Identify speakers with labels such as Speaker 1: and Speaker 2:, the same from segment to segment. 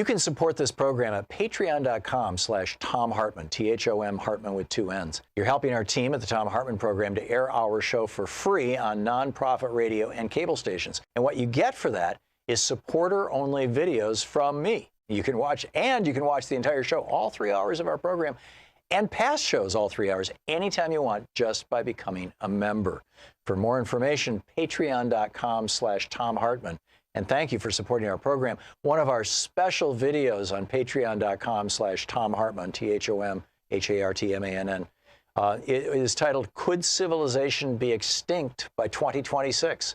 Speaker 1: You can support this program at patreon.com/Thom Hartmann, Thom Hartmann with 2 N's. You're helping our team at the Thom Hartmann Program to air our show for free on nonprofit radio and cable stations. And what you get for that is supporter-only videos from me. You can watch the entire show, all 3 hours of our program, and past shows all 3 hours, anytime you want, just by becoming a member. For more information, patreon.com/Thom Hartmann. And thank you for supporting our program. One of our special videos on patreon.com/Thom Hartmann, ThomHartmann, it is titled, Could Civilization Be Extinct by 2026?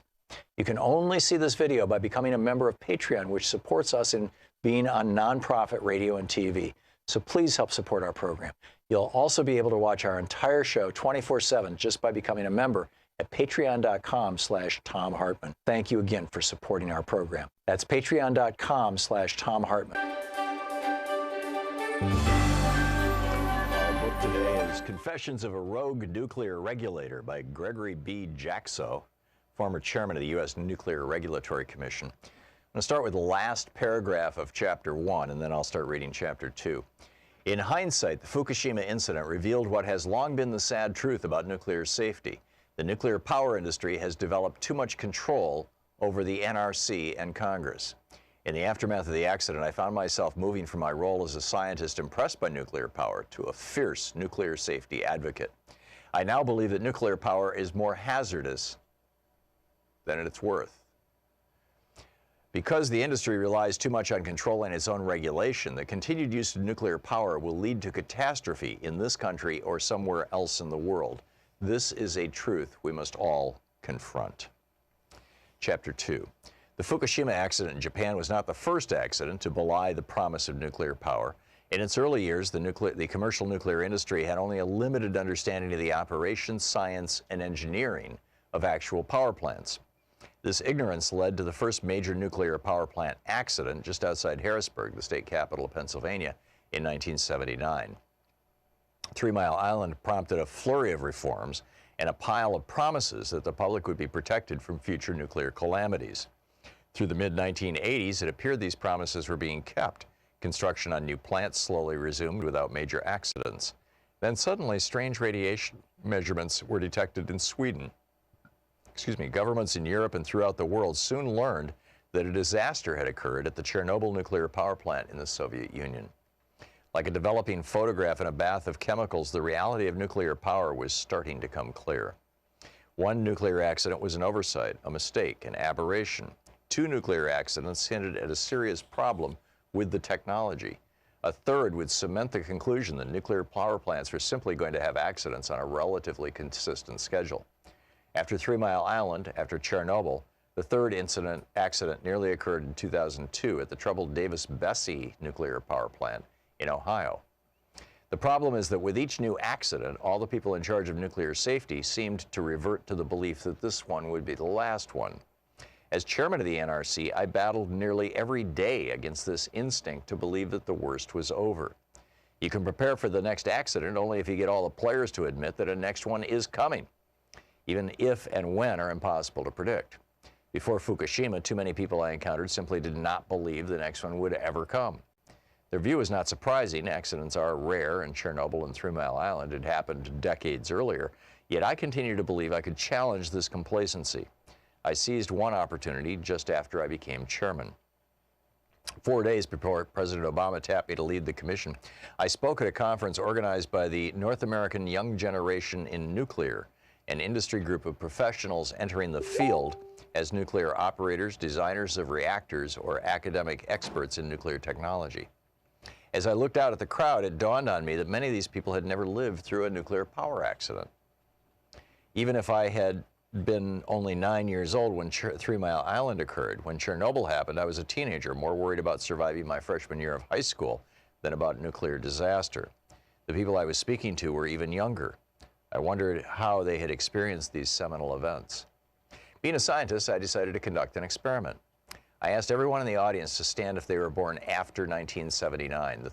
Speaker 1: You can only see this video by becoming a member of Patreon, which supports us in being on nonprofit radio and TV. So please help support our program. You'll also be able to watch our entire show 24/7 just by becoming a member at patreon.com/Thom Hartmann. Thank you again for supporting our program. That's patreon.com/Thom Hartmann. Our book today is Confessions of a Rogue Nuclear Regulator by Gregory B. Jackso, former chairman of the U.S. Nuclear Regulatory Commission. I'm going to start with the last paragraph of Chapter 1, and then I'll start reading Chapter 2. In hindsight, the Fukushima incident revealed what has long been the sad truth about nuclear safety. The nuclear power industry has developed too much control over the NRC and Congress. In the aftermath of the accident, I found myself moving from my role as a scientist impressed by nuclear power to a fierce nuclear safety advocate. I now believe that nuclear power is more hazardous than it's worth. Because the industry relies too much on controlling its own regulation, the continued use of nuclear power will lead to catastrophe in this country or somewhere else in the world. This is a truth we must all confront. Chapter 2. The Fukushima accident in Japan was not the first accident to belie the promise of nuclear power. In its early years, the commercial nuclear industry had only a limited understanding of the operations, science, and engineering of actual power plants. This ignorance led to the first major nuclear power plant accident just outside Harrisburg, the state capital of Pennsylvania, in 1979. 3 Mile Island prompted a flurry of reforms and a pile of promises that the public would be protected from future nuclear calamities. Through the mid-1980s, it appeared these promises were being kept. Construction on new plants slowly resumed without major accidents. Then suddenly, strange radiation measurements were detected in Sweden. Governments in Europe and throughout the world soon learned that a disaster had occurred at the Chernobyl nuclear power plant in the Soviet Union. Like a developing photograph in a bath of chemicals, the reality of nuclear power was starting to come clear. One nuclear accident was an oversight, a mistake, an aberration. 2 nuclear accidents hinted at a serious problem with the technology. A third would cement the conclusion that nuclear power plants were simply going to have accidents on a relatively consistent schedule. After 3 Mile Island, after Chernobyl, the third accident nearly occurred in 2002 at the troubled Davis-Besse nuclear power plant in Ohio. The problem is that with each new accident, all the people in charge of nuclear safety seemed to revert to the belief that this one would be the last one. As chairman of the NRC, I battled nearly every day against this instinct to believe that the worst was over. You can prepare for the next accident only if you get all the players to admit that a next one is coming, even if and when are impossible to predict. Before Fukushima, too many people I encountered simply did not believe the next one would ever come. Their view is not surprising. Accidents are rare, and Chernobyl and 3 Mile Island had happened decades earlier. Yet I continue to believe I could challenge this complacency. I seized one opportunity just after I became chairman. 4 days before President Obama tapped me to lead the commission, I spoke at a conference organized by the North American Young Generation in Nuclear, an industry group of professionals entering the field as nuclear operators, designers of reactors, or academic experts in nuclear technology. As I looked out at the crowd, it dawned on me that many of these people had never lived through a nuclear power accident. Even if I had been only 9 years old when 3 Mile Island occurred, when Chernobyl happened, I was a teenager, more worried about surviving my freshman year of high school than about nuclear disaster. The people I was speaking to were even younger. I wondered how they had experienced these seminal events. Being a scientist, I decided to conduct an experiment. I asked everyone in the audience to stand if they were born after 1979, the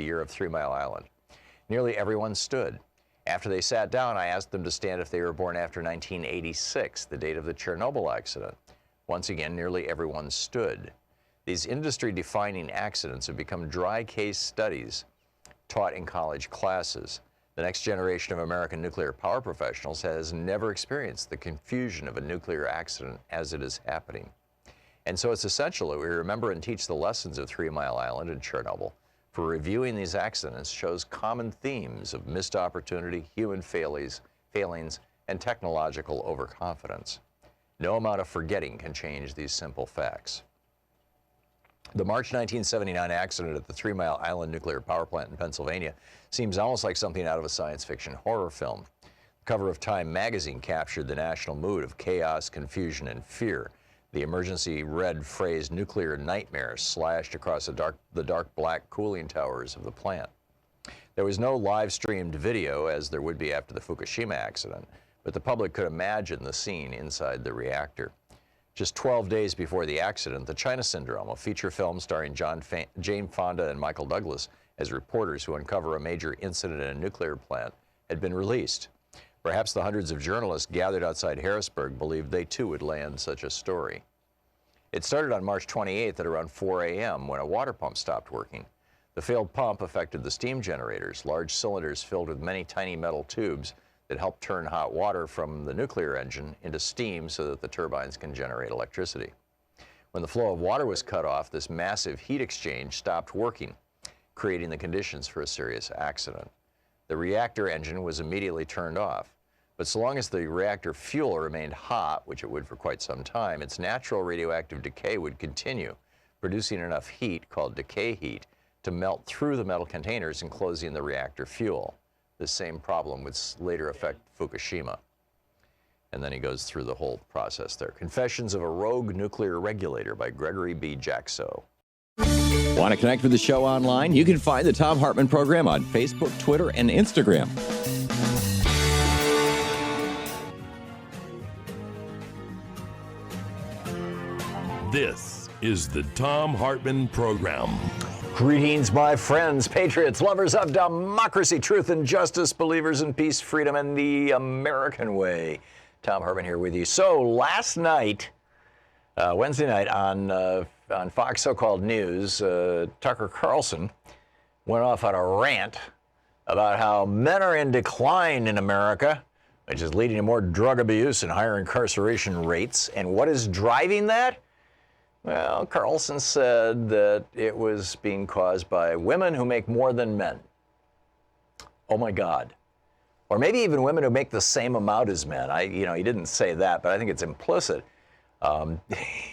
Speaker 1: year of 3 Mile Island. Nearly everyone stood. After they sat down, I asked them to stand if they were born after 1986, the date of the Chernobyl accident. Once again, nearly everyone stood. These industry-defining accidents have become dry case studies taught in college classes. The next generation of American nuclear power professionals has never experienced the confusion of a nuclear accident as it is happening. And so it's essential that we remember and teach the lessons of 3 Mile Island and Chernobyl, for reviewing these accidents shows common themes of missed opportunity, human failings, and technological overconfidence. No amount of forgetting can change these simple facts. The March 1979 accident at the 3 Mile Island nuclear power plant in Pennsylvania seems almost like something out of a science fiction horror film. The cover of Time magazine captured the national mood of chaos, confusion, and fear. The emergency read phrase "nuclear nightmare" slashed across the dark black cooling towers of the plant. There was no live-streamed video, as there would be after the Fukushima accident, but the public could imagine the scene inside the reactor. Just 12 days before the accident, The China Syndrome, a feature film starring Jane Fonda and Michael Douglas as reporters who uncover a major incident in a nuclear plant, had been released. Perhaps the hundreds of journalists gathered outside Harrisburg believed they too would land such a story. It started on March 28th at around 4 a.m. when a water pump stopped working. The failed pump affected the steam generators, large cylinders filled with many tiny metal tubes that help turn hot water from the nuclear engine into steam so that the turbines can generate electricity. When the flow of water was cut off, this massive heat exchange stopped working, creating the conditions for a serious accident. The reactor engine was immediately turned off, but so long as the reactor fuel remained hot, which it would for quite some time, its natural radioactive decay would continue, producing enough heat, called decay heat, to melt through the metal containers enclosing the reactor fuel. This same problem would later affect Fukushima. And then he goes through the whole process there. Confessions of a Rogue Nuclear Regulator by Gregory B. Jackso.
Speaker 2: Want to connect with the show online? You can find the Thom Hartmann Program on Facebook, Twitter, and Instagram.
Speaker 3: This is the Thom Hartmann Program.
Speaker 1: Greetings, my friends, patriots, lovers of democracy, truth, and justice, believers in peace, freedom, and the American way. Thom Hartmann here with you. So last night, Wednesday night, on Fox So-Called News, Tucker Carlson went off on a rant about how men are in decline in America, which is leading to more drug abuse and higher incarceration rates. And what is driving that? Well, Carlson said that it was being caused by women who make more than men. Oh my God. Or maybe even women who make the same amount as men. He didn't say that, but I think it's implicit.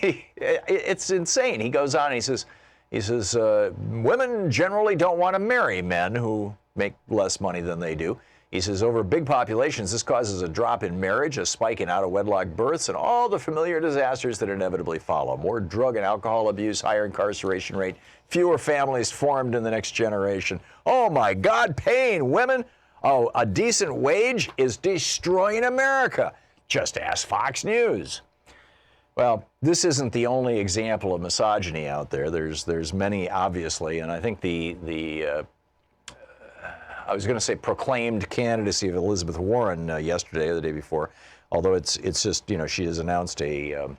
Speaker 1: It's insane. He goes on and he says, women generally don't want to marry men who make less money than they do. He says, over big populations, this causes a drop in marriage, a spike in out-of-wedlock births, and all the familiar disasters that inevitably follow. More drug and alcohol abuse, higher incarceration rate, fewer families formed in the next generation. Oh my God, paying women a decent wage is destroying America. Just ask Fox News. Well, this isn't the only example of misogyny out there. There's many, obviously, and I think I was going to say proclaimed candidacy of Elizabeth Warren yesterday or the day before, although it's just, she has announced an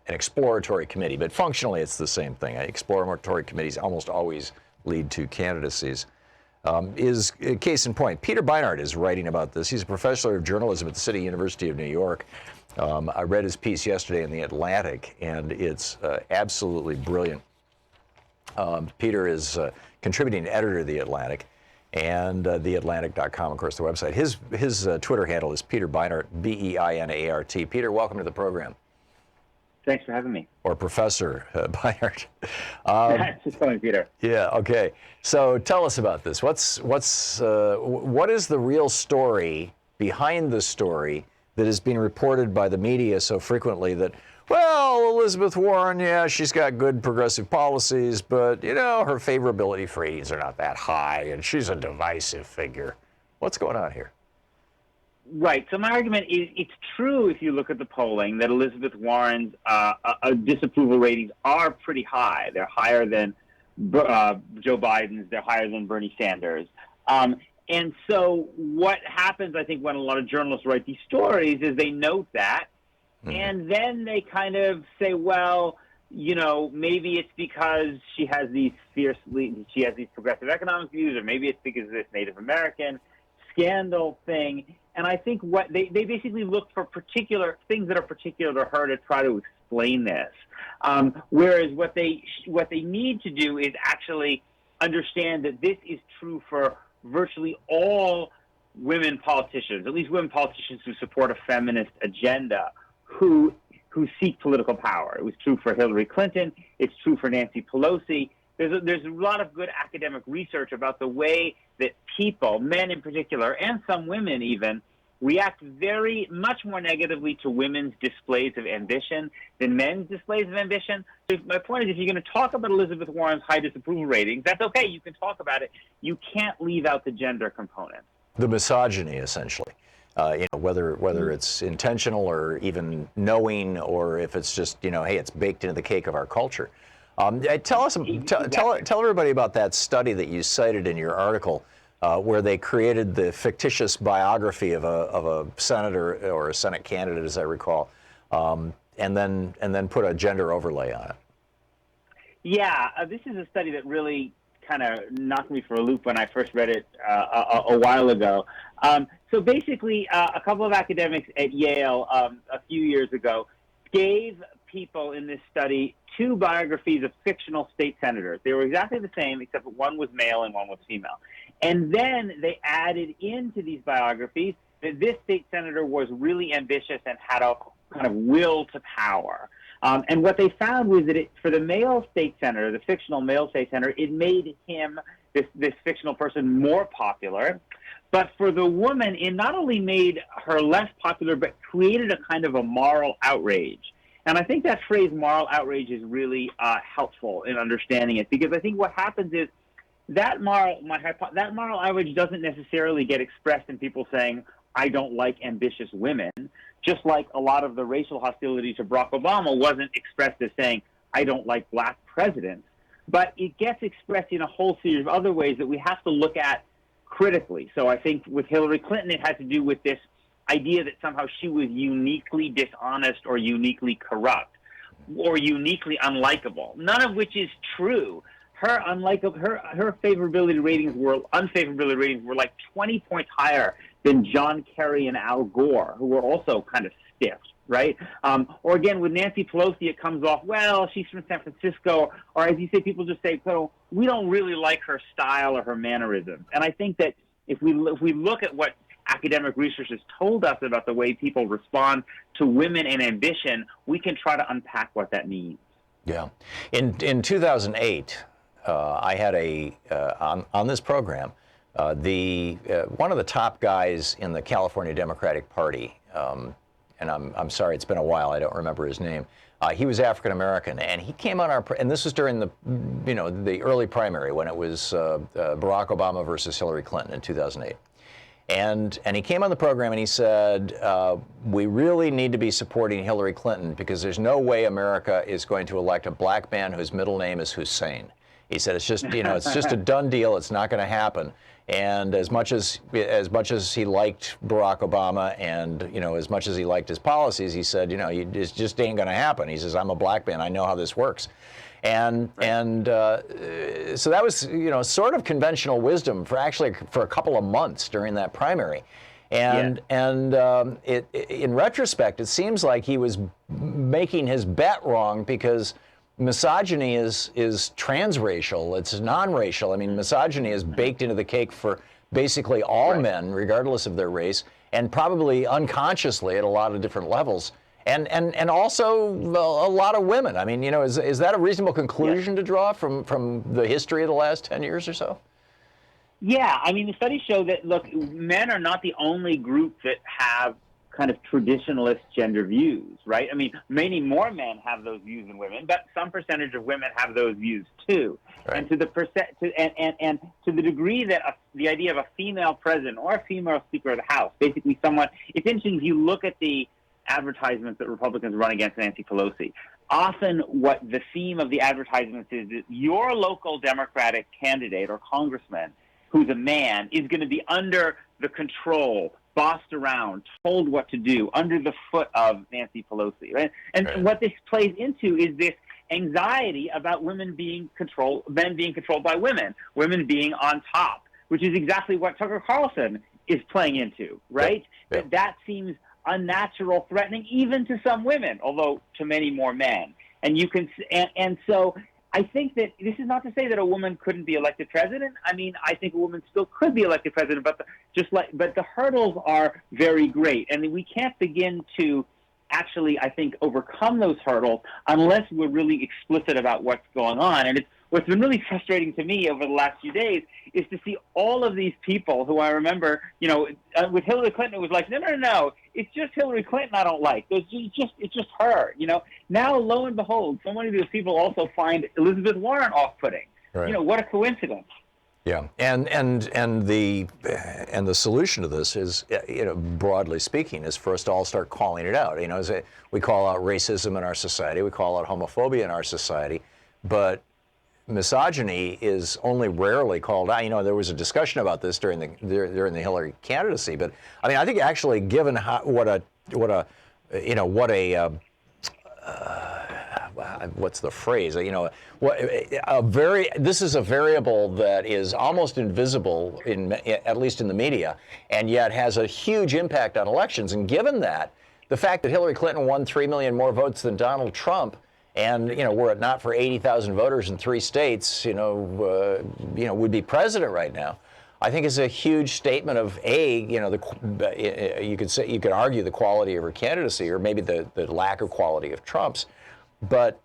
Speaker 1: exploratory committee, but functionally it's the same thing. Exploratory committees almost always lead to candidacies. Is case in point, Peter Beinart is writing about this. He's a professor of journalism at the City University of New York. I read his piece yesterday in The Atlantic, and it's absolutely brilliant. Peter is contributing editor of The Atlantic. And theatlantic.com, of course, the website. His Twitter handle is Peter Beinart, B-E-I-N-A-R-T. Peter, welcome to the program.
Speaker 4: Thanks for having me.
Speaker 1: Or Professor Beinart.
Speaker 4: Just call me Peter.
Speaker 1: Yeah, okay. So tell us about this. What is the real story behind the story that is being reported by the media so frequently that, well, Elizabeth Warren, yeah, she's got good progressive policies, but, her favorability ratings are not that high, and she's a divisive figure. What's going on here?
Speaker 4: Right. So my argument is it's true if you look at the polling that Elizabeth Warren's disapproval ratings are pretty high. They're higher than Joe Biden's. They're higher than Bernie Sanders. And so what happens, I think, when a lot of journalists write these stories is they note that, and then they kind of say, well, maybe it's because she has these progressive economic views, or maybe it's because of this Native American scandal thing. And I think what they basically look for particular things that are particular to her to try to explain this. Whereas what they need to do is actually understand that this is true for virtually all women politicians, at least women politicians who support a feminist agenda, who seek political power. It was true for Hillary Clinton. It's true for Nancy Pelosi. There's a lot of good academic research about the way that people, men in particular, and some women even, react very much more negatively to women's displays of ambition than men's displays of ambition. So my point is, if you're going to talk about Elizabeth Warren's high disapproval ratings, that's okay. You can talk about it. You can't leave out the gender component.
Speaker 1: The misogyny, essentially. Whether it's intentional or even knowing, or if it's just, hey, it's baked into the cake of our culture. Tell everybody about that study that you cited in your article, where they created the fictitious biography of a senator or a Senate candidate, as I recall, and then put a gender overlay on it.
Speaker 4: Yeah, this is a study that really kind of knocked me for a loop when I first read it a while ago. So basically, a couple of academics at Yale a few years ago gave people in this study two biographies of fictional state senators. They were exactly the same, except that one was male and one was female. And then they added into these biographies that this state senator was really ambitious and had a kind of will to power. And what they found was that for the male state senator, the fictional male state senator, it made him, this fictional person, more popular. But for the woman, it not only made her less popular, but created a kind of a moral outrage. And I think that phrase moral outrage is really helpful in understanding it, because I think what happens is that moral outrage doesn't necessarily get expressed in people saying, I don't like ambitious women, just like a lot of the racial hostility to Barack Obama wasn't expressed as saying, I don't like black presidents. But it gets expressed in a whole series of other ways that we have to look at critically. So I think with Hillary Clinton, it had to do with this idea that somehow she was uniquely dishonest or uniquely corrupt or uniquely unlikable, none of which is true. Her unfavorability ratings were like 20 points higher than John Kerry and Al Gore, who were also kind of stiff, right? Or again, with Nancy Pelosi, it comes off, well, she's from San Francisco, or as you say, people just say, oh, we don't really like her style or her mannerisms. And I think that if we look at what academic research has told us about the way people respond to women and ambition, we can try to unpack what that means.
Speaker 1: Yeah. In 2008, I had on this program, one of the top guys in the California Democratic Party, and I'm sorry, it's been a while, I don't remember his name. He was African American, and he came on and this was during the early primary when it was Barack Obama versus Hillary Clinton in 2008. And he came on the program and he said, we really need to be supporting Hillary Clinton because there's no way America is going to elect a black man whose middle name is Hussein. He said, it's just, it's just a done deal. It's not going to happen. And as much as he liked Barack Obama and, as much as he liked his policies, he said, it just ain't going to happen. He says, I'm a black man. I know how this works. So that was, sort of conventional wisdom for a couple of months during that primary. And in retrospect, it seems like he was making his bet wrong because misogyny is transracial. It's non-racial. I mean, misogyny is baked into the cake for basically all men, regardless of their race, and probably unconsciously at a lot of different levels. And also a lot of women. I mean, is that a reasonable conclusion to draw from the history of the last 10 years or so?
Speaker 4: Yeah, I mean, the studies show that, look, men are not the only group that have kind of traditionalist gender views, right? I mean, many more men have those views than women, but some percentage of women have those views too. Right. And to the degree that the idea of a female president or a female Speaker of the House, basically someone, it's interesting if you look at the advertisements that Republicans run against Nancy Pelosi. Often what the theme of the advertisements is that your local Democratic candidate or congressman who's a man is going to be under the control, bossed around, told what to do, under the foot of Nancy Pelosi. Right? And what this plays into is this anxiety about men being controlled by women being on top, which is exactly what Tucker Carlson is playing into, right?
Speaker 1: Yeah.
Speaker 4: That seems unnatural, threatening, even to some women, although to many more men. And so I think that this is not to say that a woman couldn't be elected president. I mean, I think a woman still could be elected president, but the hurdles are very great, and we can't begin to actually, I think, overcome those hurdles unless we're really explicit about what's going on. And what's been really frustrating to me over the last few days is to see all of these people who I remember, with Hillary Clinton, it was like, no, it's just Hillary Clinton I don't like. It's just her, Now, lo and behold, so many of those people also find Elizabeth Warren off-putting.
Speaker 1: Right.
Speaker 4: What a coincidence.
Speaker 1: Yeah, and the solution to this is, broadly speaking, is for us to all start calling it out. We call out racism in our society, we call out homophobia in our society, but misogyny is only rarely called out. There was a discussion about this during the Hillary candidacy, but I mean, I think actually, given what's the phrase? This is a variable that is almost invisible at least in the media, and yet has a huge impact on elections. And given that, the fact that Hillary Clinton won 3 million more votes than Donald Trump, and were it not for 80,000 voters in 3 states, would be president right now, I think is a huge statement of you could argue the quality of her candidacy, or maybe the lack of quality of Trump's. But,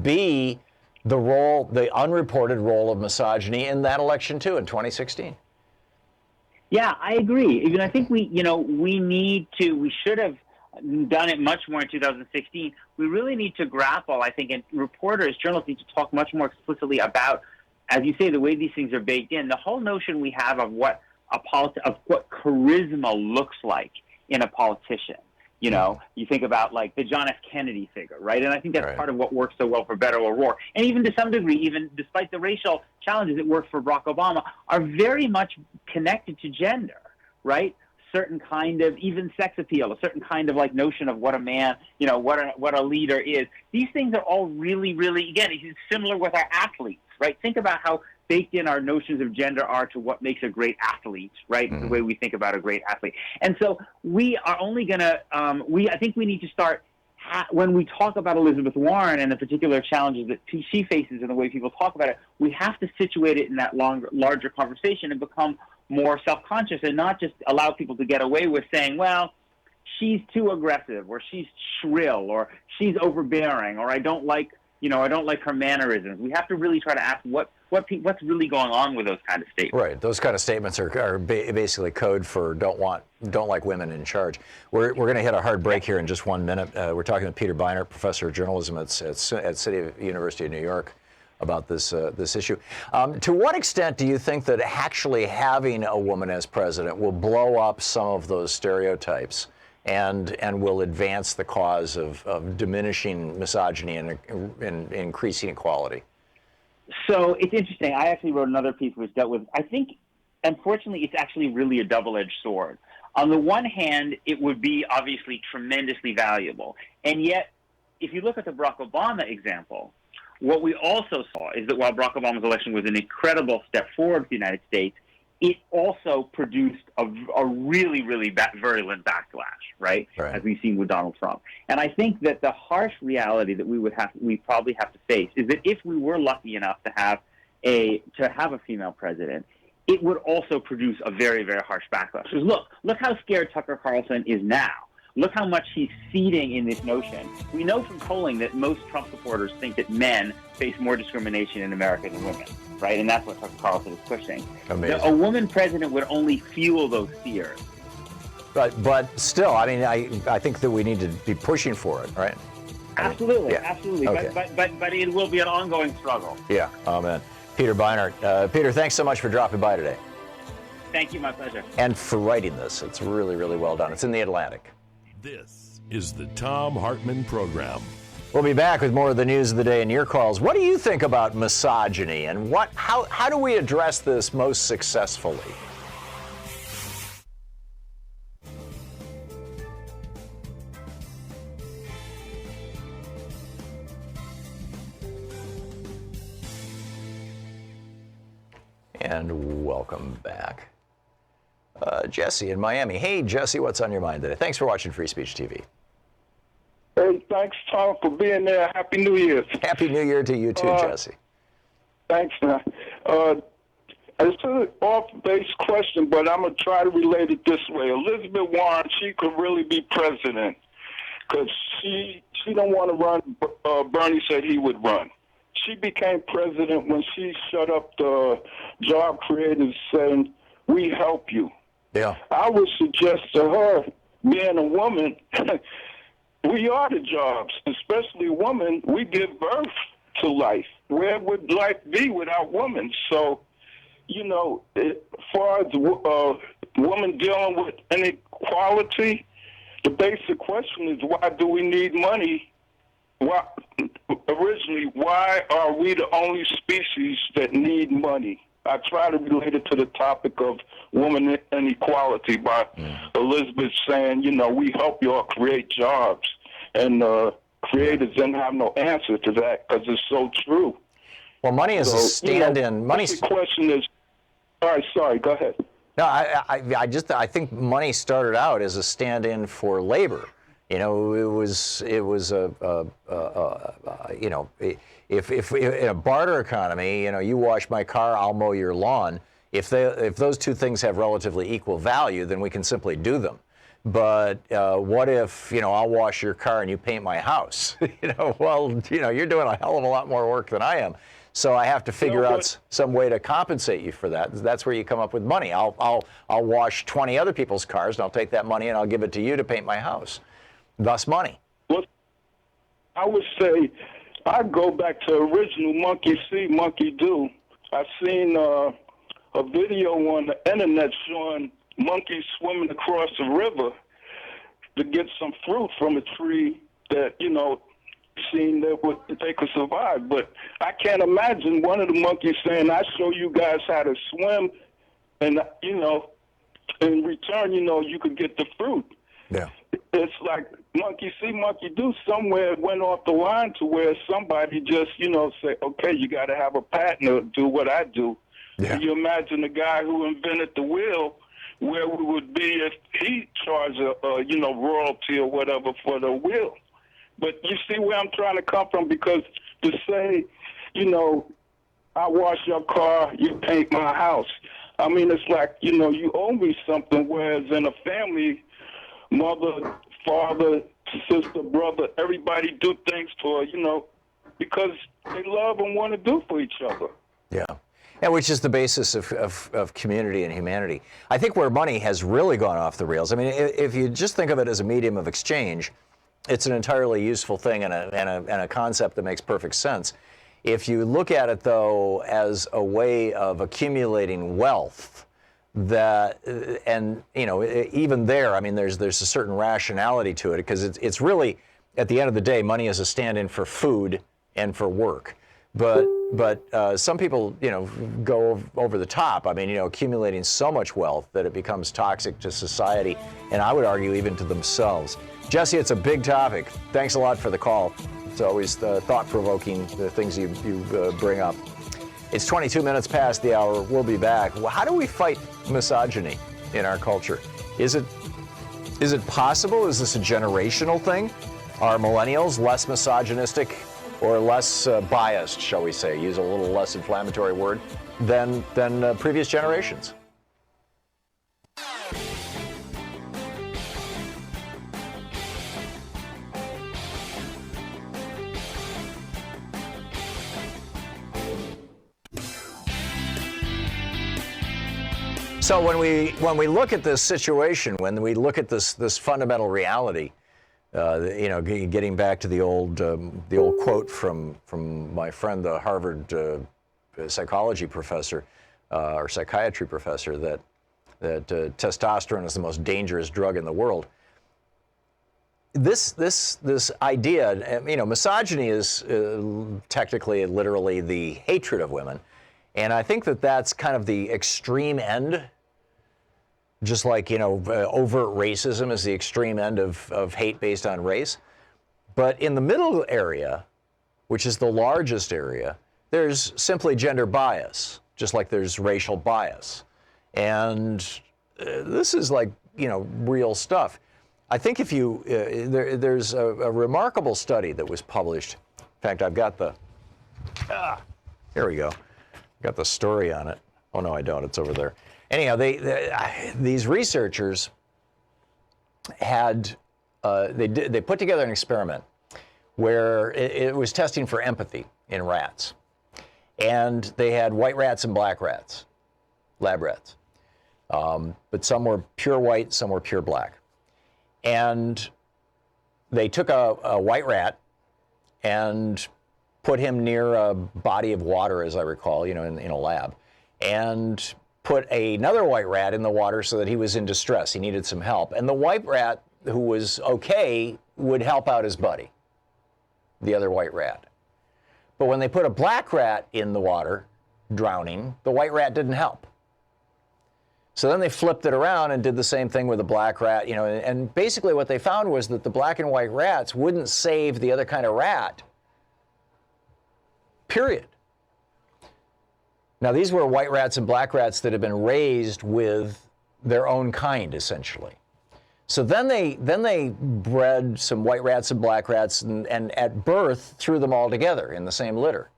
Speaker 1: B, the unreported role of misogyny in that election, too, in 2016.
Speaker 4: Yeah, I agree. Even I think we should have done it much more in 2016. We really need to grapple, I think, and reporters, journalists need to talk much more explicitly about, as you say, the way these things are baked in. The whole notion we have of what charisma looks like in a politician. You think about like the John F. Kennedy figure, right? And I think that's
Speaker 1: right.
Speaker 4: part of what works so well for Beto O'Rourke. And even to some degree, even despite the racial challenges that worked for Barack Obama, are very much connected to gender, right? Certain kind of even sex appeal, a certain kind of like notion of what a man, what a leader is. These things are all really, really, again, it's similar with our athletes, right? Think about how baked in our notions of gender are to what makes a great athlete, right? Mm-hmm. The way we think about a great athlete. And so we are only going to, I think we need to start, when we talk about Elizabeth Warren and the particular challenges that she faces and the way people talk about it, we have to situate it in that larger conversation and become more self-conscious and not just allow people to get away with saying, well, she's too aggressive, or she's shrill, or she's overbearing, or I don't like her mannerisms. We have to really try to ask what's really going on with those kind of statements.
Speaker 1: Right. Those kind of statements are basically code for don't like women in charge. We're going to hit a hard break here in just 1 minute. We're talking to Peter Beinart, professor of journalism at University of New York, about this issue. To what extent do you think that actually having a woman as president will blow up some of those stereotypes and will advance the cause of diminishing misogyny and increasing equality?
Speaker 4: So it's interesting. I actually wrote another piece which dealt with, I think, unfortunately, it's actually really a double-edged sword. On the one hand, it would be obviously tremendously valuable. And yet, if you look at the Barack Obama example, what we also saw is that while Barack Obama's election was an incredible step forward for the United States, it also produced a really, really virulent backlash, right? As we've seen with Donald Trump. And I think that the harsh reality that we probably have to face is that if we were lucky enough to have a female president, it would also produce a very, very harsh backlash. Because look how scared Tucker Carlson is now. Look how much he's seeding in this notion. We know from polling that most Trump supporters think that men face more discrimination in America than women, right? And that's what Tucker Carlson is pushing.
Speaker 1: Amazing.
Speaker 4: A woman president would only fuel those fears.
Speaker 1: But still, I mean, I think that we need to be pushing for it, right?
Speaker 4: Absolutely, absolutely.
Speaker 1: Okay.
Speaker 4: But it will be an ongoing struggle.
Speaker 1: Yeah, amen. Peter Beinart. Peter, thanks so much for dropping by today.
Speaker 4: Thank you, my pleasure.
Speaker 1: And for writing this. It's really, really well done. It's in The Atlantic.
Speaker 3: This is the Thom Hartmann Program.
Speaker 1: We'll be back with more of the news of the day and your calls. What do you think about misogyny, and how do we address this most successfully? And welcome back. Jesse in Miami. Hey, Jesse, what's on your mind today? Thanks for watching Free Speech TV.
Speaker 5: Hey, thanks, Tom, for being there. Happy New Year.
Speaker 1: Happy New Year to you too, Jesse.
Speaker 5: Thanks, man. It's an off-base question, but I'm going to try to relate it this way. Elizabeth Warren, she could really be president because she don't want to run. Bernie said he would run. She became president when she shut up the job creators saying, "We help you."
Speaker 1: Yeah.
Speaker 5: I would suggest to her, being a woman, we are the jobs, especially women. We give birth to life. Where would life be without women? So, as far as women dealing with inequality, the basic question is, why do we need money? Why are we the only species that need money? I try to relate it to the topic of woman inequality by Elizabeth saying, we help y'all create jobs. And creators didn't have no answer to that because it's so true.
Speaker 1: Well, money is a stand-in.
Speaker 5: The question is, sorry, go ahead.
Speaker 1: No, I think money started out as a stand-in for labor. It was if in a barter economy, you wash my car, I'll mow your lawn. If those two things have relatively equal value, then we can simply do them. But what if, I'll wash your car and you paint my house? You're doing a hell of a lot more work than I am. So I have to figure out some way to compensate you for that. That's where you come up with money. I'll wash 20 other people's cars, and I'll take that money and I'll give it to you to paint my house. Thus money.
Speaker 5: Well, I would say I go back to original monkey see, monkey do. I've seen a video on the internet showing monkeys swimming across a river to get some fruit from a tree that, seemed that they could survive. But I can't imagine one of the monkeys saying, "I show you guys how to swim, and, in return, you could get the fruit."
Speaker 1: Yeah.
Speaker 5: It's like monkey see, monkey do. Somewhere it went off the line to where somebody just, say, "Okay, you got to have a partner, do what I do."
Speaker 1: Yeah.
Speaker 5: Can you imagine the guy who invented the wheel, where we would be if he charged a royalty or whatever for the wheel? But you see where I'm trying to come from, because to say, I wash your car, you paint my house. I mean, it's like, you owe me something, whereas in a family, mother, father, sister, brother, everybody do things for, because they love and want to do for each other.
Speaker 1: Yeah. And which is the basis of community and humanity. I think where money has really gone off the rails, I mean, if you just think of it as a medium of exchange, it's an entirely useful thing and a concept that makes perfect sense. If you look at it, though, as a way of accumulating wealth, even there, I mean, there's a certain rationality to it, because it's really, at the end of the day, money is a stand-in for food and for work. But some people, go over the top. I mean, accumulating so much wealth that it becomes toxic to society, and I would argue even to themselves. Jesse, it's a big topic. Thanks a lot for the call. It's always thought-provoking, the things you bring up. It's 22 minutes past the hour. We'll be back. How do we fight misogyny in our culture? Is it possible? Is this a generational thing? Are millennials less misogynistic or less biased, shall we say, use a little less inflammatory word, than previous generations? So when we look at this situation, when we look at this fundamental reality, getting back to the old quote from my friend, the Harvard psychology professor or psychiatry professor, that testosterone is the most dangerous drug in the world. This idea, misogyny is technically, literally, the hatred of women, and I think that's kind of the extreme end. Just like, overt racism is the extreme end of hate based on race. But in the middle area, which is the largest area, there's simply gender bias. just like there's racial bias. And this is like, real stuff. I think if you, there's a remarkable study that was published. In fact, I've got here we go. Got the story on it. Oh, no, I don't. It's over there. Anyhow, these researchers had, they put together an experiment where it was testing for empathy in rats. And they had white rats and black rats, lab rats. But some were pure white, some were pure black. And they took a white rat and put him near a body of water, as I recall, in a lab, and put another white rat in the water so that he was in distress. He needed some help. And the white rat, who was okay, would help out his buddy, the other white rat. But when they put a black rat in the water, drowning, the white rat didn't help. So then they flipped it around and did the same thing with the black rat, and basically what they found was that the black and white rats wouldn't save the other kind of rat, period. Now, these were white rats and black rats that had been raised with their own kind, essentially. So then they bred some white rats and black rats and at birth threw them all together in the same litter.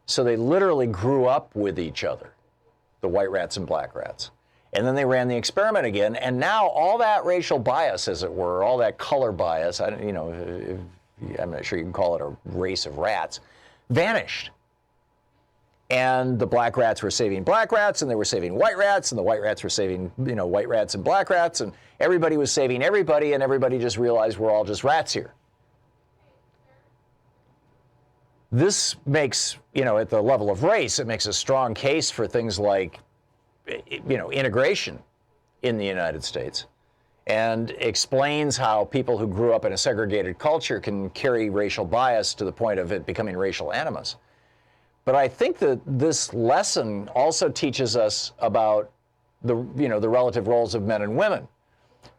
Speaker 1: So they literally grew up with each other, the white rats and black rats. And then they ran the experiment again, and now all that racial bias, as it were, all that color bias, I'm not sure you can call it a race of rats, vanished. And the black rats were saving black rats, and they were saving white rats, and the white rats were saving, white rats and black rats, and everybody was saving everybody, and everybody just realized we're all just rats here. This makes, at the level of race, it makes a strong case for things like, integration in the United States, and explains how people who grew up in a segregated culture can carry racial bias to the point of it becoming racial animus. But I think that this lesson also teaches us about the relative roles of men and women.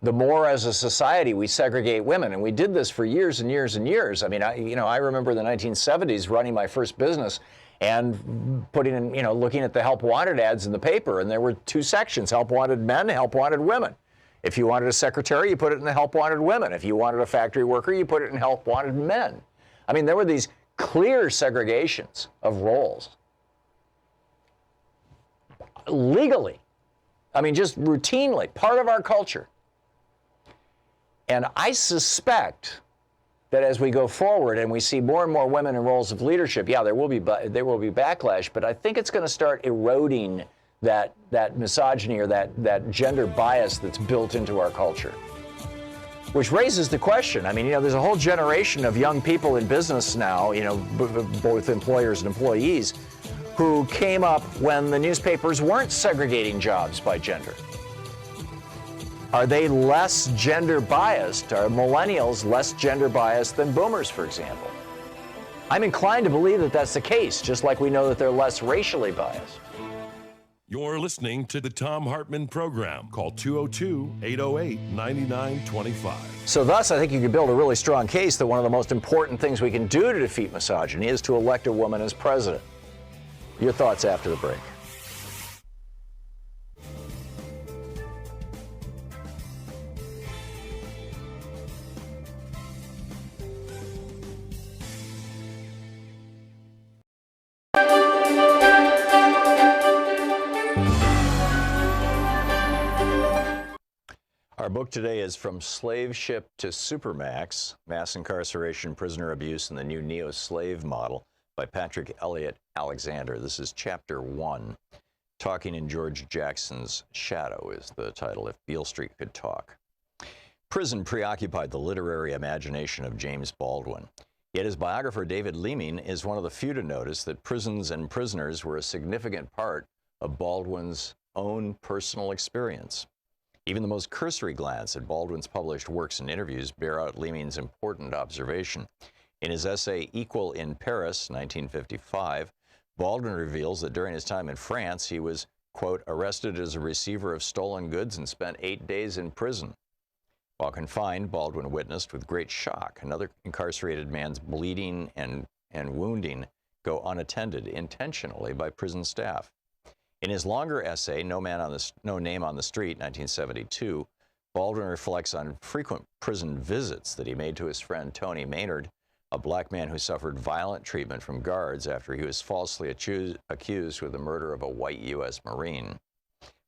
Speaker 1: The more as a society we segregate women, and we did this for years and years and years. I mean, I remember the 1970s running my first business and putting in, looking at the help wanted ads in the paper, and there were two sections: help wanted men, help wanted women. If you wanted a secretary, you put it in the help wanted women. If you wanted a factory worker, you put it in help wanted men. I mean, there were these clear segregations of roles. Legally. I mean, just routinely, part of our culture. And I suspect that as we go forward and we see more and more women in roles of leadership, there will be backlash, but I think it's going to start eroding that misogyny or that gender bias that's built into our culture. Which raises the question, there's a whole generation of young people in business now, both employers and employees, who came up when the newspapers weren't segregating jobs by gender. Are they less gender biased? Are millennials less gender biased than boomers, for example? I'm inclined to believe that that's the case, just like we know that they're less racially biased.
Speaker 3: You're listening to the Thom Hartmann Program. Call 202-808-9925.
Speaker 1: So thus, I think you could build a really strong case that one of the most important things we can do to defeat misogyny is to elect a woman as president. Your thoughts after the break. Our book today is From Slave Ship to Supermax, Mass Incarceration, Prisoner Abuse, and the New Neo-Slave Model by Patrick Elliott Alexander. This is Chapter 1. Talking in George Jackson's Shadow is the title, if Beale Street could talk. Prison preoccupied the literary imagination of James Baldwin. Yet his biographer David Leeming is one of the few to notice that prisons and prisoners were a significant part of Baldwin's own personal experience. Even the most cursory glance at Baldwin's published works and interviews bear out Leeming's important observation. In his essay Equal in Paris, 1955, Baldwin reveals that during his time in France, he was, quote, arrested as a receiver of stolen goods and spent 8 days in prison. While confined, Baldwin witnessed with great shock another incarcerated man's bleeding and wounding go unattended intentionally by prison staff. In his longer essay, No Name on the Street, 1972, Baldwin reflects on frequent prison visits that he made to his friend Tony Maynard, a black man who suffered violent treatment from guards after he was falsely accused with the murder of a white U.S. Marine.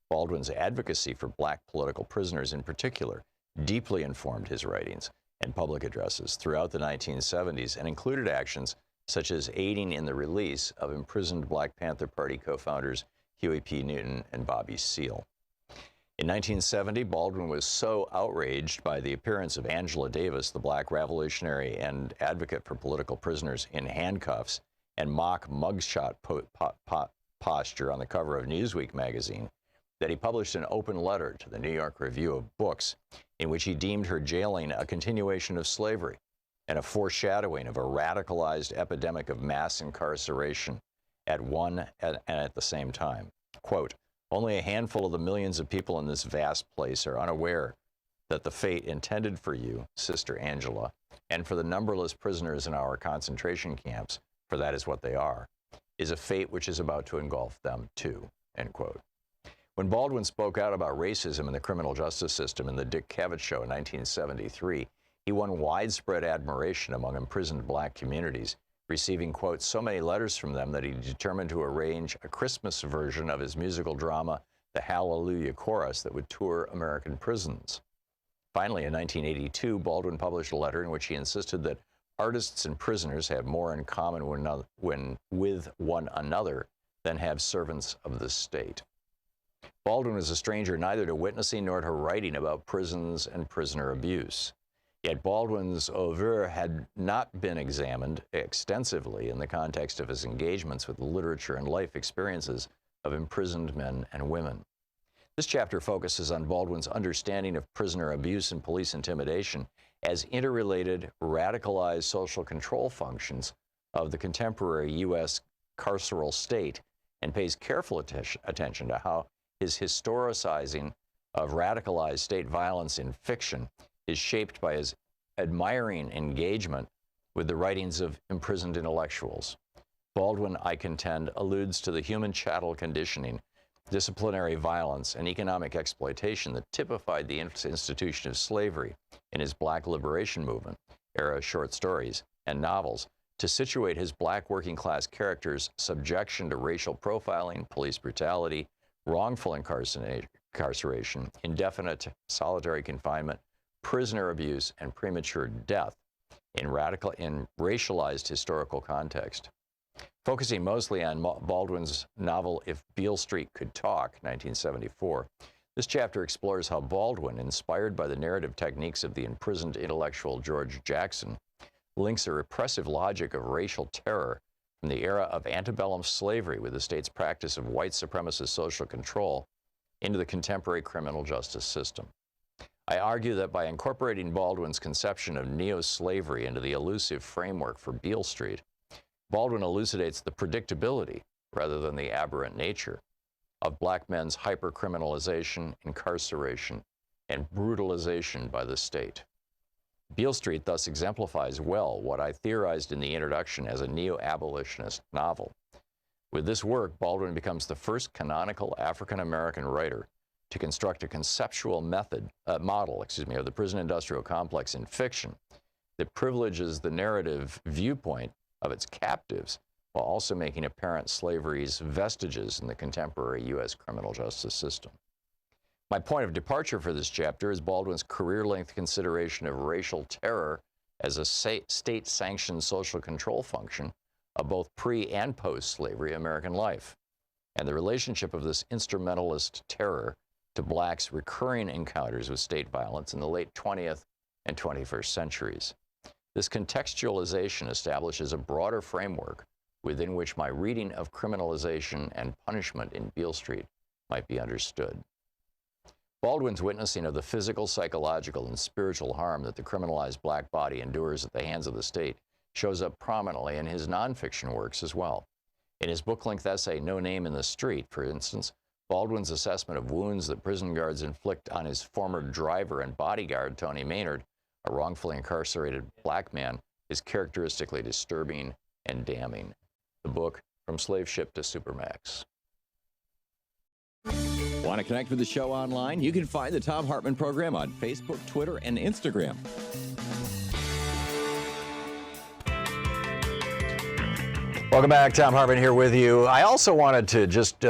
Speaker 1: Baldwin's advocacy for black political prisoners in particular deeply informed his writings and public addresses throughout the 1970s and included actions such as aiding in the release of imprisoned Black Panther Party co-founders Huey P. Newton and Bobby Seale. In 1970, Baldwin was so outraged by the appearance of Angela Davis, the black revolutionary and advocate for political prisoners, in handcuffs and mock mugshot posture on the cover of Newsweek magazine, that he published an open letter to the New York Review of Books in which he deemed her jailing a continuation of slavery and a foreshadowing of a radicalized epidemic of mass incarceration at one and at the same time. Quote, only a handful of the millions of people in this vast place are unaware that the fate intended for you, Sister Angela, and for the numberless prisoners in our concentration camps, for that is what they are, is a fate which is about to engulf them too, end quote. When Baldwin spoke out about racism in the criminal justice system in the Dick Cavett Show in 1973, he won widespread admiration among imprisoned black communities, receiving, quote, so many letters from them that he determined to arrange a Christmas version of his musical drama, The Hallelujah Chorus, that would tour American prisons. Finally, in 1982, Baldwin published a letter in which he insisted that artists and prisoners have more in common with one another than have servants of the state. Baldwin was a stranger neither to witnessing nor to writing about prisons and prisoner abuse. Yet Baldwin's oeuvre had not been examined extensively in the context of his engagements with the literature and life experiences of imprisoned men and women. This chapter focuses on Baldwin's understanding of prisoner abuse and police intimidation as interrelated, radicalized social control functions of the contemporary U.S. carceral state, and pays careful attention to how his historicizing of radicalized state violence in fiction is shaped by his admiring engagement with the writings of imprisoned intellectuals. Baldwin, I contend, alludes to the human chattel conditioning, disciplinary violence, and economic exploitation that typified the institution of slavery in his Black Liberation Movement era short stories and novels to situate his black working class characters' subjection to racial profiling, police brutality, wrongful incarceration, indefinite solitary confinement, prisoner abuse, and premature death in racialized historical context. Focusing mostly on Baldwin's novel If Beale Street Could Talk, 1974, this chapter explores how Baldwin, inspired by the narrative techniques of the imprisoned intellectual George Jackson, links a repressive logic of racial terror from the era of antebellum slavery with the state's practice of white supremacist social control into the contemporary criminal justice system. I argue that by incorporating Baldwin's conception of neo-slavery into the elusive framework for Beale Street, Baldwin elucidates the predictability, rather than the aberrant nature, of black men's hypercriminalization, incarceration, and brutalization by the state. Beale Street thus exemplifies well what I theorized in the introduction as a neo-abolitionist novel. With this work, Baldwin becomes the first canonical African-American writer to construct a conceptual model of the prison industrial complex in fiction that privileges the narrative viewpoint of its captives while also making apparent slavery's vestiges in the contemporary U.S. criminal justice system. My point of departure for this chapter is Baldwin's career-length consideration of racial terror as a state-sanctioned social control function of both pre- and post-slavery American life, and the relationship of this instrumentalist terror to blacks' recurring encounters with state violence in the late 20th and 21st centuries. This contextualization establishes a broader framework within which my reading of criminalization and punishment in Beale Street might be understood. Baldwin's witnessing of the physical, psychological, and spiritual harm that the criminalized black body endures at the hands of the state shows up prominently in his nonfiction works as well. In his book-length essay, No Name in the Street, for instance, Baldwin's assessment of wounds that prison guards inflict on his former driver and bodyguard, Tony Maynard, a wrongfully incarcerated black man, is characteristically disturbing and damning. The book, From Slave Ship to Supermax.
Speaker 2: Want to connect with the show online? You can find the Thom Hartmann Program on Facebook, Twitter, and Instagram.
Speaker 1: Welcome back. Thom Hartmann here with you. I also wanted to just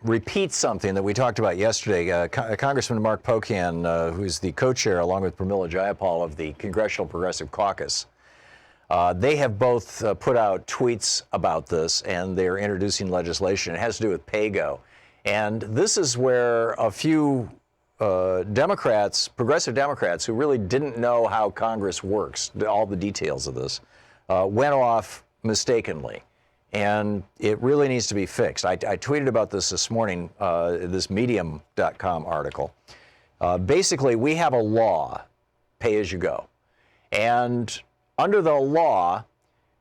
Speaker 1: repeat something that we talked about yesterday. Congressman Mark Pocan, who's the co-chair along with Pramila Jayapal of the Congressional Progressive Caucus, they have both put out tweets about this, and they're introducing legislation. It has to do with PAYGO. And this is where a few Democrats, progressive Democrats, who really didn't know how Congress works, all the details of this, went off mistakenly. And it really needs to be fixed. I tweeted about this morning, this Medium.com article. Basically, we have a law, pay as you go. And under the law,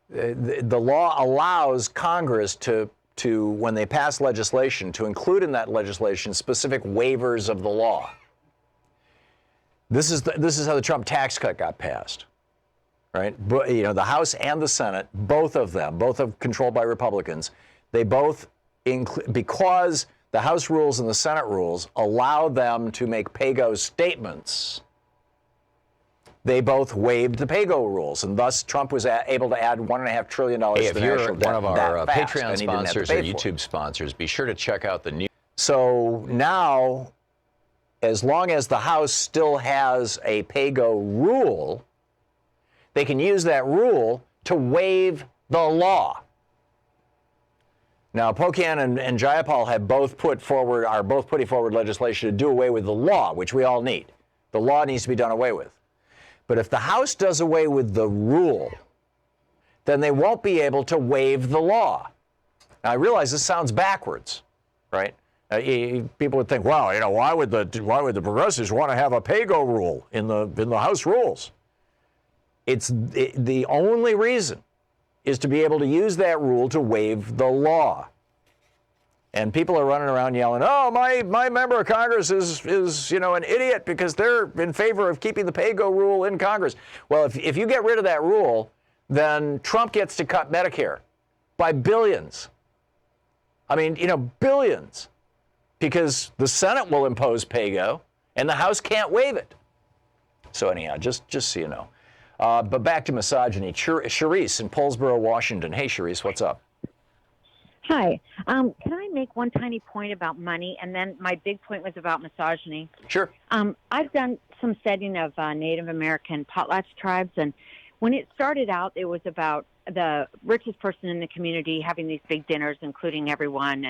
Speaker 1: the law allows Congress to, when they pass legislation, to include in that legislation specific waivers of the law. This is how the Trump tax cut got passed. Right? But, you know, the House and the Senate, both of them, controlled by Republicans, they both, because the House rules and the Senate rules allow them to make PAYGO statements, they both waived the PAYGO rules, and thus Trump was able to add $1.5 trillion to the national debt.
Speaker 2: If you're one of our Patreon
Speaker 1: and
Speaker 2: sponsors or YouTube sponsors, be sure to check out the new.
Speaker 1: So now, as long as the House still has a PAYGO rule, they can use that rule to waive the law. Now, Pocan and Jayapal are both putting forward legislation to do away with the law, which we all need. The law needs to be done away with. But if the House does away with the rule, then they won't be able to waive the law. Now, I realize this sounds backwards, right? People would think, well, you know, why would the progressives want to have a PAYGO rule in the House rules? The only reason is to be able to use that rule to waive the law. And people are running around yelling, oh, my member of Congress is you know, an idiot because they're in favor of keeping the PAYGO rule in Congress. Well, if you get rid of that rule, then Trump gets to cut Medicare by billions. I mean, you know, billions. Because the Senate will impose PAYGO and the House can't waive it. So anyhow, just so you know. But back to misogyny. Charisse in Paulsboro, Washington. Hey, Charisse, what's up?
Speaker 6: Hi. Can I make one tiny point about money? And then my big point was about misogyny.
Speaker 1: Sure.
Speaker 6: I've done some studying of Native American potlatch tribes. And when it started out, it was about the richest person in the community having these big dinners, including everyone.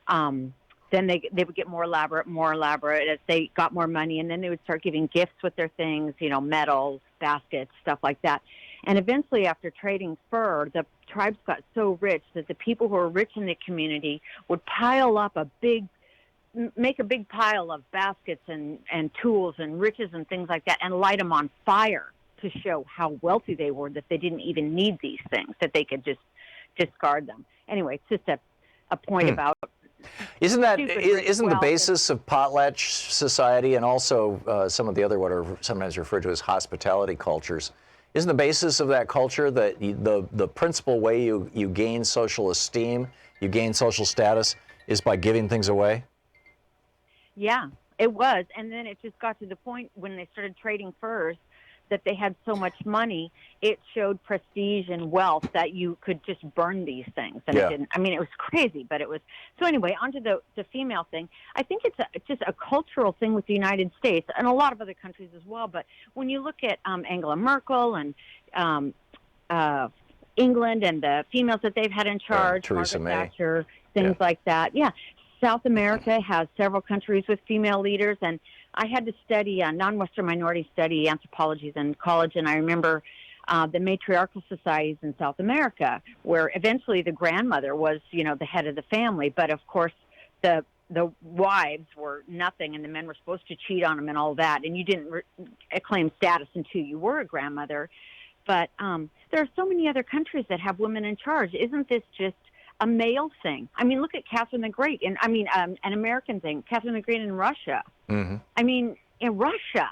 Speaker 6: And then they would get more elaborate as they got more money. And then they would start giving gifts with their things, you know, medals, baskets, stuff like that. And eventually, after trading fur, the tribes got so rich that the people who were rich in the community would pile up make a big pile of baskets and tools and riches and things like that and light them on fire to show how wealthy they were, that they didn't even need these things, that they could just discard them. Anyway, it's just a point about...
Speaker 1: Isn't the basis of potlatch society and also some of the other what are sometimes referred to as hospitality cultures, isn't the basis of that culture that the principal way you gain social esteem, you gain social status, is by giving things away?
Speaker 6: Yeah, it was. And then it just got to the point when they started trading furs that they had so much money, it showed prestige and wealth that you could just burn these things. And it didn't. I mean, it was crazy, but it was. So anyway, onto the female thing. I think it's just a cultural thing with the United States and a lot of other countries as well. But when you look at Angela Merkel and England and the females that they've had in charge,
Speaker 1: Theresa May,
Speaker 6: Thatcher, things like that. Yeah. South America has several countries with female leaders, and I had to study non-Western minority study anthropologies in college, and I remember the matriarchal societies in South America, where eventually the grandmother was, you know, the head of the family, but of course the wives were nothing, and the men were supposed to cheat on them and all that, and you didn't claim status until you were a grandmother. But there are so many other countries that have women in charge. Isn't this just a male thing? I mean, look at Catherine the Great, and an American thing, Catherine the Great in Russia. Mm-hmm. I mean, in Russia.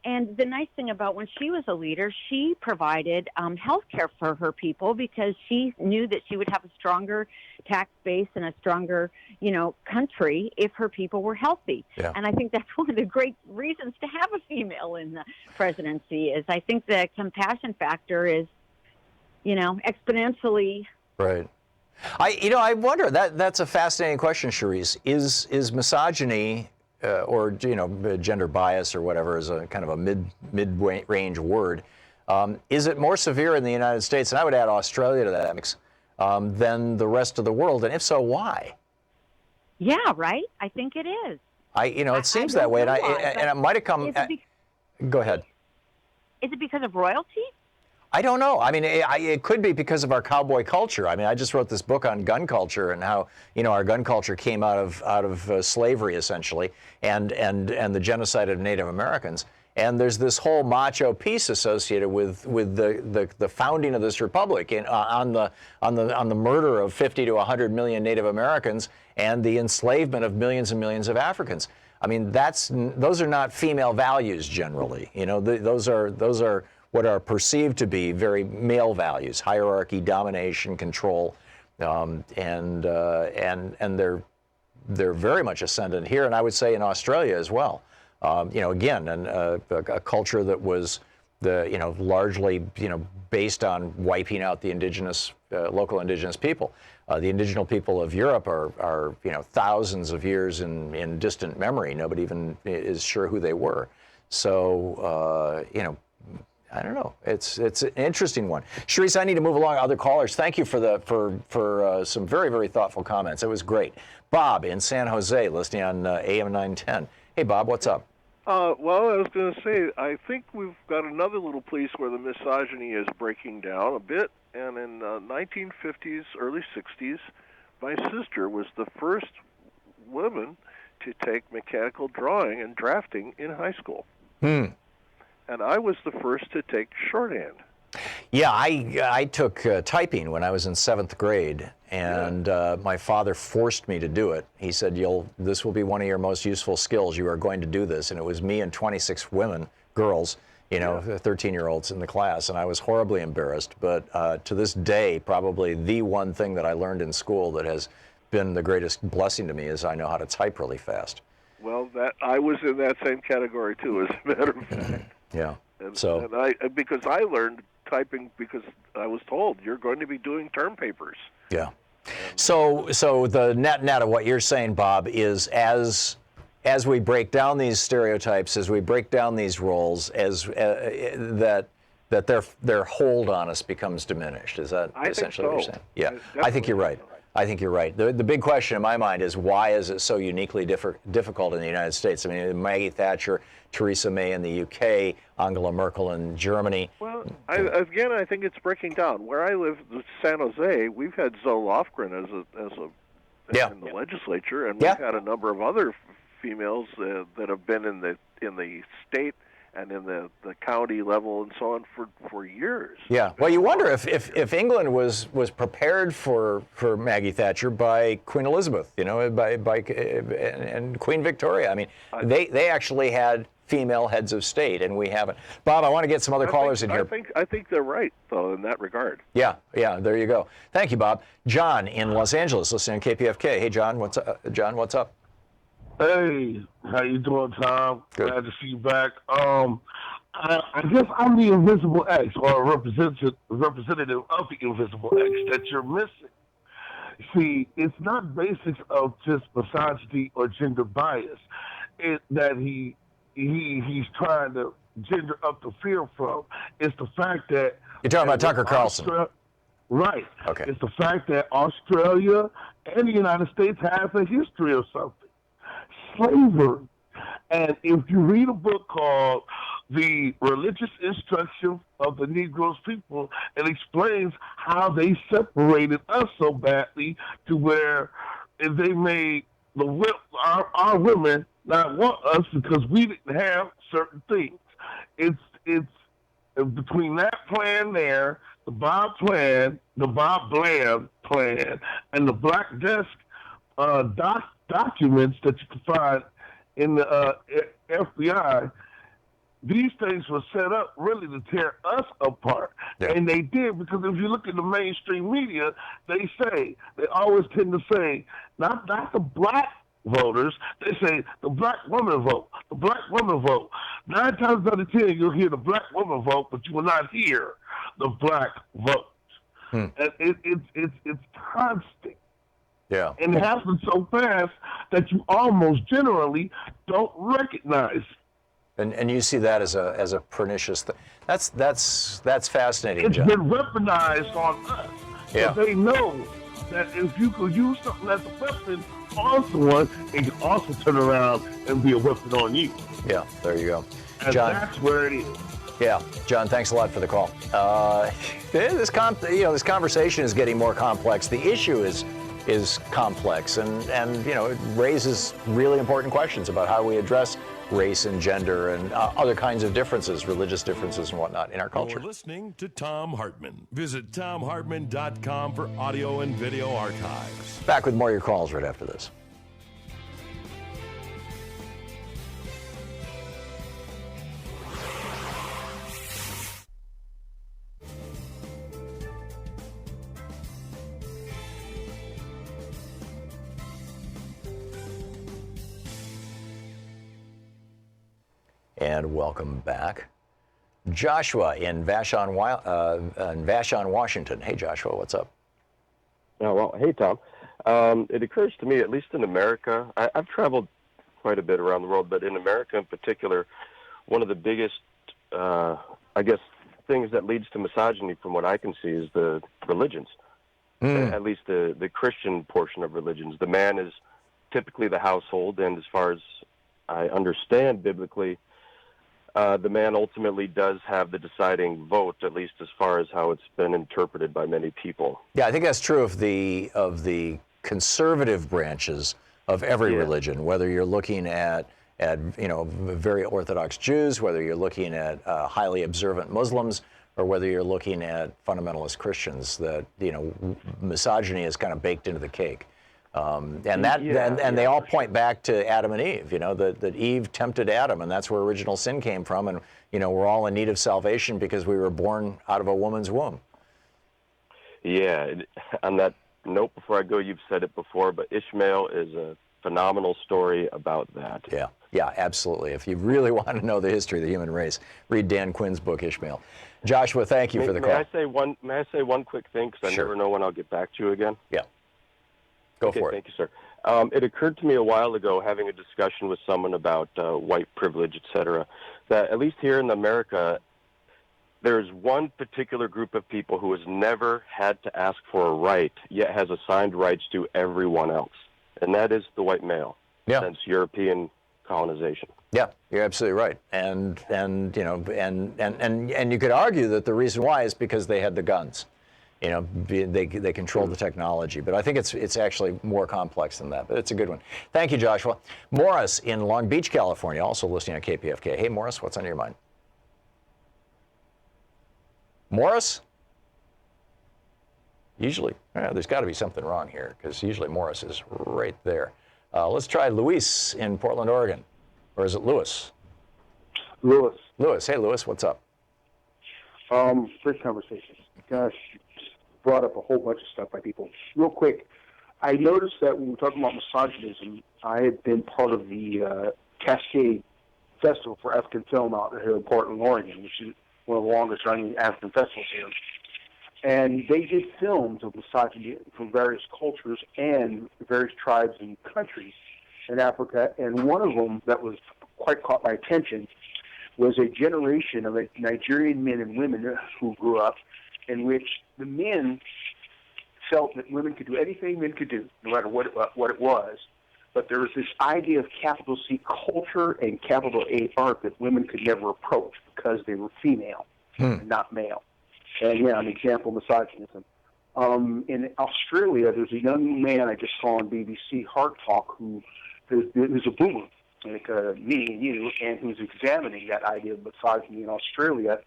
Speaker 6: And the nice thing about when she was a leader, she provided health care for her people because she knew that she would have a stronger tax base and a stronger, country if her people were healthy.
Speaker 1: Yeah.
Speaker 6: And I think that's one of the great reasons to have a female in the presidency is I think the compassion factor is, exponentially.
Speaker 1: Right. I wonder, that's a fascinating question, Charisse. Is misogyny or gender bias or whatever is a kind of a mid-range word. Is it more severe in the United States, and I would add Australia to that mix, than the rest of the world? And if so, why?
Speaker 6: Yeah, right. I think it is.
Speaker 1: It seems that way, and it might have come. Go ahead.
Speaker 6: Is it because of royalty?
Speaker 1: I don't know. I mean, it could be because of our cowboy culture. I mean, I just wrote this book on gun culture and how our gun culture came out of slavery essentially, and the genocide of Native Americans. And there's this whole macho piece associated with the founding of this republic on the murder of 50 to 100 million Native Americans and the enslavement of millions and millions of Africans. I mean, those are not female values generally. Those are what are perceived to be very male values: hierarchy, domination, control, and they're very much ascendant here, and I would say in Australia as well. Again, a culture that was largely based on wiping out the local indigenous people. The indigenous people of Europe are thousands of years in distant memory. Nobody even is sure who they were. So I don't know. It's an interesting one. Charisse, I need to move along. Other callers, thank you for some very, very thoughtful comments. It was great. Bob in San Jose, listening on AM 910. Hey, Bob, what's up?
Speaker 7: Well, I was going to say, I think we've got another little place where the misogyny is breaking down a bit. And in 1950s, early 60s, my sister was the first woman to take mechanical drawing and drafting in high school. And I was the first to take shorthand.
Speaker 1: Yeah, I took typing when I was in 7th grade, and my father forced me to do it. He said, this will be one of your most useful skills. You are going to do this. And it was me and 26 girls, 13-year-olds in the class, and I was horribly embarrassed. But to this day, probably the one thing that I learned in school that has been the greatest blessing to me is I know how to type really fast.
Speaker 7: Well, I was in that same category, too, as a matter of fact.
Speaker 1: Yeah.
Speaker 7: Because I learned typing because I was told you're going to be doing term papers.
Speaker 1: Yeah. So the net of what you're saying, Bob, is as we break down these stereotypes, as we break down these roles, that their hold on us becomes diminished. Is that essentially what you're saying? Yeah, I think you're right. I think you're right. The big question in my mind is why is it so uniquely difficult in the United States? I mean, Maggie Thatcher, Theresa May in the UK, Angela Merkel in Germany.
Speaker 7: Well, I think it's breaking down. Where I live, San Jose, we've had Zoe Lofgren in the legislature, and we've had a number of other females that have been in the state and in the county level and so on for years.
Speaker 1: Yeah. Well, you wonder if England was prepared for Maggie Thatcher by Queen Elizabeth, and Queen Victoria. I mean, they actually had female heads of state, and we haven't. Bob, I want to get some other callers in here.
Speaker 7: I think they're right, though, in that regard.
Speaker 1: Yeah. There you go. Thank you, Bob. John in Los Angeles, listening on KPFK. Hey, John, what's up?
Speaker 8: Hey, how you doing, Tom?
Speaker 1: Good.
Speaker 8: Glad to see you back. I guess I'm the invisible X, or a representative of the invisible X that you're missing. See, it's not basics of just misogyny or gender bias that he's trying to gender up the fear from. It's the fact that
Speaker 1: you're talking about Tucker Carlson.
Speaker 8: Right.
Speaker 1: Okay.
Speaker 8: It's the fact that Australia and the United States have a history of something. Slavery. And if you read a book called The Religious Instruction of the Negroes People, it explains how they separated us so badly to where they made our women not want us because we didn't have certain things. It's between that plan there, the Bob plan, the Bob Bland plan, and the Black Desk documents that you can find in the FBI, these things were set up really to tear us apart.
Speaker 1: Yeah.
Speaker 8: And they did, because if you look at the mainstream media, they always tend to say, not the black voters, they say the black woman vote, the black woman vote. 9 times out of 10, you'll hear the black woman vote, but you will not hear the black vote. And it's constant.
Speaker 1: Yeah.
Speaker 8: And it happens so fast that you almost generally don't recognize it.
Speaker 1: And you see that as a pernicious thing. That's fascinating,
Speaker 8: It's
Speaker 1: John.
Speaker 8: been weaponized on us.
Speaker 1: Yeah.
Speaker 8: So they know that if you could use something as a weapon on someone, it can also turn around and be a weapon on you.
Speaker 1: Yeah, there you go.
Speaker 8: And
Speaker 1: John,
Speaker 8: that's where it is.
Speaker 1: yeah, John, thanks a lot for the call. This conversation is getting more complex. The issue is complex, and it raises really important questions about how we address race and gender and other kinds of differences, religious differences and whatnot in our culture.
Speaker 3: You're listening to Thom Hartmann. Visit thomhartmann.com for audio and video archives.
Speaker 1: Back with more of your calls right after this. And welcome back. Joshua in Vashon, Washington. Hey, Joshua, what's up?
Speaker 9: Oh, well, hey, Tom. It occurs to me, at least in America, I've traveled quite a bit around the world, but in America in particular, one of the biggest, things that leads to misogyny from what I can see is the religions, at least the Christian portion of religions. The man is typically the household, and as far as I understand biblically, the man ultimately does have the deciding vote, at least as far as how it's been interpreted by many people.
Speaker 1: Yeah, I think that's true of the conservative branches of every religion, whether you're looking at very Orthodox Jews, whether you're looking at highly observant Muslims, or whether you're looking at fundamentalist Christians. That misogyny is kind of baked into the cake. They all point back to Adam and Eve, that Eve tempted Adam, and that's where original sin came from. And, we're all in need of salvation because we were born out of a woman's womb.
Speaker 9: Yeah, on that note, before I go, you've said it before, but Ishmael is a phenomenal story about that.
Speaker 1: Yeah, absolutely. If you really want to know the history of the human race, read Dan Quinn's book, Ishmael. Joshua, thank you for the call.
Speaker 9: May I say one quick thing, because I never know when I'll get back to you again?
Speaker 1: Yeah. Go for it.
Speaker 9: Thank you, sir. It occurred to me a while ago, having a discussion with someone about white privilege, et cetera, that at least here in America, there's one particular group of people who has never had to ask for a right, yet has assigned rights to everyone else, and that is the white male since European colonization.
Speaker 1: Yeah, you're absolutely right, and you could argue that the reason why is because they had the guns. They control the technology, but I think it's actually more complex than that. But it's a good one. Thank you, Joshua. Morris in Long Beach, California, also listening on KPFK. Hey, Morris, what's on your mind? Morris? Usually, there's got to be something wrong here, because usually Morris is right there. Let's try Luis in Portland, Oregon. Or is it Lewis?
Speaker 10: Lewis.
Speaker 1: Lewis. Hey, Lewis, what's up?
Speaker 10: Great conversation. Gosh, brought up a whole bunch of stuff by people. Real quick, I noticed that when we're talking about misogynism, I had been part of the Cascade Festival for African Film out here in Portland, Oregon, which is one of the longest running African festivals here. And they did films of misogyny from various cultures and various tribes and countries in Africa. And one of them that was quite caught my attention was a generation of Nigerian men and women who grew up in which the men felt that women could do anything men could do, no matter what it was. But there was this idea of capital C culture and capital A art that women could never approach because they were female and not male. And an example, misogynism. In Australia, there's a young man I just saw on BBC Heart Talk who's a boomer, like me and you, and who's examining that idea of misogyny in Australia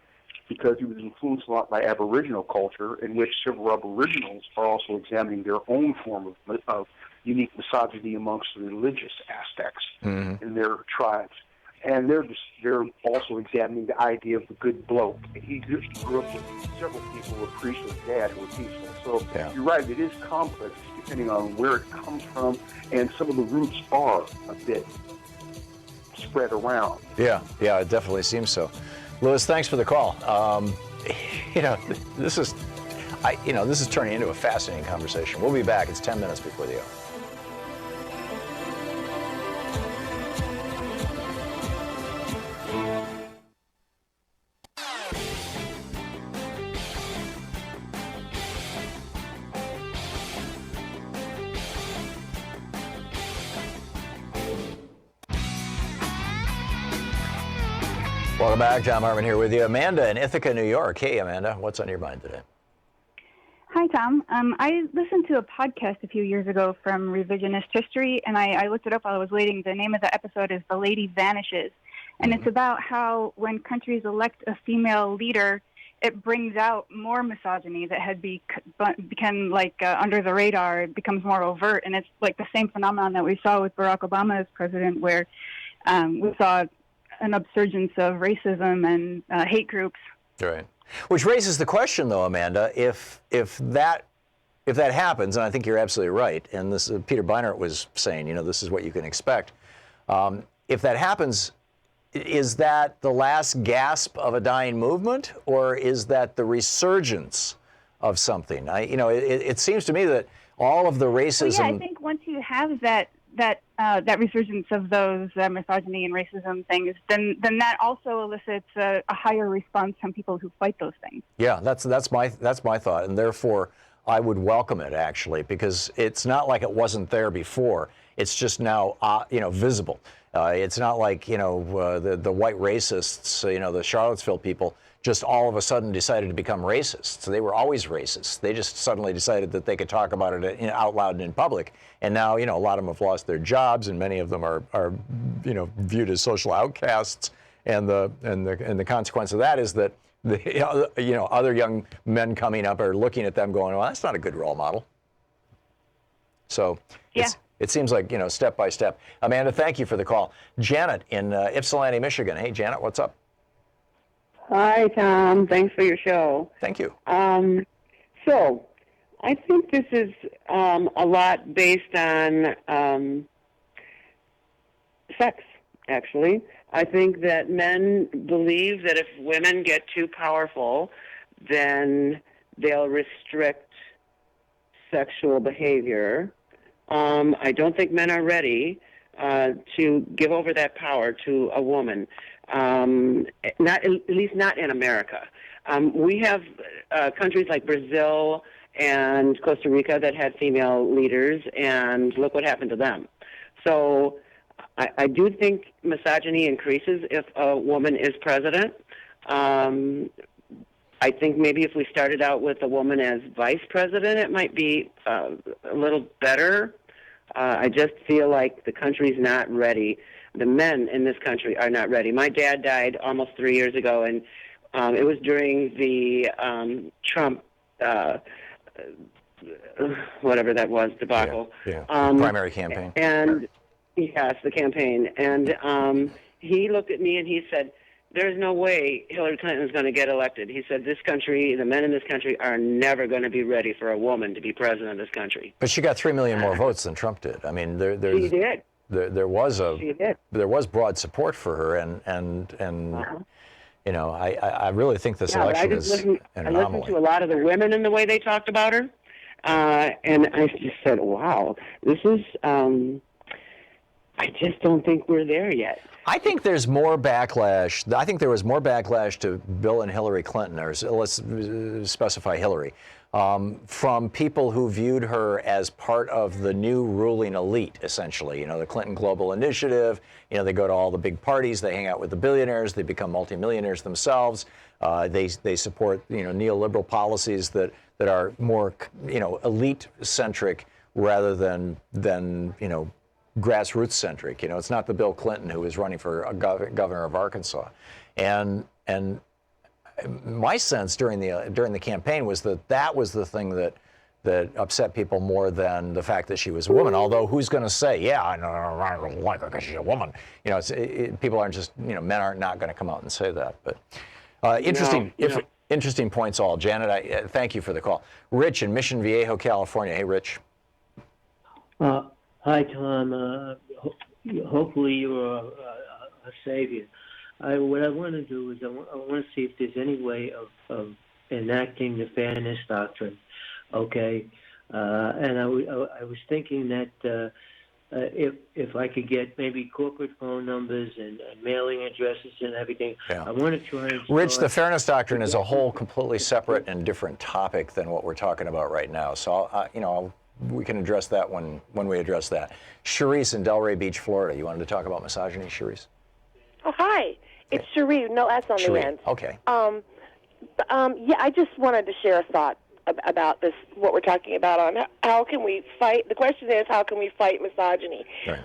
Speaker 10: because he was influenced a lot by Aboriginal culture, in which several Aboriginals are also examining their own form of unique misogyny amongst the religious aspects in their tribes. and they're also examining the idea of the good bloke. And he grew up with several people who were priests and dad who were peaceful. So you're right, it is complex depending on where it comes from, and some of the roots are a bit spread around.
Speaker 1: Yeah, it definitely seems so. Louis, thanks for the call. This is turning into a fascinating conversation. We'll be back. It's 10 minutes before the hour. Welcome back. Thom Hartmann here with you. Amanda in Ithaca, New York. Hey, Amanda, what's on your mind today?
Speaker 11: Hi, Tom. I listened to a podcast a few years ago from Revisionist History, and I looked it up while I was waiting. The name of the episode is The Lady Vanishes, and it's about how when countries elect a female leader, it brings out more misogyny that had become under the radar. It becomes more overt, and it's like the same phenomenon that we saw with Barack Obama as president, where we saw an upsurgence of racism and hate groups.
Speaker 1: Right. Which raises the question, though, Amanda, if that happens, and I think you're absolutely right, and this Peter Beinart was saying, this is what you can expect. If that happens, is that the last gasp of a dying movement, or is that the resurgence of something? It seems to me that all of the racism.
Speaker 11: Well, yeah, I think once you have that resurgence of those misogyny and racism things, then that also elicits a higher response from people who fight those things. Yeah,
Speaker 1: that's my thought, and therefore I would welcome it, actually, because it's not like it wasn't there before. It's just now visible. It's not like the white racists, the Charlottesville people, just all of a sudden decided to become racists. They were always racist. They just suddenly decided that they could talk about it out loud and in public. And now, a lot of them have lost their jobs, and many of them are viewed as social outcasts. And the consequence of that is that other young men coming up are looking at them going, well, that's not a good role model. So it seems like, step by step. Amanda, thank you for the call. Janet in Ypsilanti, Michigan. Hey, Janet, what's up?
Speaker 12: Hi, Tom. Thanks for your show.
Speaker 1: Thank you.
Speaker 12: So, I think this is a lot based on sex, actually. I think that men believe that if women get too powerful, then they'll restrict sexual behavior. I don't think men are ready to give over that power to a woman. Not at least not in America. We have countries like Brazil and Costa Rica that had female leaders, and look what happened to them. So I do think misogyny increases if a woman is president. I think maybe if we started out with a woman as vice president, it might be a little better. I just feel like the country's not ready. The men in this country are not ready. My dad died almost 3 years ago, and it was during the Trump, whatever that was, debacle.
Speaker 1: Primary campaign.
Speaker 12: And yes, the campaign. And he looked at me and he said, there's no way Hillary Clinton is going to get elected. He said, this country, the men in this country are never going to be ready for a woman to be president of this country.
Speaker 1: But she got 3 million more votes than Trump did. I mean,
Speaker 12: she did.
Speaker 1: There was broad support for her, and I really think this election is an anomaly.
Speaker 12: I listened to a lot of the women and the way they talked about her, and I just said, wow, this is. I just don't think we're there yet.
Speaker 1: I think there's more backlash. I think there was more backlash to Bill and Hillary Clinton, or let's specify Hillary, from people who viewed her as part of the new ruling elite, essentially. The Clinton Global Initiative. They go to all the big parties. They hang out with the billionaires. They become multimillionaires themselves. They support neoliberal policies that are more elite-centric rather than grassroots centric. It's not the Bill Clinton who is running for governor of Arkansas, and my sense during the campaign was that was the thing that that upset people more than the fact that she was a woman. Although who's going to say, yeah, I don't like her because she's a woman? You know, people aren't just, you know, men aren't not going to come out and say that. But interesting points all. Janet, I thank you for the call. Rich in Mission Viejo, California. Hey, Rich.
Speaker 13: Hi, Tom. Hopefully you're a savior. What I want to do is I want to see if there's any way of enacting the fairness doctrine. Okay, and I was thinking that if I could get maybe corporate phone numbers and mailing addresses and everything, I want to try and
Speaker 1: Rich, the fairness doctrine is a whole completely separate and different topic than what we're talking about right now. So, we can address that when we address that. Cherise in Delray Beach, Florida. You wanted to talk about misogyny, Cherise?
Speaker 14: Oh, hi. It's Cherie. No S on the end.
Speaker 1: Okay.
Speaker 14: Yeah, I just wanted to share a thought about this, what we're talking about on how can we fight. The question is, how can we fight misogyny? Right.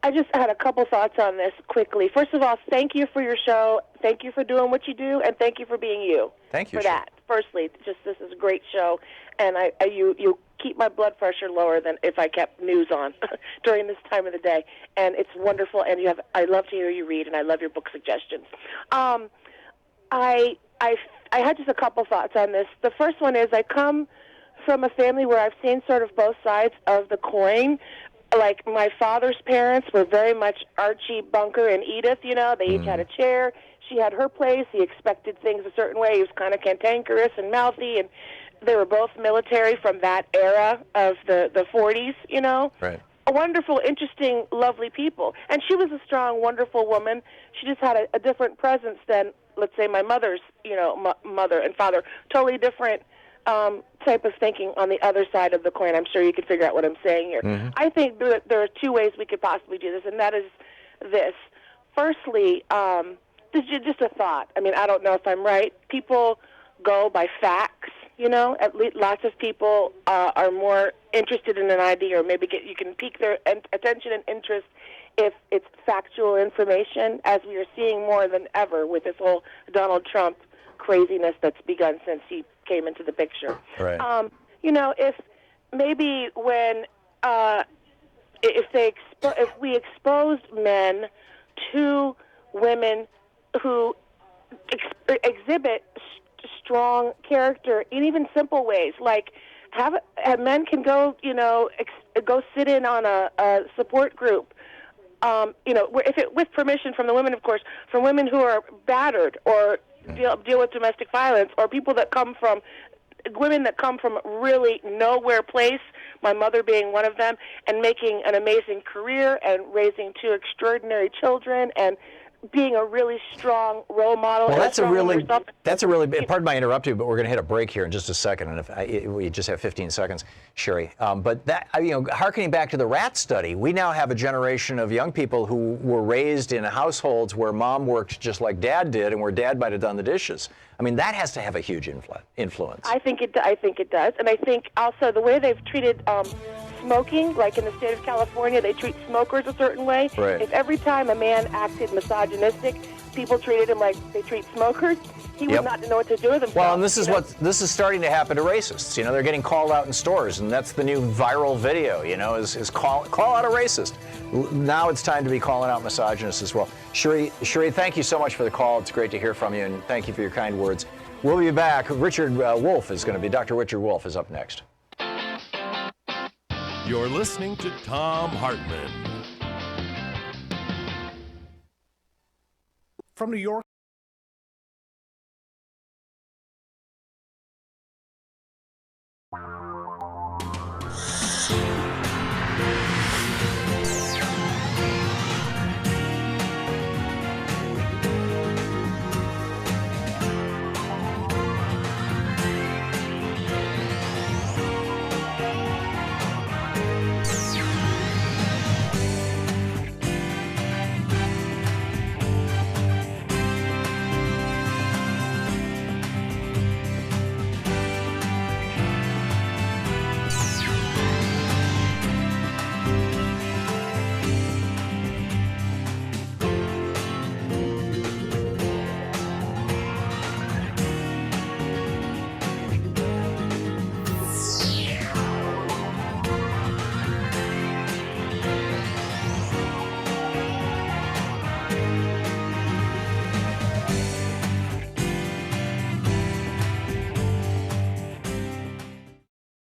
Speaker 14: I just had a couple thoughts on this quickly. First of all, thank you for your show. Thank you for doing what you do, and thank you for being you.
Speaker 1: Thank you
Speaker 14: for that. Firstly, this is a great show, and you keep my blood pressure lower than if I kept news on during this time of the day, and it's wonderful. And I love to hear you read, and I love your book suggestions. I had just a couple thoughts on this. The first one is I come from a family where I've seen sort of both sides of the coin. Like my father's parents were very much Archie, Bunker, and Edith. You know, they each had a chair. She had her place. He expected things a certain way. He was kind of cantankerous and mouthy, and they were both military from that era of the 40s. You know,
Speaker 1: right.
Speaker 14: Wonderful, interesting, lovely people. And she was a strong, wonderful woman. She just had a different presence than, let's say, my mother's, mother and father. Totally different type of thinking on the other side of the coin. I'm sure you can figure out what I'm saying here. Mm-hmm. I think there are two ways we could possibly do this, and that is this. Firstly, this is just a thought. I mean, I don't know if I'm right. People go by facts. At least lots of people are more interested in an idea, or maybe you can pique their attention and interest if it's factual information, as we are seeing more than ever with this whole Donald Trump craziness that's begun since he came into the picture.
Speaker 1: Right.
Speaker 14: If maybe when if we exposed men to women who exhibit strong character in even simple ways, like have men can go, go sit in on a support group, with permission from the women, of course, from women who are battered or deal with domestic violence, or women that come from really nowhere place, my mother being one of them, and making an amazing career and raising two extraordinary children and being a really strong role model.
Speaker 1: Well, that's a really, pardon my interrupting, but we're going to hit a break here in just a second, and we just have 15 seconds, Sherry. But that, harkening back to the rat study, we now have a generation of young people who were raised in households where mom worked just like dad did, and where dad might have done the dishes. I mean, that has to have a huge influence.
Speaker 14: I think it does, and I think also the way they've treated smoking, like in the state of California, they treat smokers a certain way.
Speaker 1: Right.
Speaker 14: If every time a man acted misogynistic, people treated him like they treat smokers, he would not know what to do with himself.
Speaker 1: Well, and this is starting to happen to racists. They're getting called out in stores, and that's the new viral video. Is call out a racist. Now it's time to be calling out misogynists as well. Sherry, thank you so much for the call. It's great to hear from you, and thank you for your kind words. We'll be back. Dr. Richard Wolf is up next.
Speaker 3: You're listening to Thom Hartmann.
Speaker 15: From New York.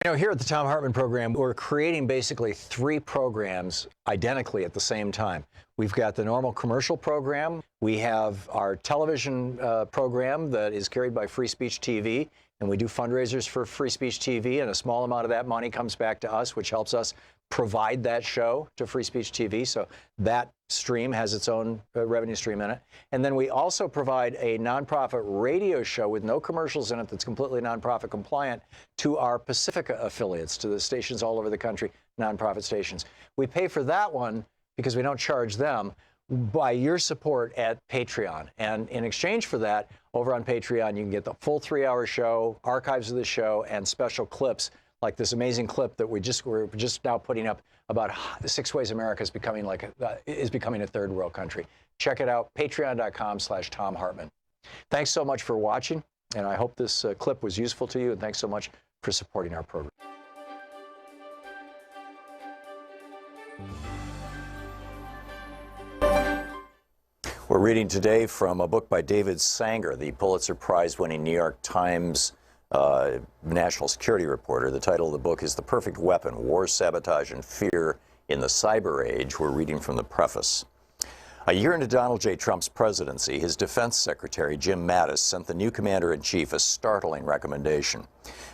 Speaker 1: You know, here at the Thom Hartmann Program, we're creating basically 3 programs identically at the same time. We've got the normal commercial program. We have our television program that is carried by Free Speech TV, and we do fundraisers for Free Speech TV, and a small amount of that money comes back to us, which helps us provide that show to Free Speech TV. So that stream has its own revenue stream in it. And then we also provide a nonprofit radio show with no commercials in it that's completely nonprofit compliant to our Pacifica affiliates, to the stations all over the country, nonprofit stations. We pay for that one because we don't charge them by your support at Patreon. And in exchange for that, over on Patreon, you can get the full 3-hour show, archives of the show, and special clips like this amazing clip that we're just now putting up about 6 ways America is becoming a third world country. Check it out, patreon.com/Thom Hartmann. Thanks so much for watching, and I hope this clip was useful to you, and thanks so much for supporting our program. We're reading today from a book by David Sanger, the Pulitzer Prize-winning New York Times national security reporter. The title of the book is The Perfect Weapon: War, Sabotage, and Fear in the Cyber Age. We're reading from the preface. A year into Donald J. Trump's presidency, his defense secretary, Jim Mattis, sent the new commander-in-chief a startling recommendation.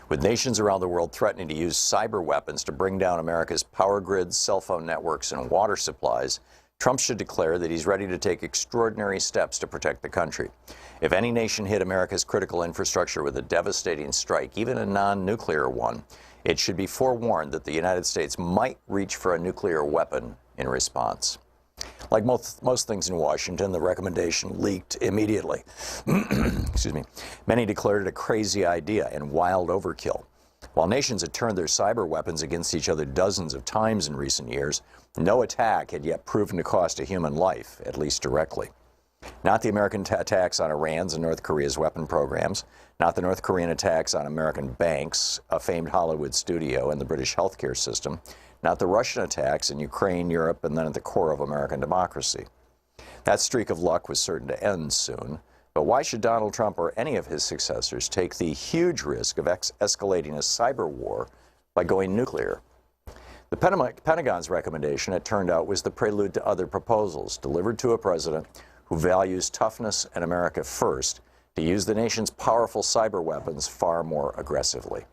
Speaker 1: With nations around the world threatening to use cyber weapons to bring down America's power grids, cell phone networks, and water supplies, Trump should declare that he's ready to take extraordinary steps to protect the country. If any nation hit America's critical infrastructure with a devastating strike, even a non-nuclear one, it should be forewarned that the United States might reach for a nuclear weapon in response. Like most things in Washington, the recommendation leaked immediately. Excuse me. Many declared it a crazy idea and wild overkill. While nations had turned their cyber weapons against each other dozens of times in recent years, no attack had yet proven to cost a human life, at least directly. Not the American attacks on Iran's and North Korea's weapon programs, not the North Korean attacks on American banks, a famed Hollywood studio, and the British healthcare system, not the Russian attacks in Ukraine, Europe, and then at the core of American democracy. That streak of luck was certain to end soon, but why should Donald Trump or any of his successors take the huge risk of escalating a cyber war by going nuclear? The Pentagon's recommendation, it turned out, was the prelude to other proposals delivered to a president who values toughness and America first to use the nation's powerful cyber weapons far more aggressively.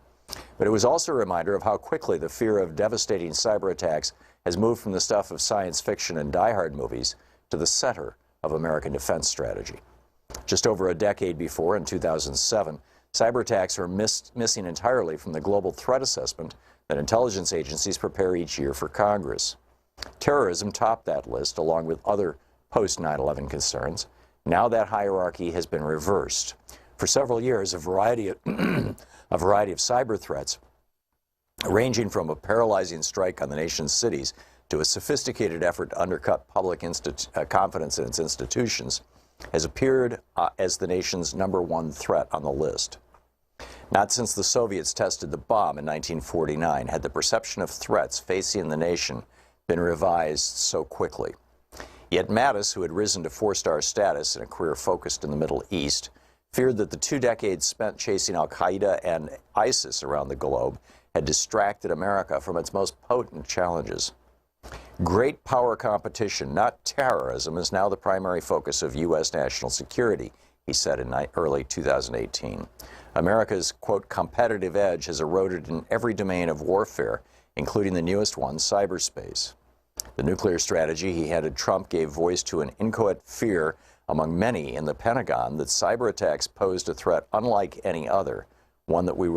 Speaker 1: But it was also a reminder of how quickly the fear of devastating cyber attacks has moved from the stuff of science fiction and die-hard movies to the center of American defense strategy. Just over a decade before, in 2007, cyber attacks were missing entirely from the global threat assessment that intelligence agencies prepare each year for Congress. Terrorism topped that list, along with other post-9/11 concerns. Now that hierarchy has been reversed. For several years, a variety of cyber threats, ranging from a paralyzing strike on the nation's cities to a sophisticated effort to undercut public confidence in its institutions, has appeared as the nation's #1 threat on the list. Not since the Soviets tested the bomb in 1949 had the perception of threats facing the nation been revised so quickly. Yet Mattis, who had risen to 4-star status in a career focused in the Middle East, feared that the 2 decades spent chasing al-Qaeda and ISIS around the globe had distracted America from its most potent challenges. Great power competition, not terrorism, is now the primary focus of U.S. national security, he said in early 2018. America's, quote, competitive edge has eroded in every domain of warfare, including the newest one, cyberspace. The nuclear strategy he handed Trump gave voice to an inchoate fear among many in the Pentagon that cyber attacks posed a threat unlike any other, one that we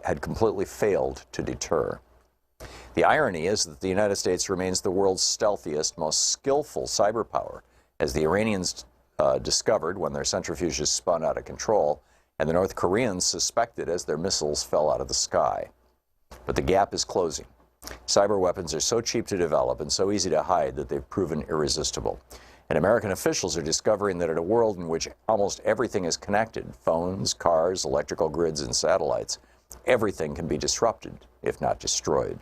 Speaker 1: had completely failed to deter. The irony is that the United States remains the world's stealthiest, most skillful cyber power, as the Iranians discovered when their centrifuges spun out of control, and the North Koreans suspected as their missiles fell out of the sky. But the gap is closing. Cyber weapons are so cheap to develop and so easy to hide that they've proven irresistible. And American officials are discovering that in a world in which almost everything is connected, phones, cars, electrical grids, and satellites, everything can be disrupted, if not destroyed.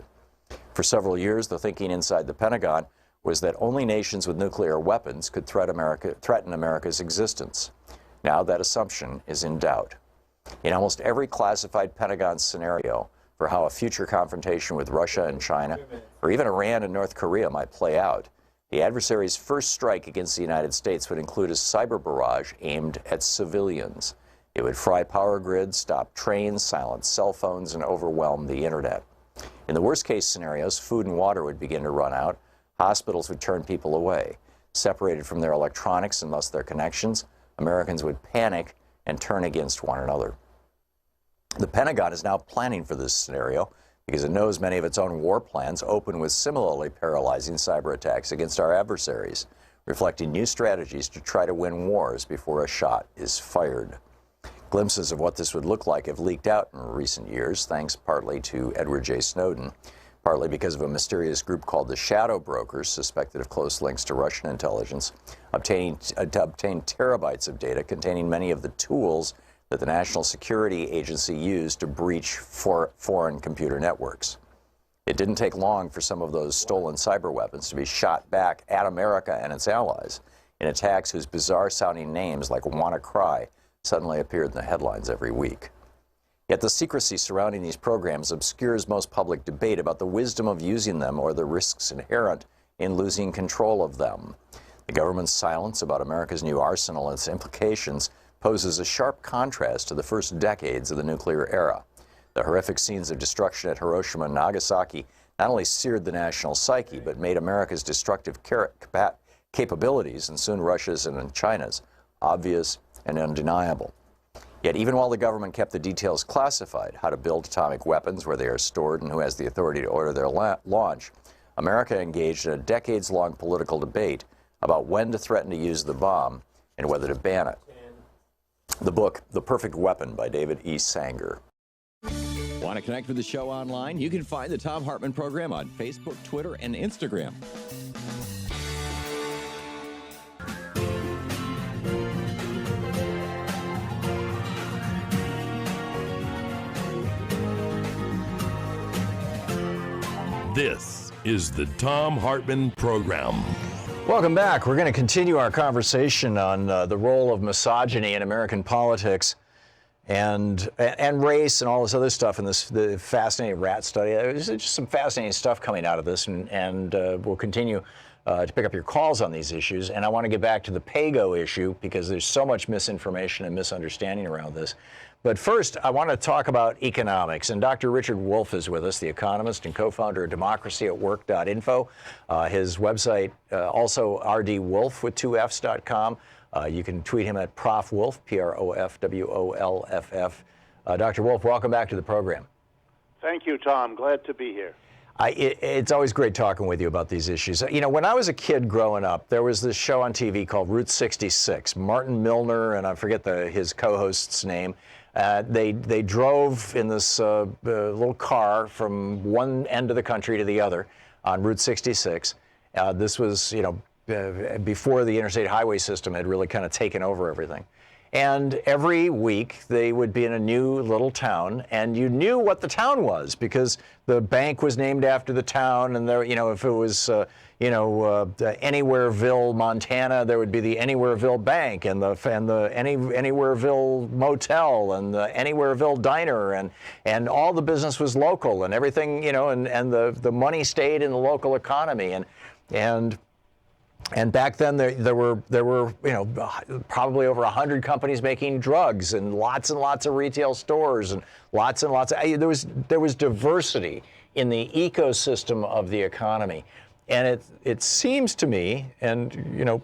Speaker 1: For several years, the thinking inside the Pentagon was that only nations with nuclear weapons could threaten America's existence. Now that assumption is in doubt. In almost every classified Pentagon scenario, for how a future confrontation with Russia and China, or even Iran and North Korea, might play out. The adversary's first strike against the United States would include a cyber barrage aimed at civilians. It would fry power grids, stop trains, silence cell phones, and overwhelm the internet. In the worst-case scenarios, food and water would begin to run out. Hospitals would turn people away. Separated from their electronics and thus their connections, Americans would panic and turn against one another. The Pentagon is now planning for this scenario because it knows many of its own war plans open with similarly paralyzing cyber attacks against our adversaries, reflecting new strategies to try to win wars before a shot is fired. Glimpses of what this would look like have leaked out in recent years, thanks partly to Edward J. Snowden, partly because of a mysterious group called the Shadow Brokers, suspected of close links to Russian intelligence, obtained terabytes of data containing many of the tools that the National Security Agency used to breach foreign computer networks. It didn't take long for some of those stolen cyber weapons to be shot back at America and its allies in attacks whose bizarre-sounding names, like WannaCry, suddenly appeared in the headlines every week. Yet the secrecy surrounding these programs obscures most public debate about the wisdom of using them or the risks inherent in losing control of them. The government's silence about America's new arsenal and its implications poses a sharp contrast to the first decades of the nuclear era. The horrific scenes of destruction at Hiroshima and Nagasaki not only seared the national psyche, but made America's destructive capabilities, and soon Russia's and China's, obvious and undeniable. Yet even while the government kept the details classified, how to build atomic weapons, where they are stored, and who has the authority to order their launch, America engaged in a decades-long political debate about when to threaten to use the bomb and whether to ban it. The book, The Perfect Weapon by David E. Sanger.
Speaker 2: Want to connect with the show online? You can find the Thom Hartmann Program on Facebook, Twitter, and Instagram.
Speaker 3: This is the Thom Hartmann Program.
Speaker 1: Welcome back. We're going to continue our conversation on the role of misogyny in American politics and race and all this other stuff in the fascinating rat study. There's just some fascinating stuff coming out of this, and we'll continue to pick up your calls on these issues. And I want to get back to the PAYGO issue because there's so much misinformation and misunderstanding around this. But first, I want to talk about economics. And Dr. Richard Wolff is with us, the economist and co-founder of democracyatwork.info. His website, also rdwolf with 2fs.com. You can tweet him at Prof. Wolff, Profwolff. Dr. Wolff, welcome back to the program.
Speaker 15: Thank you, Tom. Glad to be here.
Speaker 1: It's always great talking with you about these issues. You know, when I was a kid growing up, there was this show on TV called Route 66. Martin Milner, and I forget his co-host's name. They drove in this little car from one end of the country to the other on Route 66. This was, before the interstate highway system had really kind of taken over everything. And every week they would be in a new little town, and you knew what the town was because the bank was named after the town, and there, if it was, Anywhereville, Montana, there would be the Anywhereville Bank and the Anywhereville Motel and the Anywhereville Diner, and all the business was local, and everything, and the money stayed in the local economy, and back then there were probably over 100 companies making drugs and lots of retail stores and lots there was diversity in the ecosystem of the economy. And it seems to me, and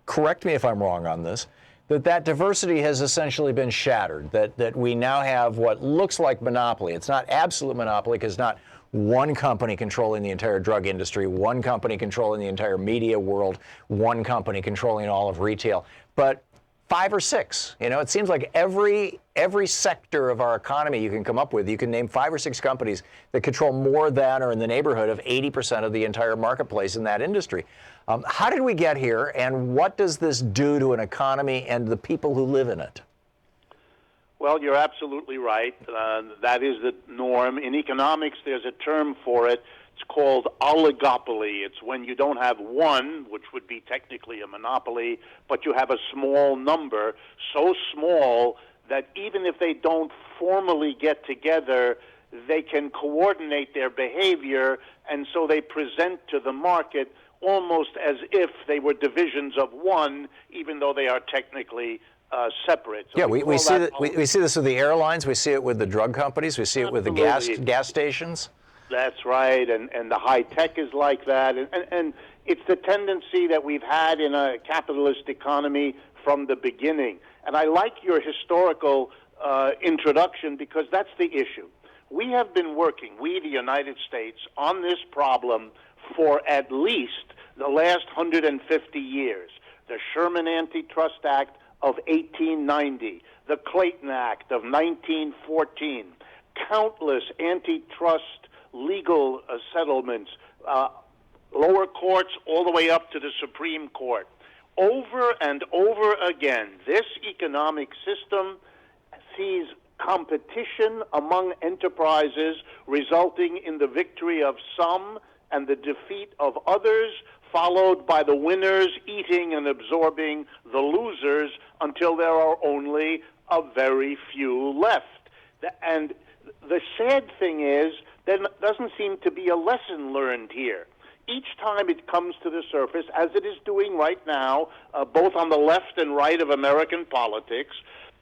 Speaker 1: correct me if I'm wrong on this, that diversity has essentially been shattered, that we now have what looks like monopoly. It's not absolute monopoly because it's not one company controlling the entire drug industry, one company controlling the entire media world, one company controlling all of retail, but 5 or 6. It seems like every sector of our economy you can come up with, you can name 5 or 6 companies that control more than or in the neighborhood of 80% of the entire marketplace in that industry. How did we get here, and what does this do to an economy and the people who live in it?
Speaker 15: Well, you're absolutely right. That is the norm. In economics, there's a term for it. It's called oligopoly. It's when you don't have one, which would be technically a monopoly, but you have a small number, so small that even if they don't formally get together, they can coordinate their behavior, and so they present to the market almost as if they were divisions of one, even though they are technically separate. So
Speaker 1: yeah, we see that. We see this with the airlines. We see it with the drug companies. We see it with the gas stations.
Speaker 15: That's right, and the high tech is like that, and it's the tendency that we've had in a capitalist economy from the beginning. And I like your historical introduction because that's the issue. We have been working, we, the United States, on this problem for at least the last 150 years. The Sherman Antitrust Act of 1890, the Clayton Act of 1914, countless antitrust legal settlements, lower courts all the way up to the Supreme Court. Over and over again, this economic system sees competition among enterprises resulting in the victory of some and the defeat of others, followed by the winners eating and absorbing the losers until there are only a very few left. And the sad thing is, there doesn't seem to be a lesson learned here. Each time it comes to the surface, as it is doing right now, both on the left and right of American politics,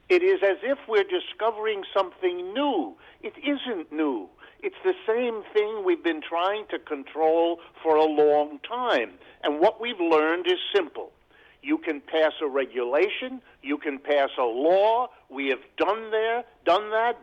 Speaker 15: it is as if we're discovering something new. It isn't new. It's the same thing we've been trying to control for a long time. And what we've learned is simple. You can pass a regulation. You can pass a law. We have done that,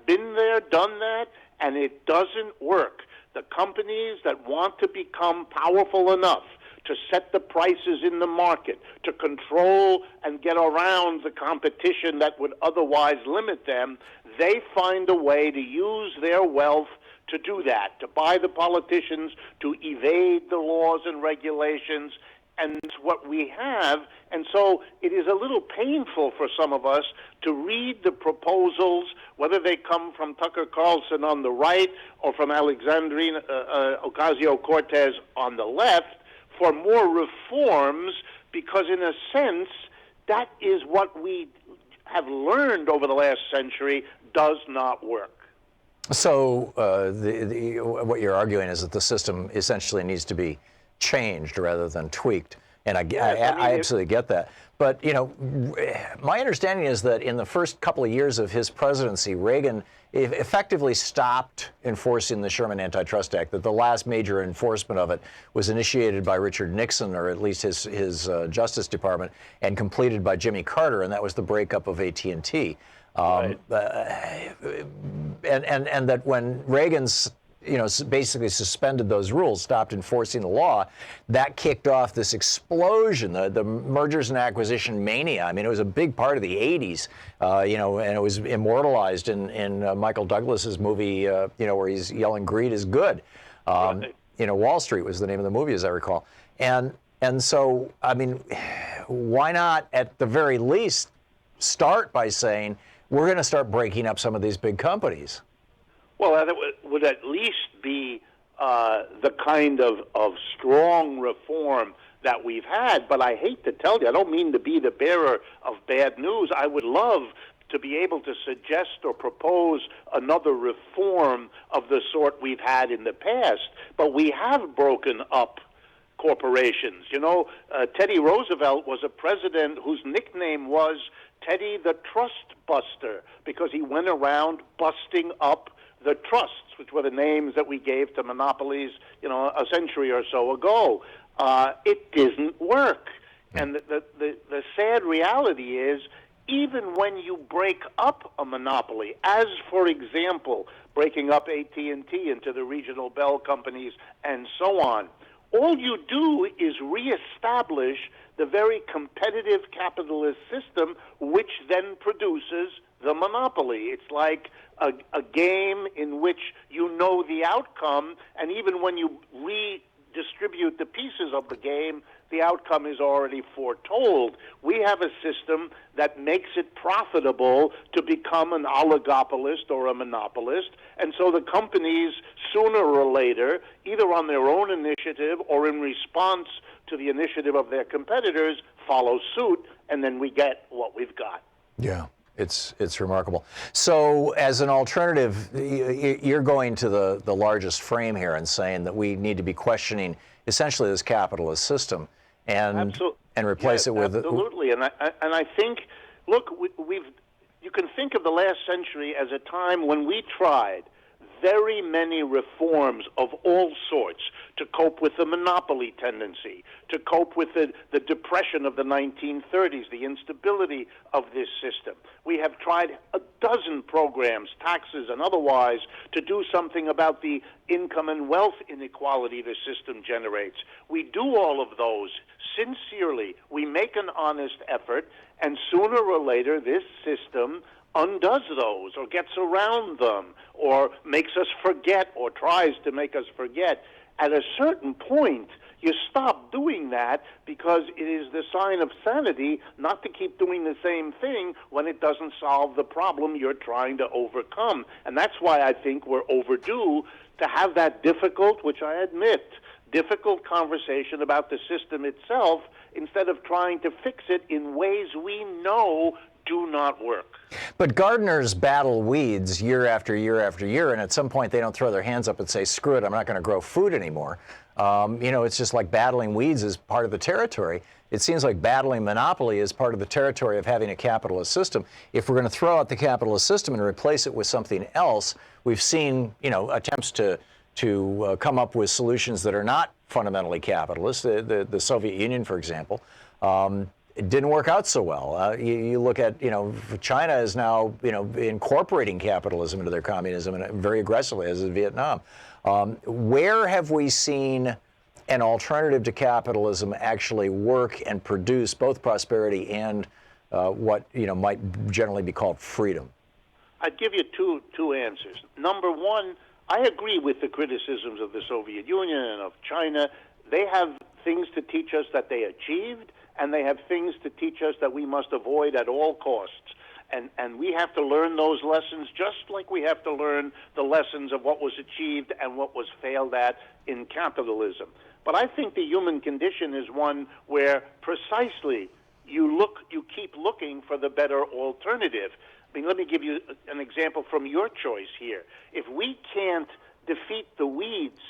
Speaker 15: been there, done that, and it doesn't work. The companies that want to become powerful enough to set the prices in the market, to control and get around the competition that would otherwise limit them, they find a way to use their wealth to do that, to buy the politicians, to evade the laws and regulations, and it's what we have. And so it is a little painful for some of us to read the proposals, whether they come from Tucker Carlson on the right or from Alexandria Ocasio-Cortez on the left, for more reforms, because in a sense, that is what we have learned over the last century does not work.
Speaker 1: So what you're arguing is that the system essentially needs to be changed rather than tweaked. And I absolutely get that. But, you know, my understanding is that in the first couple of years of his presidency, Reagan effectively stopped enforcing the Sherman Antitrust Act, that the last major enforcement of it was initiated by Richard Nixon, or at least his Justice Department, and completed by Jimmy Carter, and that was the breakup of AT&T. Right. And that when Reagan's basically suspended those rules, stopped enforcing the law, that kicked off this explosion, the mergers and acquisition mania. I mean, it was a big part of the 80s, and it was immortalized in Michael Douglas's movie, where he's yelling, "Greed is good." Right. Wall Street was the name of the movie, as I recall. And so, I mean, why not, at the very least, start by saying, we're going to start breaking up some of these big companies?
Speaker 15: Well, that would at least be the kind of strong reform that we've had. But I hate to tell you, I don't mean to be the bearer of bad news. I would love to be able to suggest or propose another reform of the sort we've had in the past. But we have broken up corporations. Teddy Roosevelt was a president whose nickname was Teddy the Trust Buster, because he went around busting up the trusts, which were the names that we gave to monopolies, a century or so ago. It didn't work. And the sad reality is, even when you break up a monopoly, as, for example, breaking up AT&T into the regional bell companies and so on, all you do is reestablish the very competitive capitalist system, which then produces the monopoly. It's like a game in which you know the outcome, and even when you redistribute the pieces of the game, the outcome is already foretold. We have a system that makes it profitable to become an oligopolist or a monopolist, and so the companies, sooner or later, either on their own initiative or in response to the initiative of their competitors, follow suit, and then we get what we've got.
Speaker 1: Yeah. It's remarkable. So as an alternative, you're going to the largest frame here and saying that we need to be questioning essentially this capitalist system and replace it with...
Speaker 15: Absolutely. And I think, look, you can think of the last century as a time when we tried very many reforms of all sorts to cope with the monopoly tendency, to cope with the depression of the 1930s, the instability of this system. We have tried a dozen programs, taxes and otherwise, to do something about the income and wealth inequality the system generates. We do all of those sincerely. We make an honest effort, and sooner or later this system undoes those or gets around them or makes us forget or tries to make us forget. At a certain point, you stop doing that because it is the sign of sanity not to keep doing the same thing when it doesn't solve the problem you're trying to overcome. And that's why I think we're overdue to have that difficult, which I admit, difficult conversation about the system itself instead of trying to fix it in ways we know do not work.
Speaker 1: But gardeners battle weeds year after year after year, and at some point they don't throw their hands up and say, screw it, I'm not going to grow food anymore. It's just like battling weeds is part of the territory. It seems like battling monopoly is part of the territory of having a capitalist system. If we're going to throw out the capitalist system and replace it with something else, we've seen, attempts to come up with solutions that are not fundamentally capitalist. The Soviet Union, for example, it didn't work out so well. You look at, China is now, incorporating capitalism into their communism and very aggressively, as is Vietnam. Where have we seen an alternative to capitalism actually work and produce both prosperity and what, might generally be called freedom?
Speaker 15: I'd give you two answers. Number one, I agree with the criticisms of the Soviet Union and of China. They have things to teach us that they achieved, and they have things to teach us that we must avoid at all costs. And we have to learn those lessons just like we have to learn the lessons of what was achieved and what was failed at in capitalism. But I think the human condition is one where precisely you keep looking for the better alternative. I mean, let me give you an example from your choice here. If we can't defeat the weeds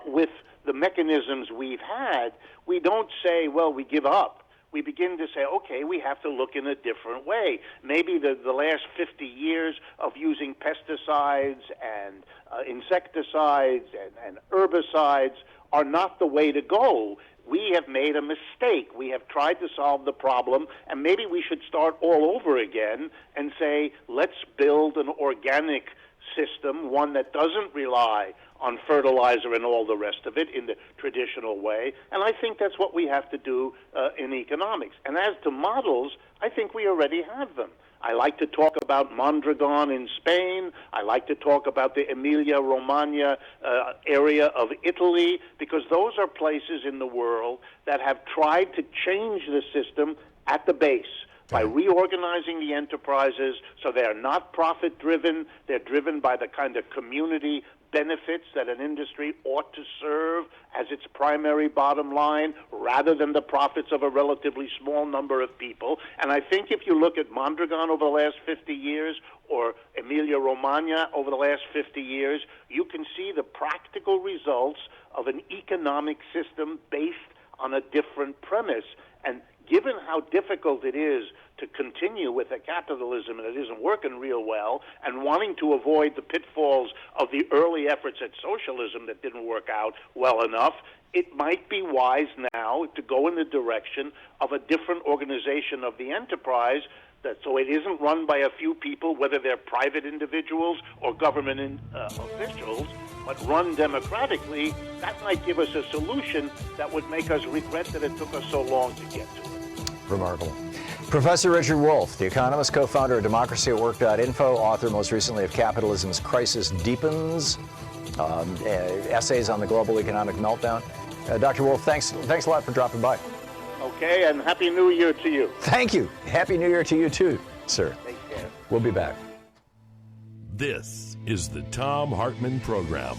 Speaker 15: with the mechanisms we've had, we don't say, well, we give up. We begin to say, okay, we have to look in a different way. Maybe the last 50 years of using pesticides and insecticides and herbicides are not the way to go. We have made a mistake. We have tried to solve the problem, and maybe we should start all over again and say, let's build an organic system, one that doesn't rely on fertilizer and all the rest of it in the traditional way. And I think that's what we have to do in economics. And as to models, I think we already have them. I like to talk about Mondragon in Spain. I like to talk about the Emilia-Romagna area of Italy, because those are places in the world that have tried to change the system at the base by reorganizing the enterprises so they are not profit-driven. They're driven by the kind of community benefits that an industry ought to serve as its primary bottom line, rather than the profits of a relatively small number of people. And I think if you look at Mondragon over the last 50 years or Emilia-Romagna over the last 50 years, you can see the practical results of an economic system based on a different premise. And given how difficult it is to continue with a capitalism and it isn't working real well, and wanting to avoid the pitfalls of the early efforts at socialism that didn't work out well enough, it might be wise now to go in the direction of a different organization of the enterprise, so it isn't run by a few people, whether they're private individuals or government officials, but run democratically. That might give us a solution that would make us regret that it took us so long to get to it.
Speaker 1: Remarkable. Professor Richard Wolff, the economist, co-founder of democracyatwork.info, author most recently of Capitalism's Crisis Deepens, essays on the global economic meltdown. Dr. Wolff, thanks a lot for dropping by.
Speaker 15: Okay, and Happy New Year to you.
Speaker 1: Thank you. Happy New Year to you too, sir.
Speaker 15: Take care.
Speaker 1: We'll be back.
Speaker 3: This is the Thom Hartmann Program.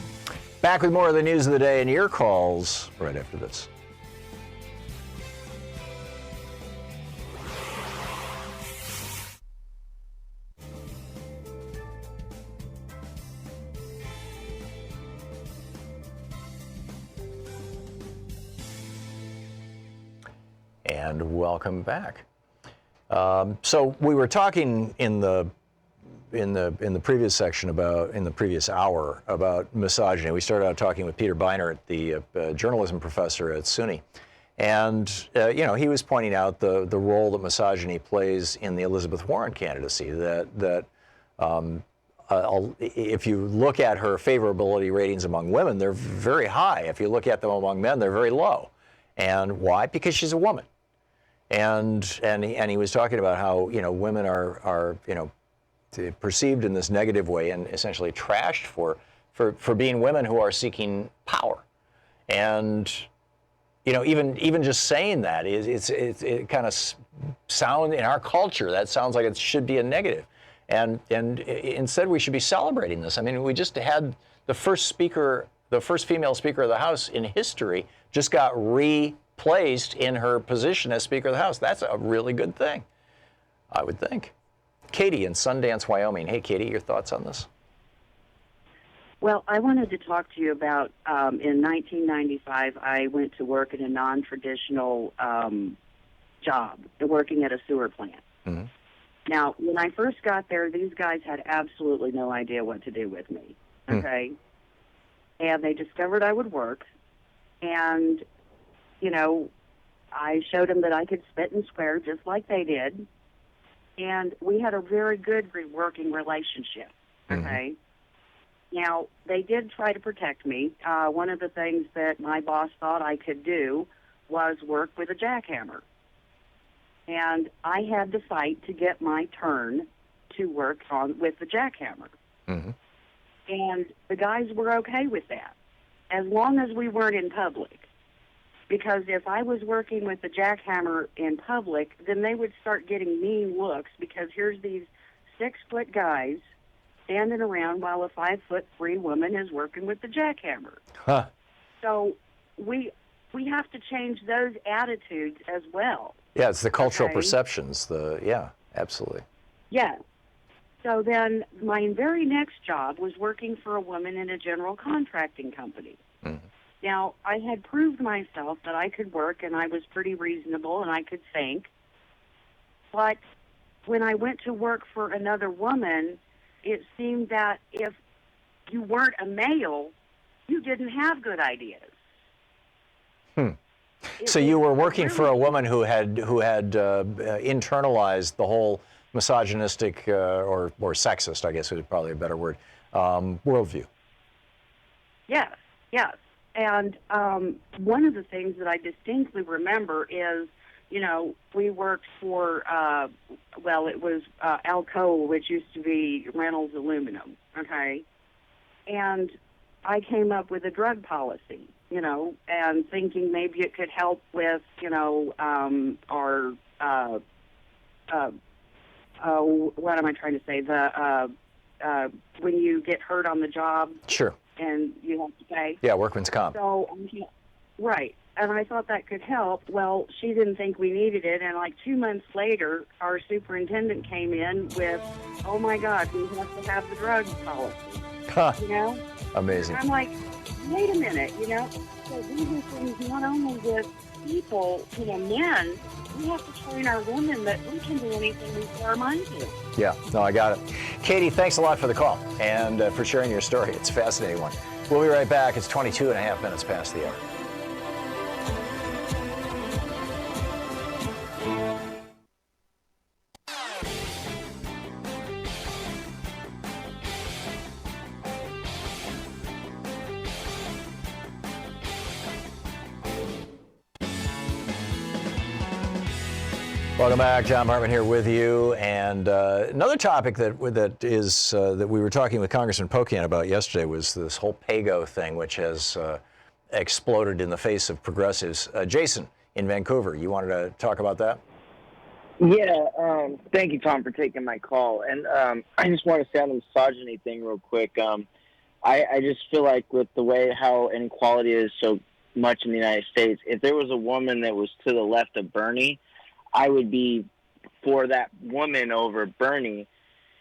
Speaker 1: Back with more of the news of the day and your calls right after this. And welcome back. So we were talking in the previous section in the previous hour about misogyny. We started out talking with Peter Beinart, the journalism professor at SUNY. And, he was pointing out the role that misogyny plays in the Elizabeth Warren candidacy, that if you look at her favorability ratings among women, they're very high. If you look at them among men, they're very low. And why? Because she's a woman. And he was talking about how, women are perceived in this negative way and essentially trashed for being women who are seeking power. And even just saying that it kind of sounds in our culture, that sounds like it should be a negative. And instead we should be celebrating this. I mean, we just had the first female speaker of the House in history just got replaced in her position as Speaker of the House. That's a really good thing, I would think. Katie in Sundance, Wyoming. Hey, Katie, your thoughts on this?
Speaker 16: Well, I wanted to talk to you about, in 1995, I went to work in a non-traditional job, working at a sewer plant.
Speaker 1: Mm-hmm.
Speaker 16: Now, when I first got there, these guys had absolutely no idea what to do with me, okay? And they discovered I would work, and, I showed them that I could spit and swear just like they did, and we had a very good working relationship, okay? Now, they did try to protect me. One of the things that my boss thought I could do was work with a jackhammer. And I had to fight to get my turn to work with the jackhammer.
Speaker 1: Mm-hmm.
Speaker 16: And the guys were okay with that, as long as we weren't in public. Because if I was working with the jackhammer in public, then they would start getting mean looks, because here's these 6-foot guys standing around while a 5'3" woman is working with the jackhammer.
Speaker 1: Huh.
Speaker 16: So we have to change those attitudes as well.
Speaker 1: Yeah, it's the cultural perceptions. Yeah, absolutely.
Speaker 16: Yeah. So then my very next job was working for a woman in a general contracting company.
Speaker 1: Mm-hmm.
Speaker 16: Now, I had proved myself that I could work and I was pretty reasonable and I could think. But when I went to work for another woman, it seemed that if you weren't a male, you didn't have good ideas.
Speaker 1: So you were working for a woman who had internalized the whole misogynistic or sexist, I guess is probably a better word, worldview.
Speaker 16: Yes, yes. And one of the things that I distinctly remember is, we worked for, it was Alcoa, which used to be Reynolds Aluminum, okay? And I came up with a drug policy, and thinking maybe it could help with, our, what am I trying to say? When you get hurt on the job.
Speaker 1: Sure.
Speaker 16: And you have to pay.
Speaker 1: Yeah, workman's comp.
Speaker 16: So, right. And I thought that could help. Well, she didn't think we needed it. And like 2 months later, our superintendent came in with, oh, my God, we have to have the drug policy.
Speaker 1: Huh. Amazing.
Speaker 16: And I'm like, wait a minute, So these are things not only with people, men, we have to train our women that we can do anything we put our mind to.
Speaker 1: Yeah, no, I got it. Katie, thanks a lot for the call and for sharing your story. It's a fascinating one. We'll be right back. It's 22 and a half minutes past the hour. Welcome back. Thom Hartmann here with you. And another topic that we were talking with Congressman Pocan about yesterday was this whole PAYGO thing, which has exploded in the face of progressives. Jason in Vancouver, you wanted to talk about that?
Speaker 17: Yeah. Thank you, Tom, for taking my call. And I just want to say on the misogyny thing real quick. I just feel like with the way how inequality is so much in the United States, if there was a woman that was to the left of Bernie, I would be for that woman over Bernie.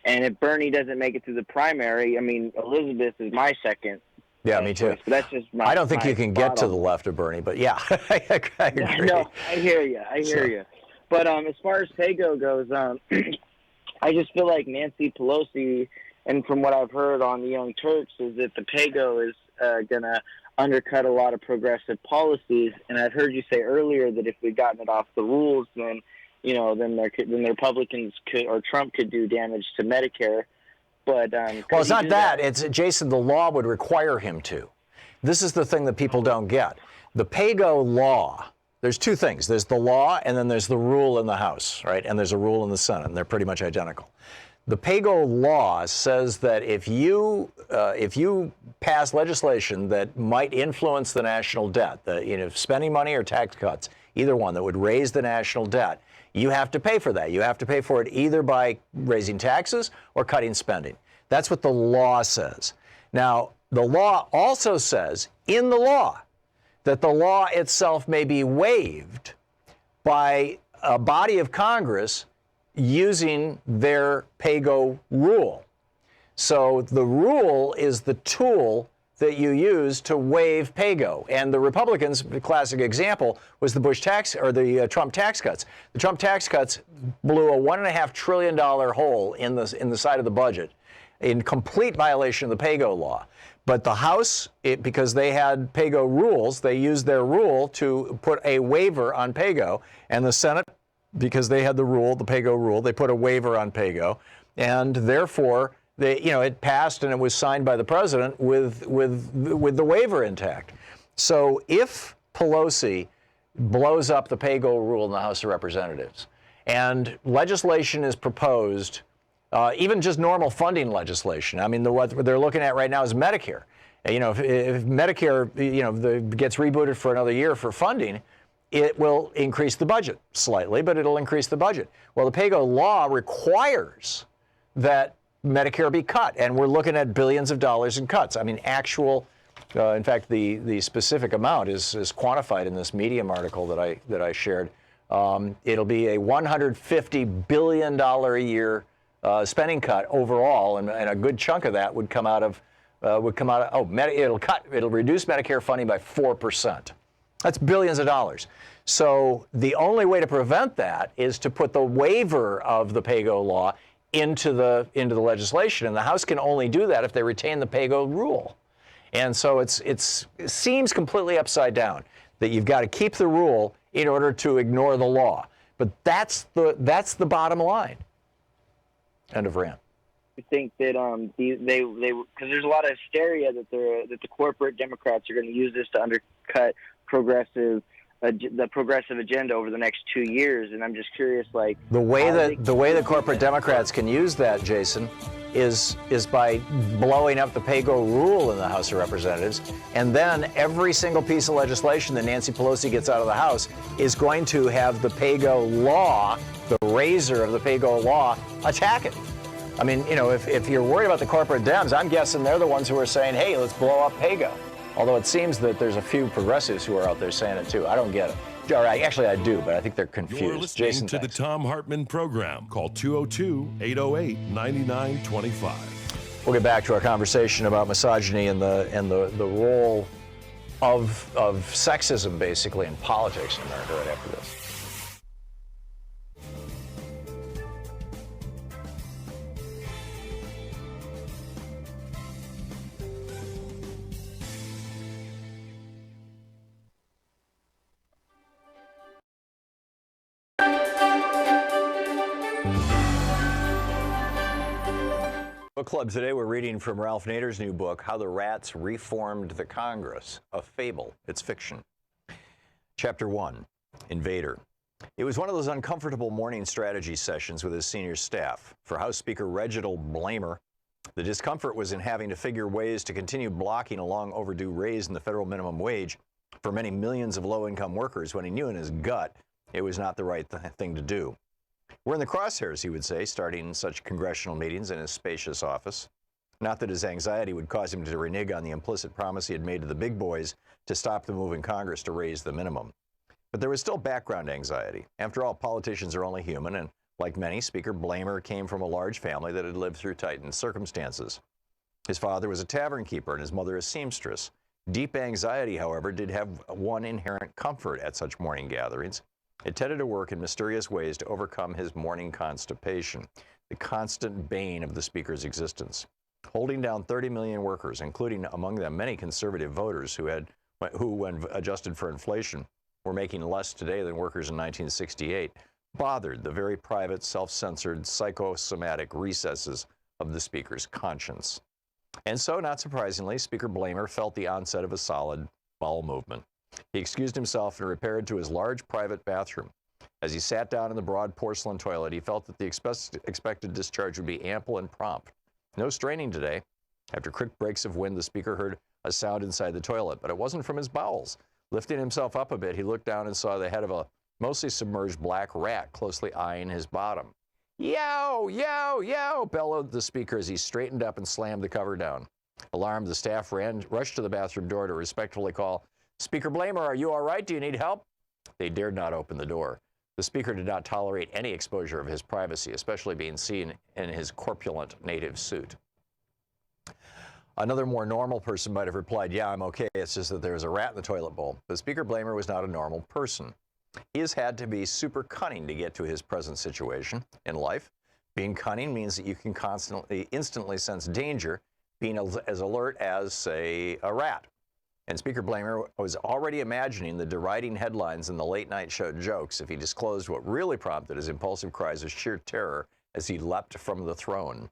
Speaker 17: And if Bernie doesn't make it to the primary, I mean, Elizabeth is my second
Speaker 1: Yeah, me too.
Speaker 17: choice. But that's just my.
Speaker 1: I don't think
Speaker 17: my
Speaker 1: you can get
Speaker 17: thought
Speaker 1: to
Speaker 17: on
Speaker 1: the
Speaker 17: it.
Speaker 1: left of Bernie, but yeah, I agree.
Speaker 17: No, I hear you. I hear you. But as far as PAYGO goes, I just feel like Nancy Pelosi, and from what I've heard on the Young Turks, is that the PAYGO is going to undercut a lot of progressive policies. And I've heard you say earlier that if we'd gotten it off the rules, then then the Republicans could, or Trump could do damage to Medicare. But
Speaker 1: well, it's not that. It's Jason. The law would require him to. This is the thing that people don't get. The PAYGO law. There's two things. There's the law, and then there's the rule in the House, right? And there's a rule in the Senate, and they're pretty much identical. The PAYGO law says that if you pass legislation that might influence the national debt, spending money or tax cuts, either one that would raise the national debt, you have to pay for that. You have to pay for it either by raising taxes or cutting spending. That's what the law says. Now, the law also says in the law that the law itself may be waived by a body of Congress using their PAYGO rule. So the rule is the tool that you use to waive PAYGO. And the Republicans, the classic example, was the Trump tax cuts. The Trump tax cuts blew a $1.5 trillion hole in the side of the budget in complete violation of the PAYGO law. But the House, because they had PAYGO rules, they used their rule to put a waiver on PAYGO. And the Senate, because they had the PAYGO rule, they put a waiver on PAYGO. And therefore, it passed and it was signed by the president with the waiver intact. So if Pelosi blows up the PAYGO rule in the House of Representatives and legislation is proposed, even just normal funding legislation. I mean, what they're looking at right now is Medicare. If Medicare, gets rebooted for another year for funding, it will increase the budget slightly, but it'll increase the budget. Well, the PAYGO law requires that Medicare be cut, and we're looking at billions of dollars in cuts. I mean, actual. In fact, the specific amount is quantified in this Medium article that I shared. It'll be a $150 billion a year spending cut overall, and a good chunk of that would come out of it'll reduce Medicare funding by 4%. That's billions of dollars. So the only way to prevent that is to put the waiver of the PAYGO law into the legislation, and the House can only do that if they retain the PAYGO rule. And so it seems completely upside down that you've got to keep the rule in order to ignore the law. But that's the bottom line. End of rant.
Speaker 17: I think that they because there's a lot of hysteria that the corporate Democrats are going to use this to undercut the progressive agenda over the next 2 years, and I'm just curious, like
Speaker 1: the way that corporate Democrats can use that, Jason, is by blowing up the PAYGO rule in the House of Representatives, and then every single piece of legislation that Nancy Pelosi gets out of the House is going to have the PAYGO law, the raiser of the PAYGO law, attack it. I mean, if you're worried about the corporate Dems, I'm guessing they're the ones who are saying, hey, let's blow up PAYGO. Although it seems that there's a few progressives who are out there saying it too. I don't get it. Actually, I do, but I think they're confused.
Speaker 3: You're listening
Speaker 1: Jason,
Speaker 3: to
Speaker 1: thanks.
Speaker 3: the Thom Hartmann Program. Call 202-808-9925.
Speaker 1: We'll get back to our conversation about misogyny and the role of sexism, basically, in politics in America right after this. Book Club today, we're reading from Ralph Nader's new book, How the Rats Reformed the Congress, a fable. It's fiction. Chapter 1, Invader. It was one of those uncomfortable morning strategy sessions with his senior staff. For House Speaker Reginald Blamer, the discomfort was in having to figure ways to continue blocking a long overdue raise in the federal minimum wage for many millions of low-income workers when he knew in his gut it was not the right thing to do. We're in the crosshairs, he would say, starting such congressional meetings in his spacious office. Not that his anxiety would cause him to renege on the implicit promise he had made to the big boys to stop the move in Congress to raise the minimum. But there was still background anxiety. After all, politicians are only human, and like many, Speaker Blamer came from a large family that had lived through tightened circumstances. His father was a tavern keeper and his mother a seamstress. Deep anxiety, however, did have one inherent comfort at such morning gatherings. It tended to work in mysterious ways to overcome his morning constipation, the constant bane of the speaker's existence. Holding down 30 million workers, including among them many conservative voters who, when adjusted for inflation, were making less today than workers in 1968, bothered the very private, self-censored, psychosomatic recesses of the speaker's conscience. And so, not surprisingly, Speaker Blamer felt the onset of a solid bowel movement. He excused himself and repaired to his large private bathroom. As he sat down in the broad porcelain toilet, he felt that the expected discharge would be ample and prompt. No straining today. After quick breaks of wind, the speaker heard a sound inside the toilet, but it wasn't from his bowels. Lifting himself up a bit, he looked down and saw the head of a mostly submerged black rat closely eyeing his bottom. "Yow, yow, yow," bellowed the speaker as he straightened up and slammed the cover down. Alarmed, the staff rushed to the bathroom door to respectfully call, "Speaker Blamer, are you all right? Do you need help?" They dared not open the door. The speaker did not tolerate any exposure of his privacy, especially being seen in his corpulent native suit. Another more normal person might have replied, "Yeah, I'm okay. It's just that there's a rat in the toilet bowl." But Speaker Blamer was not a normal person. He has had to be super cunning to get to his present situation in life. Being cunning means that you can instantly sense danger, being as alert as, say, a rat. And Speaker Blamer was already imagining the deriding headlines in the late-night show jokes if he disclosed what really prompted his impulsive cries of sheer terror as he leapt from the throne.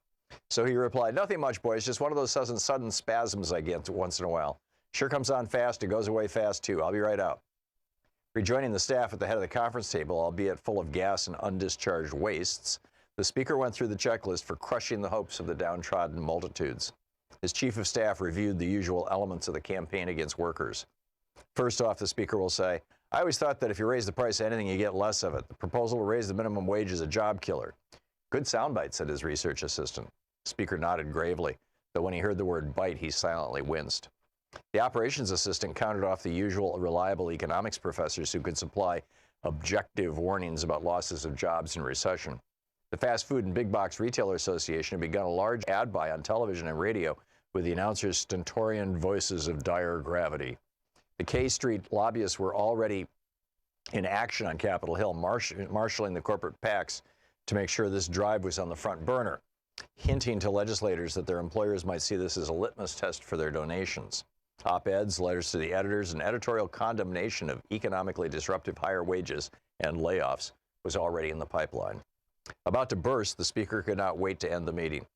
Speaker 1: So he replied, "Nothing much, boys, just one of those sudden spasms I get once in a while. Sure comes on fast, it goes away fast too. I'll be right out." Rejoining the staff at the head of the conference table, albeit full of gas and undischarged wastes, the speaker went through the checklist for crushing the hopes of the downtrodden multitudes. His chief of staff reviewed the usual elements of the campaign against workers. First off, the speaker will say, "I always thought that if you raise the price of anything, you get less of it. The proposal to raise the minimum wage is a job killer." "Good soundbite," said his research assistant. The speaker nodded gravely, though when he heard the word bite, he silently winced. The operations assistant counted off the usual reliable economics professors who could supply objective warnings about losses of jobs in recession. The Fast Food and Big Box Retailer Association had begun a large ad buy on television and radio with the announcers' stentorian voices of dire gravity. The K Street lobbyists were already in action on Capitol Hill, marshaling the corporate PACs to make sure this drive was on the front burner, hinting to legislators that their employers might see this as a litmus test for their donations. Op-eds, letters to the editors, and editorial condemnation of economically disruptive higher wages and layoffs was already in the pipeline. About to burst, the speaker could not wait to end the meeting.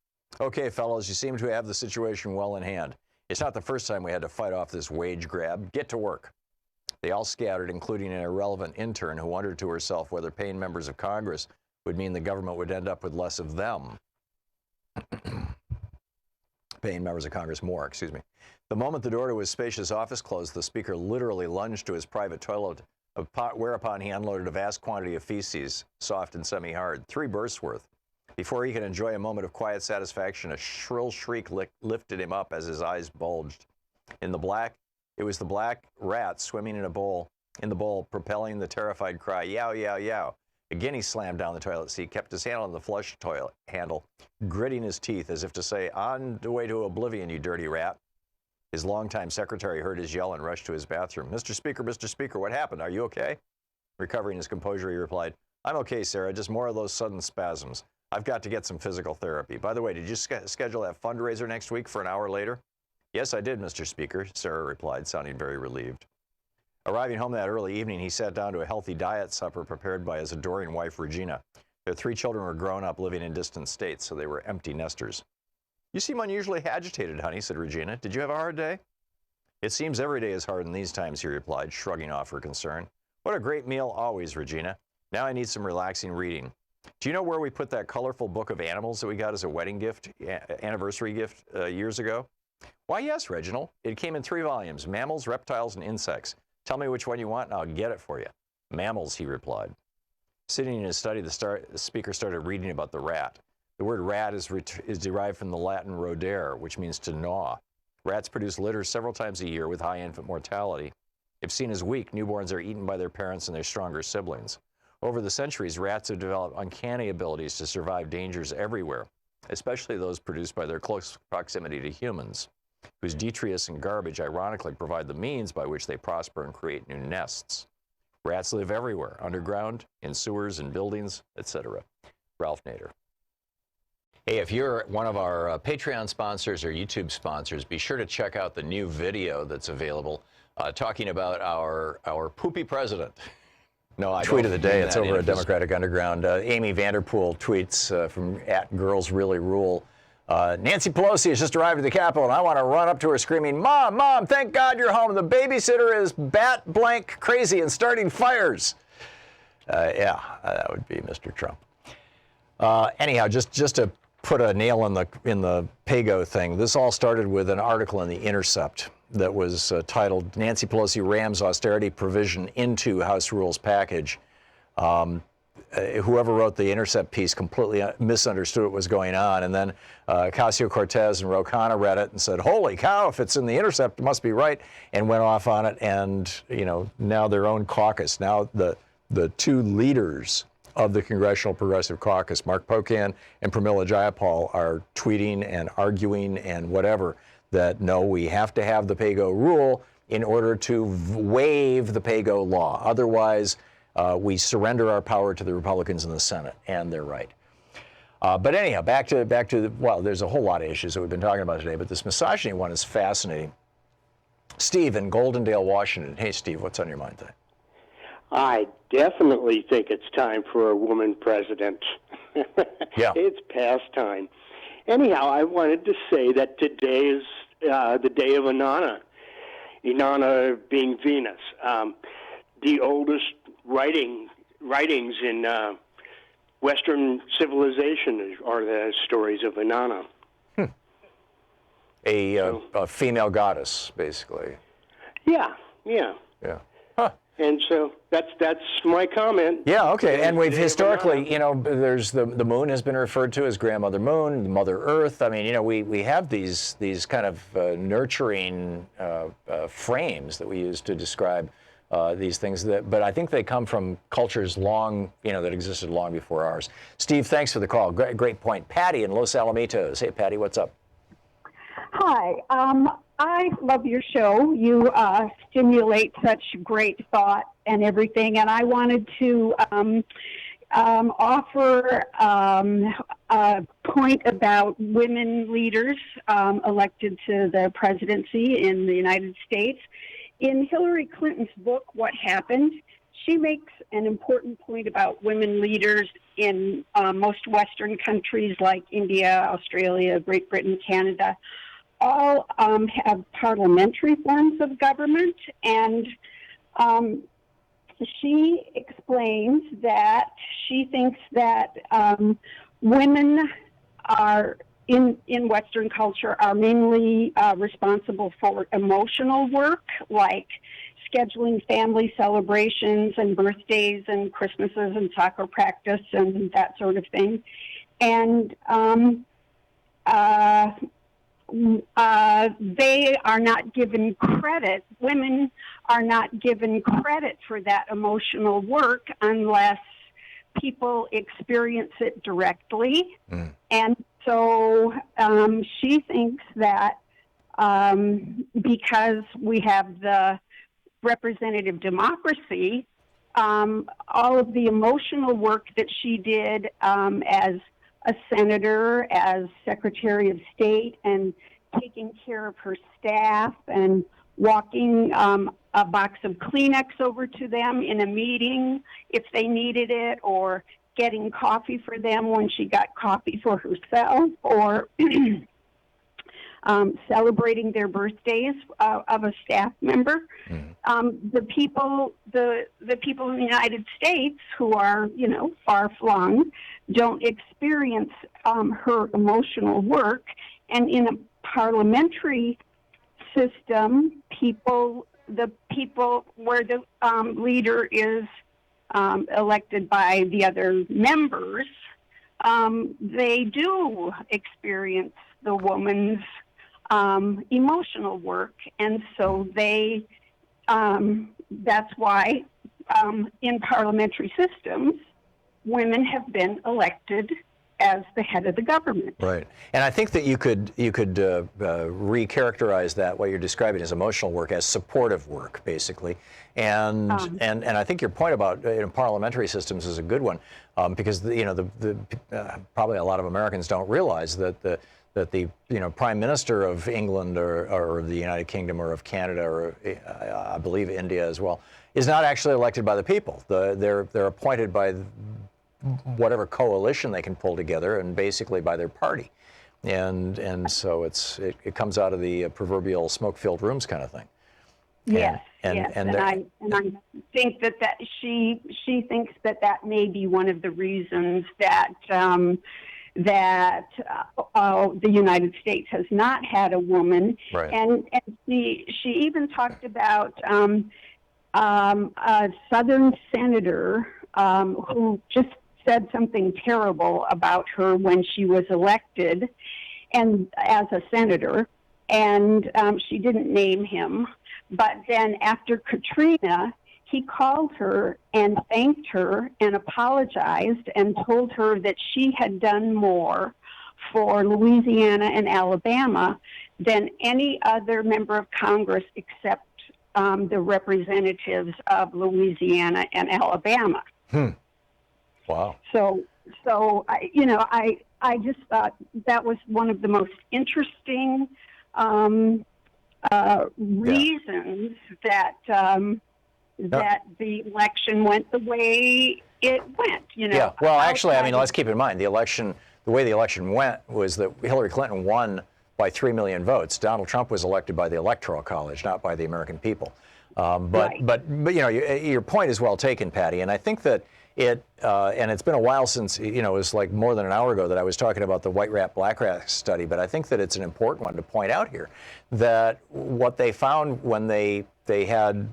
Speaker 1: "Okay, fellows, you seem to have the situation well in hand. It's not the first time we had to fight off this wage grab. Get to work." They all scattered, including an irrelevant intern who wondered to herself whether paying members of Congress would mean the government would end up with less of them. Paying members of Congress more, excuse me. The moment the door to his spacious office closed, the speaker literally lunged to his private toilet, whereupon he unloaded a vast quantity of feces, soft and semi-hard, 3 bursts worth. Before he could enjoy a moment of quiet satisfaction, a shrill shriek lifted him up as his eyes bulged. It was the black rat swimming in the bowl, propelling the terrified cry, "Yow, yow, yow." Again, he slammed down the toilet seat, kept his hand on the flush toilet handle, gritting his teeth as if to say, "On the way to oblivion, you dirty rat." His longtime secretary heard his yell and rushed to his bathroom. Mr. Speaker, what happened? Are you okay?" Recovering his composure, he replied, "I'm okay, Sarah, just more of those sudden spasms. I've got to get some physical therapy. By the way, did you schedule that fundraiser next week for an hour later?" "Yes, I did, Mr. Speaker," Sarah replied, sounding very relieved. Arriving home that early evening, he sat down to a healthy diet supper prepared by his adoring wife, Regina. Their 3 children were grown up, living in distant states, so they were empty nesters. "You seem unusually agitated, honey," said Regina. "Did you have a hard day?" "It seems every day is hard in these times," he replied, shrugging off her concern. "What a great meal always, Regina. Now I need some relaxing reading. Do you know where we put that colorful book of animals that we got as a wedding gift, anniversary gift years ago?" "Why, yes, Reginald. It came in 3 volumes, mammals, reptiles, and insects. Tell me which one you want and I'll get it for you." "Mammals," he replied. Sitting in his study, the speaker started reading about the rat. The word rat is derived from the Latin rodere, which means to gnaw. Rats produce litter several times a year with high infant mortality. If seen as weak, newborns are eaten by their parents and their stronger siblings. Over the centuries, rats have developed uncanny abilities to survive dangers everywhere, especially those produced by their close proximity to humans, whose detritus and garbage ironically provide the means by which they prosper and create new nests. Rats live everywhere, underground, in sewers and buildings, etc. Ralph Nader. Hey, if you're one of our Patreon sponsors or YouTube sponsors, be sure to check out the new video that's available talking about our poopy president. No, I tweet of the day. It's over at Democratic Underground. Amy Vanderpool tweets from @GirlsReallyRule. Nancy Pelosi has just arrived at the Capitol, and I want to run up to her screaming, "Mom, Mom, thank God you're home. The babysitter is bat blank crazy and starting fires." Yeah, that would be Mr. Trump. Anyhow, just to put a nail in the PAYGO thing, this all started with an article in The Intercept that was titled, "Nancy Pelosi Rams Austerity Provision into House Rules Package." Whoever wrote the Intercept piece completely misunderstood what was going on, and then Ocasio-Cortez and Ro Khanna read it and said, "Holy cow, if it's in the Intercept, it must be right," and went off on it. And now their own caucus, now the two leaders of the Congressional Progressive Caucus, Mark Pocan and Pramila Jayapal, are tweeting and arguing and whatever that no, we have to have the PAYGO rule in order to waive the PAYGO law. Otherwise, we surrender our power to the Republicans in the Senate, and they're right. But anyhow, back to well, there's a whole lot of issues that we've been talking about today, but this misogyny one is fascinating. Steve in Goldendale, Washington. Hey, Steve, what's on your mind today?
Speaker 18: I definitely think it's time for a woman president.
Speaker 1: Yeah.
Speaker 18: It's past time. Anyhow, I wanted to say that today is the day of Inanna. Inanna being Venus. The oldest writings in Western civilization are the stories of Inanna.
Speaker 1: A female goddess, basically.
Speaker 18: Yeah.
Speaker 1: Yeah.
Speaker 18: And so that's my comment.
Speaker 1: Yeah, okay. And we've historically, there's the moon has been referred to as Grandmother Moon, Mother Earth. I mean, we have these kind of nurturing frames that we use to describe these things. But I think they come from cultures long, that existed long before ours. Steve, thanks for the call. Great point. Patty in Los Alamitos. Hey, Patty, what's up?
Speaker 19: Hi. I love your show. You stimulate such great thought and everything. And I wanted to offer a point about women leaders elected to the presidency in the United States. In Hillary Clinton's book, What Happened, she makes an important point about women leaders in most Western countries like India, Australia, Great Britain, Canada. All have parliamentary forms of government, and she explains that she thinks that women are in Western culture are mainly responsible for emotional work, like scheduling family celebrations and birthdays and Christmases and soccer practice and that sort of thing, and they are not given credit. Women are not given credit for that emotional work unless people experience it directly. And so she thinks that because we have the representative democracy, all of the emotional work that she did as a senator, as Secretary of State, and taking care of her staff and walking a box of Kleenex over to them in a meeting if they needed it, or getting coffee for them when she got coffee for herself, or celebrating their birthdays of a staff member. The people in the United States who are, far-flung, don't experience her emotional work. And in a parliamentary system, the people where the leader is elected by the other members, they do experience the woman's emotional work, and so that's why in parliamentary systems, women have been elected as the head of the government.
Speaker 1: Right. And I think that you could recharacterize that, what you're describing as emotional work, as supportive work, basically. And I think your point about parliamentary systems is a good one, because probably a lot of Americans don't realize that the Prime Minister of England or the United Kingdom or of Canada or I believe India as well is not actually elected by the people. They're appointed by whatever coalition they can pull together, and basically by their party, and so it comes out of the proverbial smoke-filled rooms kind of thing.
Speaker 19: Yes, and I think that she thinks that may be one of the reasons that the United States has not had a woman,
Speaker 1: right.
Speaker 19: and she even talked about a Southern senator who just said something terrible about her when she was elected and as a senator, and she didn't name him. But then after Katrina, he called her and thanked her and apologized and told her that she had done more for Louisiana and Alabama than any other member of Congress except the representatives of Louisiana and Alabama.
Speaker 1: Wow.
Speaker 19: So I just thought that was one of the most interesting reasons that the election went the way it went.
Speaker 1: Yeah. Well, actually, let's keep in mind the way the election went was that Hillary Clinton won by 3 million votes. Donald Trump was elected by the Electoral College, not by the American people. But your point is well taken, Patty, and I think that and it's been a while since, it was like more than an hour ago that I was talking about the white rat, black rat study, but I think that it's an important one to point out here, that what they found when they had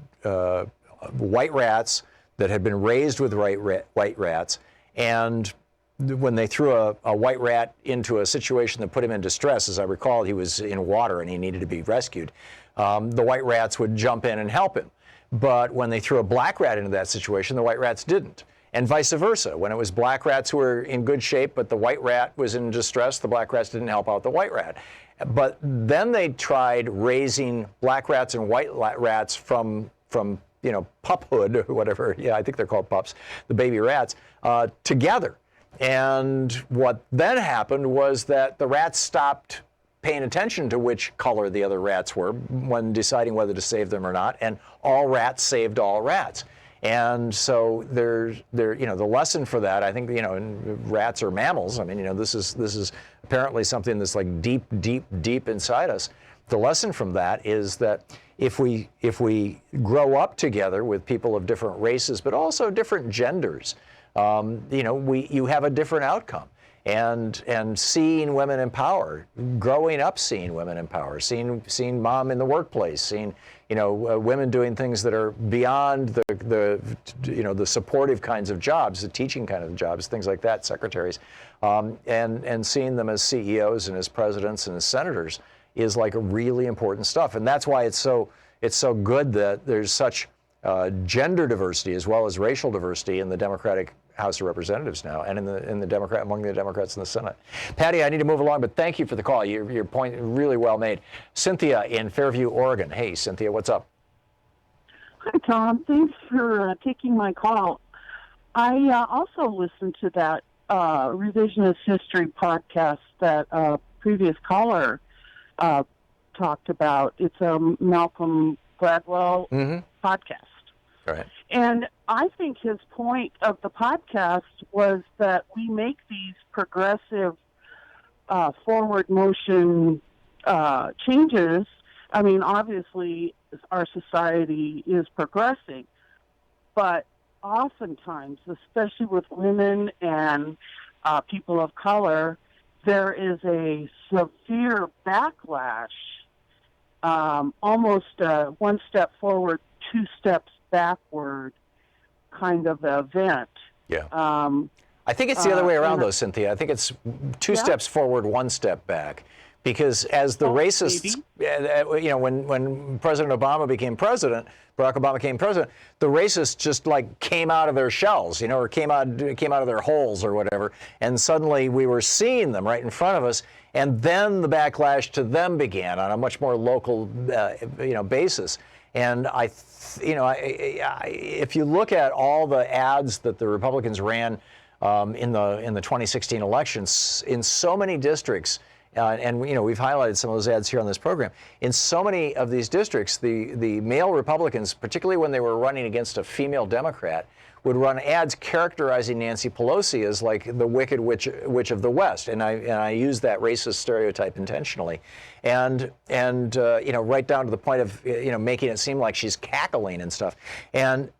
Speaker 1: white rats that had been raised with white rats, and when they threw a white rat into a situation that put him in distress, as I recall, he was in water and he needed to be rescued, the white rats would jump in and help him. But when they threw a black rat into that situation, the white rats didn't. And vice versa. When it was black rats who were in good shape, but the white rat was in distress, the black rats didn't help out the white rat. But then they tried raising black rats and white rats from puphood or whatever. Yeah, I think they're called pups, the baby rats, together. And what then happened was that the rats stopped paying attention to which color the other rats were when deciding whether to save them or not, and all rats saved all rats. And so the lesson for that, I think, and rats are mammals. I mean, this is apparently something that's like deep, deep, deep inside us. The lesson from that is that if we grow up together with people of different races, but also different genders, you have a different outcome. And seeing women in power, growing up seeing women in power, seeing mom in the workplace, seeing women doing things that are beyond the supportive kinds of jobs, the teaching kind of jobs, things like that, secretaries, and seeing them as CEOs and as presidents and as senators is like a really important stuff. And that's why it's so good that there's such gender diversity as well as racial diversity in the Democratic House of Representatives now, and among the Democrats in the Senate. Patty, I need to move along, but thank you for the call. Your point really well made. Cynthia in Fairview, Oregon. Hey, Cynthia, what's up?
Speaker 20: Hi, Tom. Thanks for taking my call. I also listened to that revisionist history podcast that a previous caller talked about. It's a Malcolm Gladwell podcast.
Speaker 1: Right.
Speaker 20: And I think his point of the podcast was that we make these progressive forward motion changes. I mean, obviously, our society is progressing, but oftentimes, especially with women and people of color, there is a severe backlash, almost one step forward, two steps backward kind of event.
Speaker 1: Yeah. I think it's the other way around, though, Cynthia. I think it's two steps forward, one step back, Because as the racists, you know, when President Obama became president, Barack Obama became president, the racists just like came out of their shells, you know, or came out of their holes or whatever, and suddenly we were seeing them right in front of us, and then the backlash to them began on a much more local, you know, basis. And if you look at all the ads that the Republicans ran in the 2016 elections, in so many districts. And you know, we've highlighted some of those ads here on this program. In so many of these districts, the male Republicans, particularly when they were running against a female Democrat, would run ads characterizing Nancy Pelosi as like the wicked witch of the West, and I use that racist stereotype intentionally, and you know, right down to the point of, you know, making it seem like she's cackling and stuff, and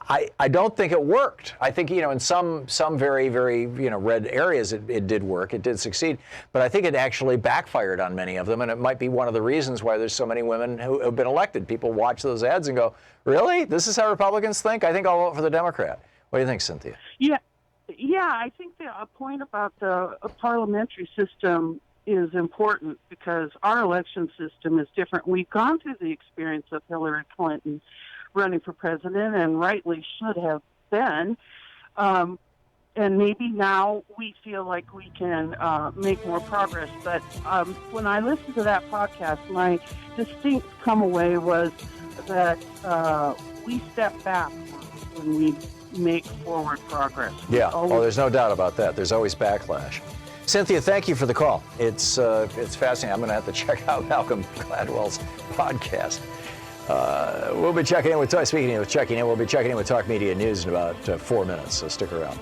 Speaker 1: I don't think it worked. I think, you know, in some very, very, you know, red areas it did work. It did succeed. But I think it actually backfired on many of them. And it might be one of the reasons why there's so many women who have been elected. People watch those ads and go, really? This is how Republicans think? I think I'll vote for the Democrat. What do you think, Cynthia?
Speaker 20: Yeah, I think a point about the parliamentary system is important because our election system is different. We've gone through the experience of Hillary Clinton running for president, and rightly should have been. And maybe now we feel like we can make more progress. But when I listened to that podcast, my distinct come away was that we step back when we make forward progress.
Speaker 1: Yeah, oh, there's no doubt about that. There's always backlash. Cynthia, thank you for the call. It's fascinating. I'm going to have to check out Malcolm Gladwell's podcast. We'll be checking in with we'll be checking in with Talk Media News in about 4 minutes, so stick around.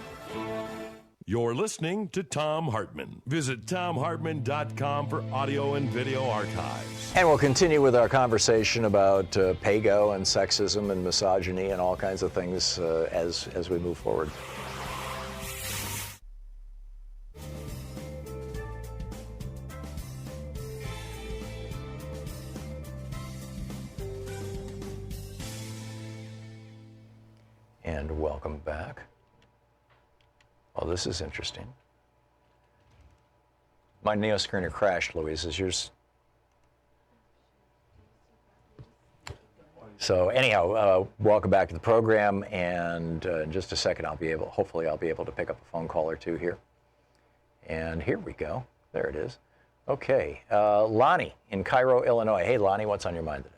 Speaker 3: You're listening to Thom Hartmann. Visit thomhartmann.com for audio and video archives.
Speaker 1: And we'll continue with our conversation about PAYGO and sexism and misogyny and all kinds of things as we move forward. And welcome back. Oh, this is interesting. My Neo screener crashed, Louise. Is yours? So anyhow, welcome back to the program. And in just a second, hopefully I'll be able to pick up a phone call or two here. And here we go. There it is. Okay. Lonnie in Cairo, Illinois. Hey, Lonnie, what's on your mind today?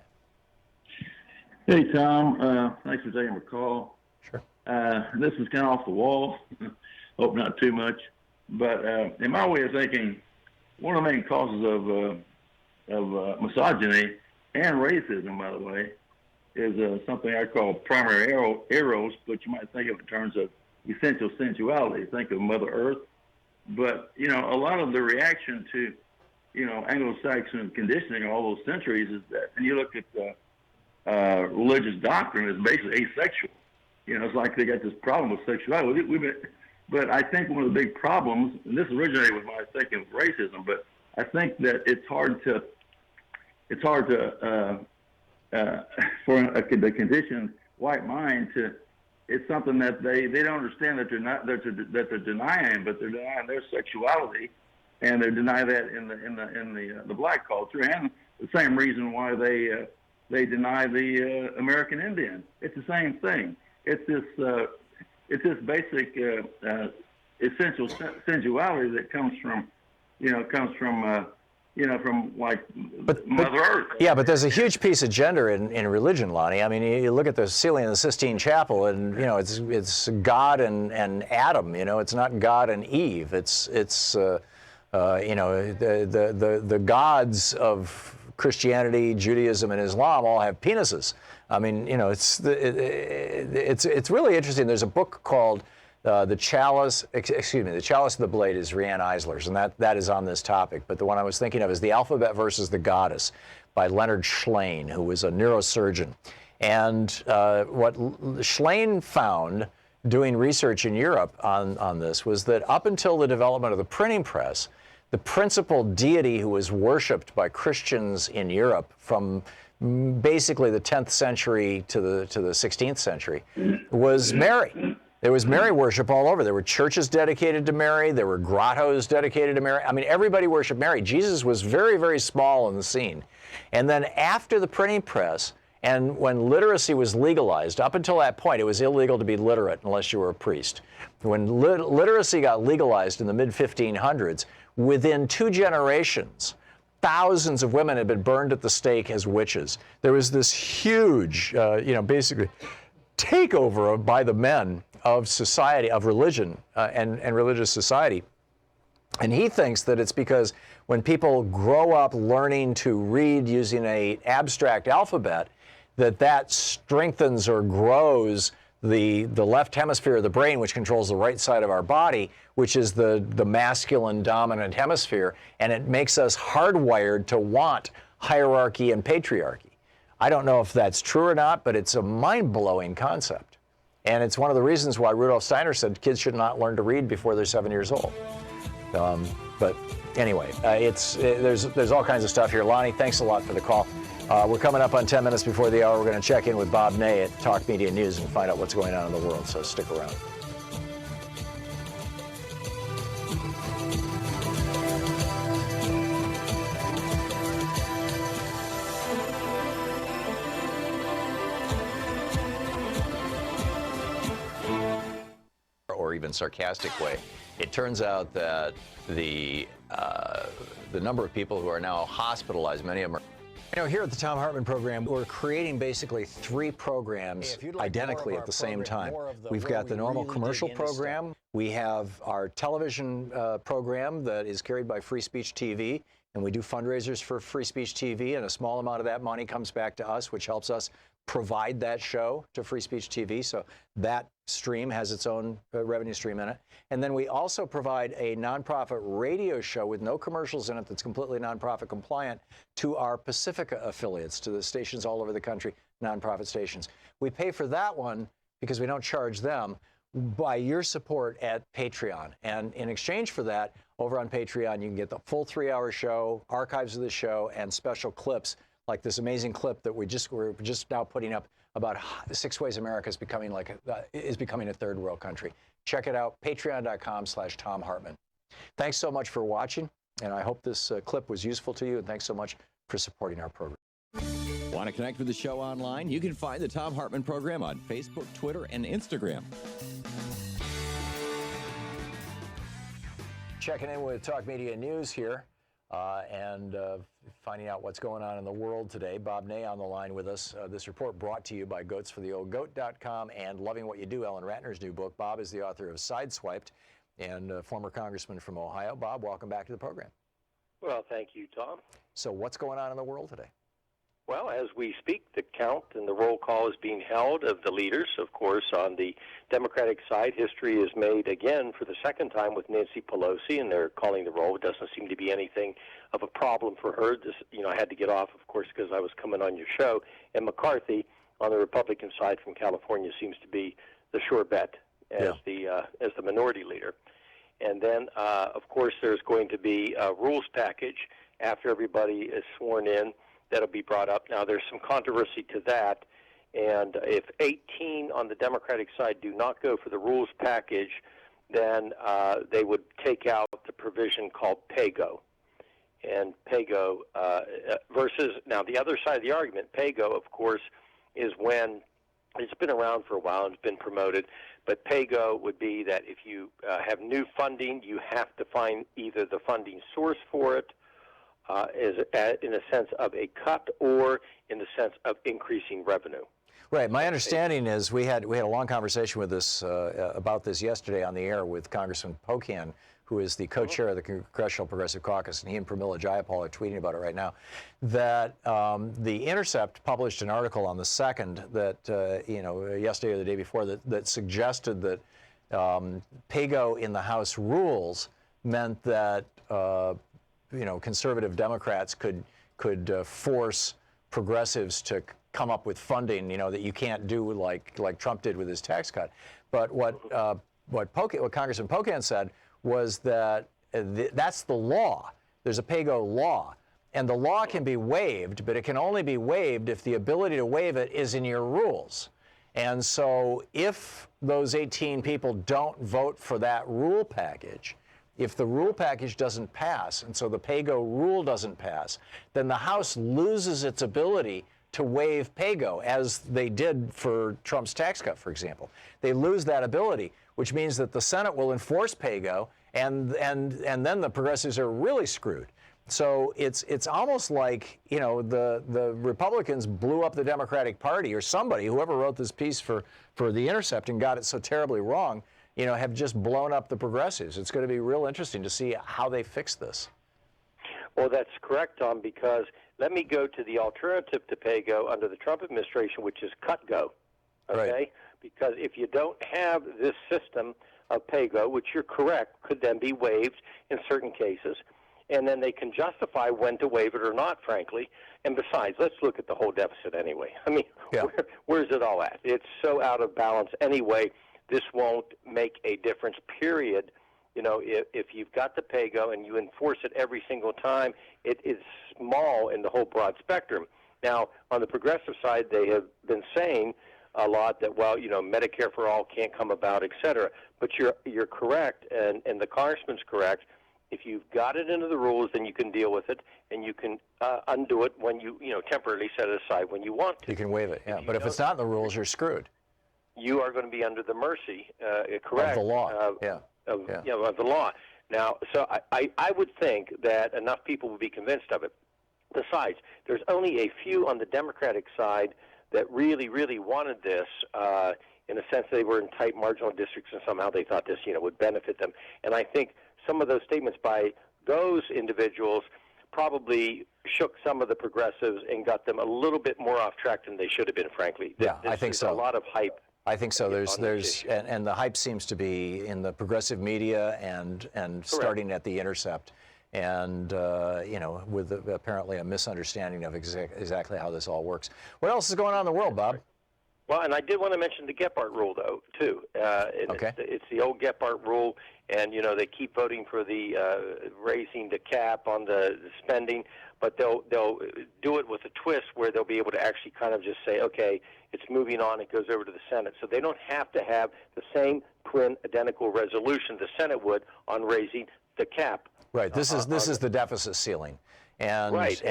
Speaker 21: Hey, Tom. Thanks for taking my call.
Speaker 1: Sure.
Speaker 21: This is kind of off the wall. Hope not too much. But in my way of thinking, one of the main causes of misogyny and racism, by the way, is something I call primary eros, but you might think of it in terms of essential sensuality. Think of Mother Earth. But, you know, a lot of the reaction to, you know, Anglo-Saxon conditioning all those centuries is that, and you look at religious doctrine, it's basically asexual. You know, it's like they got this problem with sexuality. But I think one of the big problems, and this originated with my thinking of racism, but I think that it's hard to for the conditioned white mind to. It's something that they don't understand that they're denying, but they're denying their sexuality, and they deny that in the black culture, and the same reason why they deny the American Indian. It's the same thing. It's this basic essential sensuality that comes from like Mother Earth.
Speaker 1: Yeah, but there's a huge piece of gender in religion, Lonnie. I mean, you look at the ceiling of the Sistine Chapel, and you know, it's God and Adam. You know, it's not God and Eve. It's you know, the gods of Christianity, Judaism, and Islam all have penises. I mean, you know, it's really interesting. There's a book called The Chalice of the Blade is Rianne Eisler's, and that is on this topic. But the one I was thinking of is The Alphabet versus the Goddess by Leonard Schlein, who was a neurosurgeon. And what Schlein found doing research in Europe on this was that up until the development of the printing press, the principal deity who was worshipped by Christians in Europe from basically the 10th century to the 16th century was Mary. There was Mary worship all over. There were churches dedicated to Mary. There were grottos dedicated to Mary. I mean, everybody worshiped Mary. Jesus was very, very small in the scene. And then after the printing press, and when literacy was legalized, up until that point, it was illegal to be literate unless you were a priest. When literacy got legalized in the mid-1500s, within 2 generations, thousands of women had been burned at the stake as witches. There was this huge, basically takeover by the men of society, of religion and religious society. And he thinks that it's because when people grow up learning to read using an abstract alphabet, that strengthens or grows the left hemisphere of the brain, which controls the right side of our body, which is the masculine dominant hemisphere, and it makes us hardwired to want hierarchy and patriarchy. I don't know if that's true or not, but it's a mind-blowing concept. And it's one of the reasons why Rudolf Steiner said kids should not learn to read before they're 7 years old. But anyway, there's all kinds of stuff here. Lonnie, thanks a lot for the call. We're coming up on 10 minutes before the hour. We're going to check in with Bob Ney at Talk Media News and find out what's going on in the world, so stick around. Or even sarcastic way. It turns out that the number of people who are now hospitalized, many of them are, here at the Thom Hartmann Program, we're creating basically 3 programs identically at the same time. We've got the normal commercial program. We have our television program that is carried by Free Speech TV, and we do fundraisers for Free Speech TV, and a small amount of that money comes back to us, which helps us provide that show to Free Speech TV. So that stream has its own revenue stream in it. And then we also provide a nonprofit radio show with no commercials in it that's completely nonprofit compliant to our Pacifica affiliates, to the stations all over the country, nonprofit stations. We pay for that one because we don't charge them by your support at Patreon. And in exchange for that, over on Patreon, you can get the full 3-hour show, archives of the show, and special clips like this amazing clip that we're just now putting up about 6 ways America is becoming a third world country. Check it out, patreon.com/Thom Hartmann. Thanks so much for watching, and I hope this clip was useful to you, and thanks so much for supporting our program.
Speaker 2: Want to connect with the show online? You can find the Thom Hartmann Program on Facebook, Twitter, and Instagram.
Speaker 1: Checking in with Talk Media News here. And finding out what's going on in the world today. Bob Ney on the line with us. This report brought to you by goatsfortheoldgoat.com and Loving What You Do, Ellen Ratner's new book. Bob is the author of Sideswiped and former congressman from Ohio. Bob, welcome back to the program.
Speaker 4: Well, thank you, Tom.
Speaker 1: So what's going on in the world today?
Speaker 4: Well, as we speak, the count and the roll call is being held of the leaders. Of course, on the Democratic side, history is made again for the second time with Nancy Pelosi, and they're calling the roll. It doesn't seem to be anything of a problem for her. I had to get off, of course, because I was coming on your show. And McCarthy, on the Republican side from California, seems to be the sure bet as the minority leader. And then, of course, there's going to be a rules package after everybody is sworn in. That'll be brought up. Now, there's some controversy to that, and if 18 on the Democratic side do not go for the rules package, then they would take out the provision called PAYGO. And PAYGO versus, now the other side of the argument, PAYGO, of course, is when it's been around for a while and it's been promoted, but PAYGO would be that if you have new funding, you have to find either the funding source for it, in a sense of a cut or in the sense of increasing revenue.
Speaker 1: Right. My understanding is we had a long conversation with this about this yesterday on the air with Congressman Pocan, who is the co-chair of the Congressional Progressive Caucus, and he and Pramila Jayapal are tweeting about it right now, that The Intercept published an article on the 2nd that, yesterday or the day before, that suggested that PAYGO in the House rules meant that conservative Democrats could force progressives to come up with funding, that you can't do like Trump did with his tax cut. But what Congressman Pocan said was that that's the law. There's a PAYGO law, and the law can be waived, but it can only be waived if the ability to waive it is in your rules. And so if those 18 people don't vote for that rule package, if the rule package doesn't pass, and so the PAYGO rule doesn't pass, then the House loses its ability to waive PAYGO, as they did for Trump's tax cut, for example. They lose that ability, which means that the Senate will enforce PAYGO, and then the progressives are really screwed. So it's almost like, you know, the Republicans blew up the Democratic Party, or somebody, whoever wrote this piece for The Intercept and got it so terribly wrong, you know, have just blown up the progressives. It's going to be real interesting to see how they fix this.
Speaker 4: Well, that's correct, Tom, because let me go to the alternative to PAYGO under the Trump administration, which is cut-go, okay?
Speaker 1: Right.
Speaker 4: Because if you don't have this system of PAYGO, which you're correct, could then be waived in certain cases, and then they can justify when to waive it or not, frankly. And besides, let's look at the whole deficit anyway. I mean, where's it all at? It's so out of balance anyway. This won't make a difference, period. You know, if you've got the PAYGO and you enforce it every single time, it is small in the whole broad spectrum. Now, on the progressive side, they have been saying a lot that, well, you know, Medicare for all can't come about, et cetera. But you're correct, and the congressman's correct. If you've got it into the rules, then you can deal with it, and you can undo it when you temporarily set it aside when you want to.
Speaker 1: You can waive it, yeah. But if it's not in the rules, you're screwed.
Speaker 4: You are going to be under the mercy, correct?
Speaker 1: Of the law,
Speaker 4: of the law. Now, so I would think that enough people would be convinced of it. Besides, there's only a few on the Democratic side that really, really wanted this. In a sense, they were in tight marginal districts, and somehow they thought this, would benefit them. And I think some of those statements by those individuals probably shook some of the progressives and got them a little bit more off track than they should have been, frankly.
Speaker 1: I think so.
Speaker 4: A lot of hype.
Speaker 1: I think so. And the hype seems to be in the progressive media and starting at The Intercept, and with apparently a misunderstanding of exactly how this all works. What else is going on in the world, Bob?
Speaker 4: Well, and I did want to mention the Gephardt rule, though, too.
Speaker 1: Okay.
Speaker 4: It's the old Gephardt rule, and they keep voting for the raising the cap on the spending, but they'll do it with a twist where they'll be able to actually kind of just say, okay, it's moving on, it goes over to the Senate. So they don't have to have the same twin identical resolution the Senate would on raising the cap.
Speaker 1: Right. This is the deficit ceiling. And
Speaker 4: this is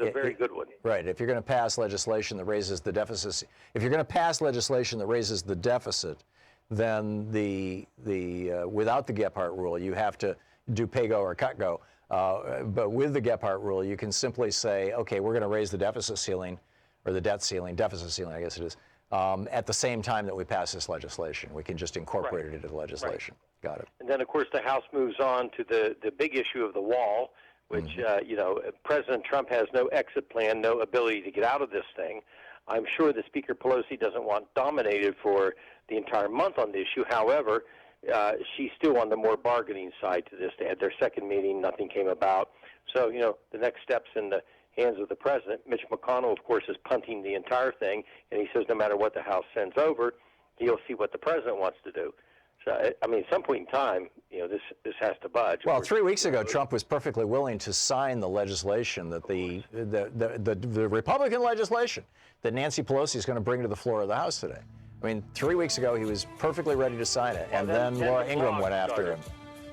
Speaker 4: a very good one.
Speaker 1: Right. If you're going to pass legislation that raises the deficit, then without the Gephardt rule, you have to do PAYGO or cut-go. But with the Gephardt rule, you can simply say, okay, we're going to raise the deficit ceiling, or the deficit ceiling, I guess it is, at the same time that we pass this legislation. We can just incorporate it into the legislation.
Speaker 4: Right.
Speaker 1: Got it.
Speaker 4: And then, of course, the House moves on to the big issue of the wall, which, President Trump has no exit plan, no ability to get out of this thing. I'm sure that Speaker Pelosi doesn't want dominated for the entire month on the issue. However, she's still on the more bargaining side to this. They had their second meeting. Nothing came about. So, the next step's in the hands of the president. Mitch McConnell, of course, is punting the entire thing, and he says no matter what the House sends over, he'll see what the president wants to do. So, I mean, at some point in time, this has to budge.
Speaker 1: Well, 3 weeks ago, Trump was perfectly willing to sign the legislation that the Republican legislation that Nancy Pelosi is going to bring to the floor of the House today. I mean, 3 weeks ago, he was perfectly ready to sign it, and then Laura Ingraham went after him.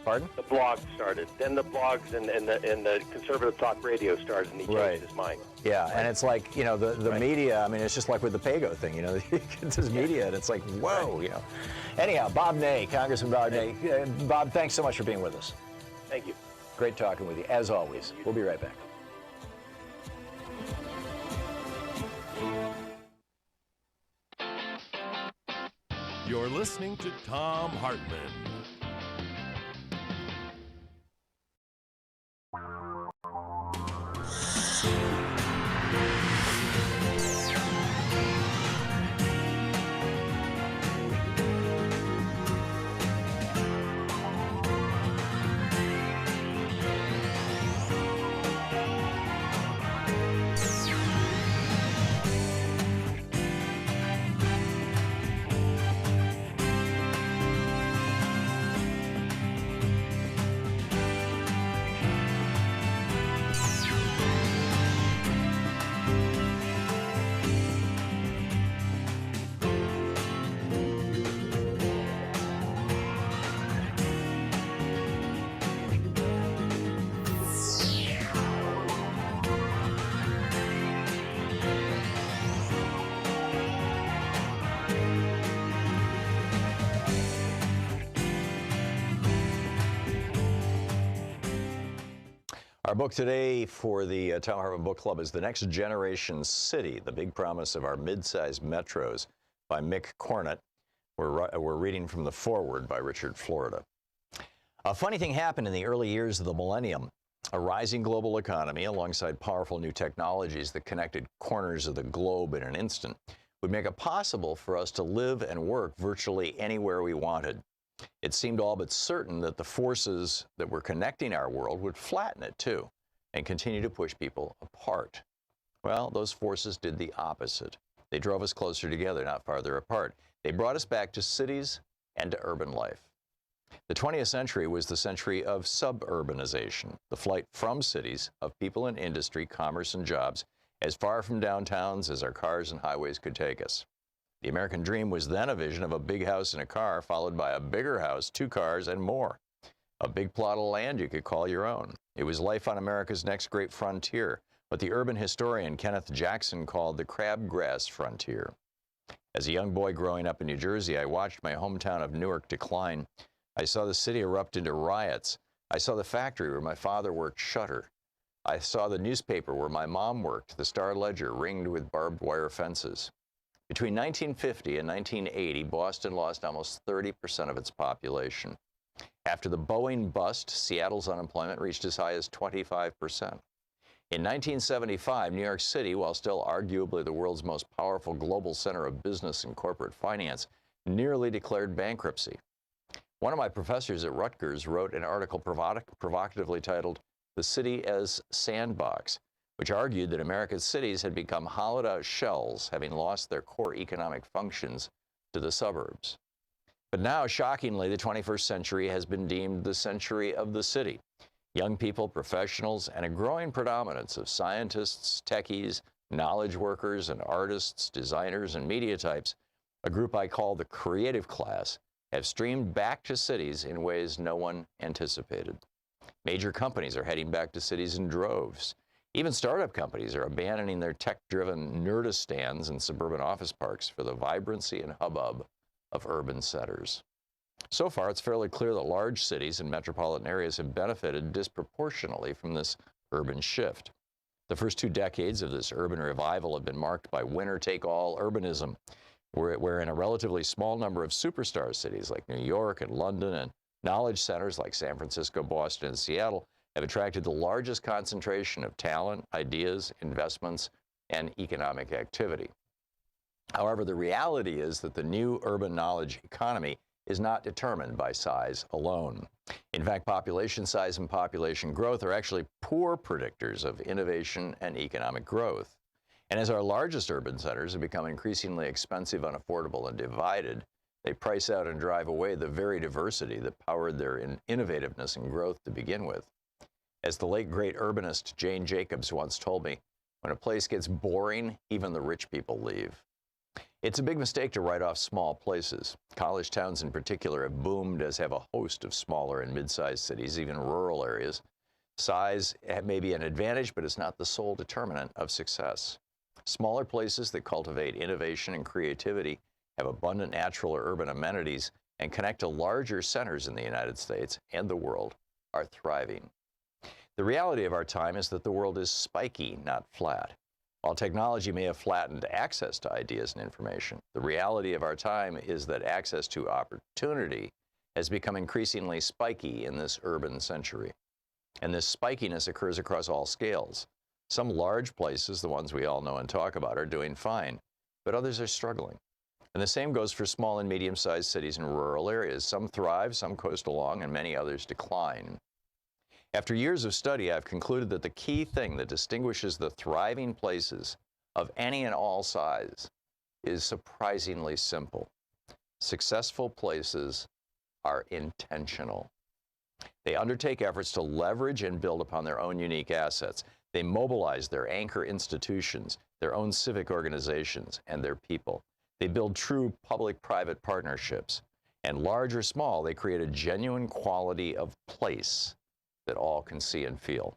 Speaker 1: Pardon?
Speaker 4: The blog started. Then the blogs and the conservative talk radio started, and he changed his mind.
Speaker 1: Yeah, and it's like, the media, I mean, it's just like with the PAYGO thing, you get this media, and it's like, whoa, Anyhow, Bob Ney, Congressman Bob Ney. Bob, thanks so much for being with us.
Speaker 4: Thank you.
Speaker 1: Great talking with you, as always. We'll be right back.
Speaker 3: You're listening to Thom Hartmann.
Speaker 1: Our book today for the Thom Hartmann Book Club is The Next Generation City, the Big Promise of Our Mid-Sized Metros by Mick Cornett. We're reading from the foreword by Richard Florida. A funny thing happened in the early years of the millennium. A rising global economy alongside powerful new technologies that connected corners of the globe in an instant would make it possible for us to live and work virtually anywhere we wanted. It seemed all but certain that the forces that were connecting our world would flatten it too and continue to push people apart. Well, those forces did the opposite. They drove us closer together, not farther apart. They brought us back to cities and to urban life. The 20th century was the century of suburbanization, the flight from cities of people and industry, commerce and jobs, as far from downtowns as our cars and highways could take us. The American dream was then a vision of a big house and a car, followed by a bigger house, 2 cars, and more. A big plot of land you could call your own. It was life on America's next great frontier, what the urban historian Kenneth Jackson called the crabgrass frontier. As a young boy growing up in New Jersey, I watched my hometown of Newark decline. I saw the city erupt into riots. I saw the factory where my father worked shutter. I saw the newspaper where my mom worked, the Star Ledger, ringed with barbed wire fences. Between 1950 and 1980, Boston lost almost 30% of its population. After the Boeing bust, Seattle's unemployment reached as high as 25%. In 1975, New York City, while still arguably the world's most powerful global center of business and corporate finance, nearly declared bankruptcy. One of my professors at Rutgers wrote an article provocatively titled, "The City as Sandbox," which argued that America's cities had become hollowed-out shells, having lost their core economic functions to the suburbs. But now, shockingly, the 21st century has been deemed the century of the city. Young people, professionals, and a growing predominance of scientists, techies, knowledge workers, and artists, designers, and media types, a group I call the creative class, have streamed back to cities in ways no one anticipated. Major companies are heading back to cities in droves. Even startup companies are abandoning their tech-driven nerdistans in suburban office parks for the vibrancy and hubbub of urban centers. So far, it's fairly clear that large cities and metropolitan areas have benefited disproportionately from this urban shift. The first 2 decades of this urban revival have been marked by winner-take-all urbanism, wherein a relatively small number of superstar cities like New York and London and knowledge centers like San Francisco, Boston, and Seattle have attracted the largest concentration of talent, ideas, investments, and economic activity. However, the reality is that the new urban knowledge economy is not determined by size alone. In fact, population size and population growth are actually poor predictors of innovation and economic growth. And as our largest urban centers have become increasingly expensive, unaffordable, and divided, they price out and drive away the very diversity that powered their innovativeness and growth to begin with. As the late great urbanist Jane Jacobs once told me, when a place gets boring, even the rich people leave. It's a big mistake to write off small places. College towns in particular have boomed, as have a host of smaller and mid-sized cities, even rural areas. Size may be an advantage, but it's not the sole determinant of success. Smaller places that cultivate innovation and creativity, have abundant natural or urban amenities, and connect to larger centers in the United States and the world are thriving. The reality of our time is that the world is spiky, not flat. While technology may have flattened access to ideas and information, the reality of our time is that access to opportunity has become increasingly spiky in this urban century. And this spikiness occurs across all scales. Some large places, the ones we all know and talk about, are doing fine, but others are struggling. And the same goes for small and medium-sized cities and rural areas. Some thrive, some coast along, and many others decline. After years of study, I've concluded that the key thing that distinguishes the thriving places of any and all size is surprisingly simple. Successful places are intentional. They undertake efforts to leverage and build upon their own unique assets. They mobilize their anchor institutions, their own civic organizations, and their people. They build true public-private partnerships. And large or small, they create a genuine quality of place that all can see and feel.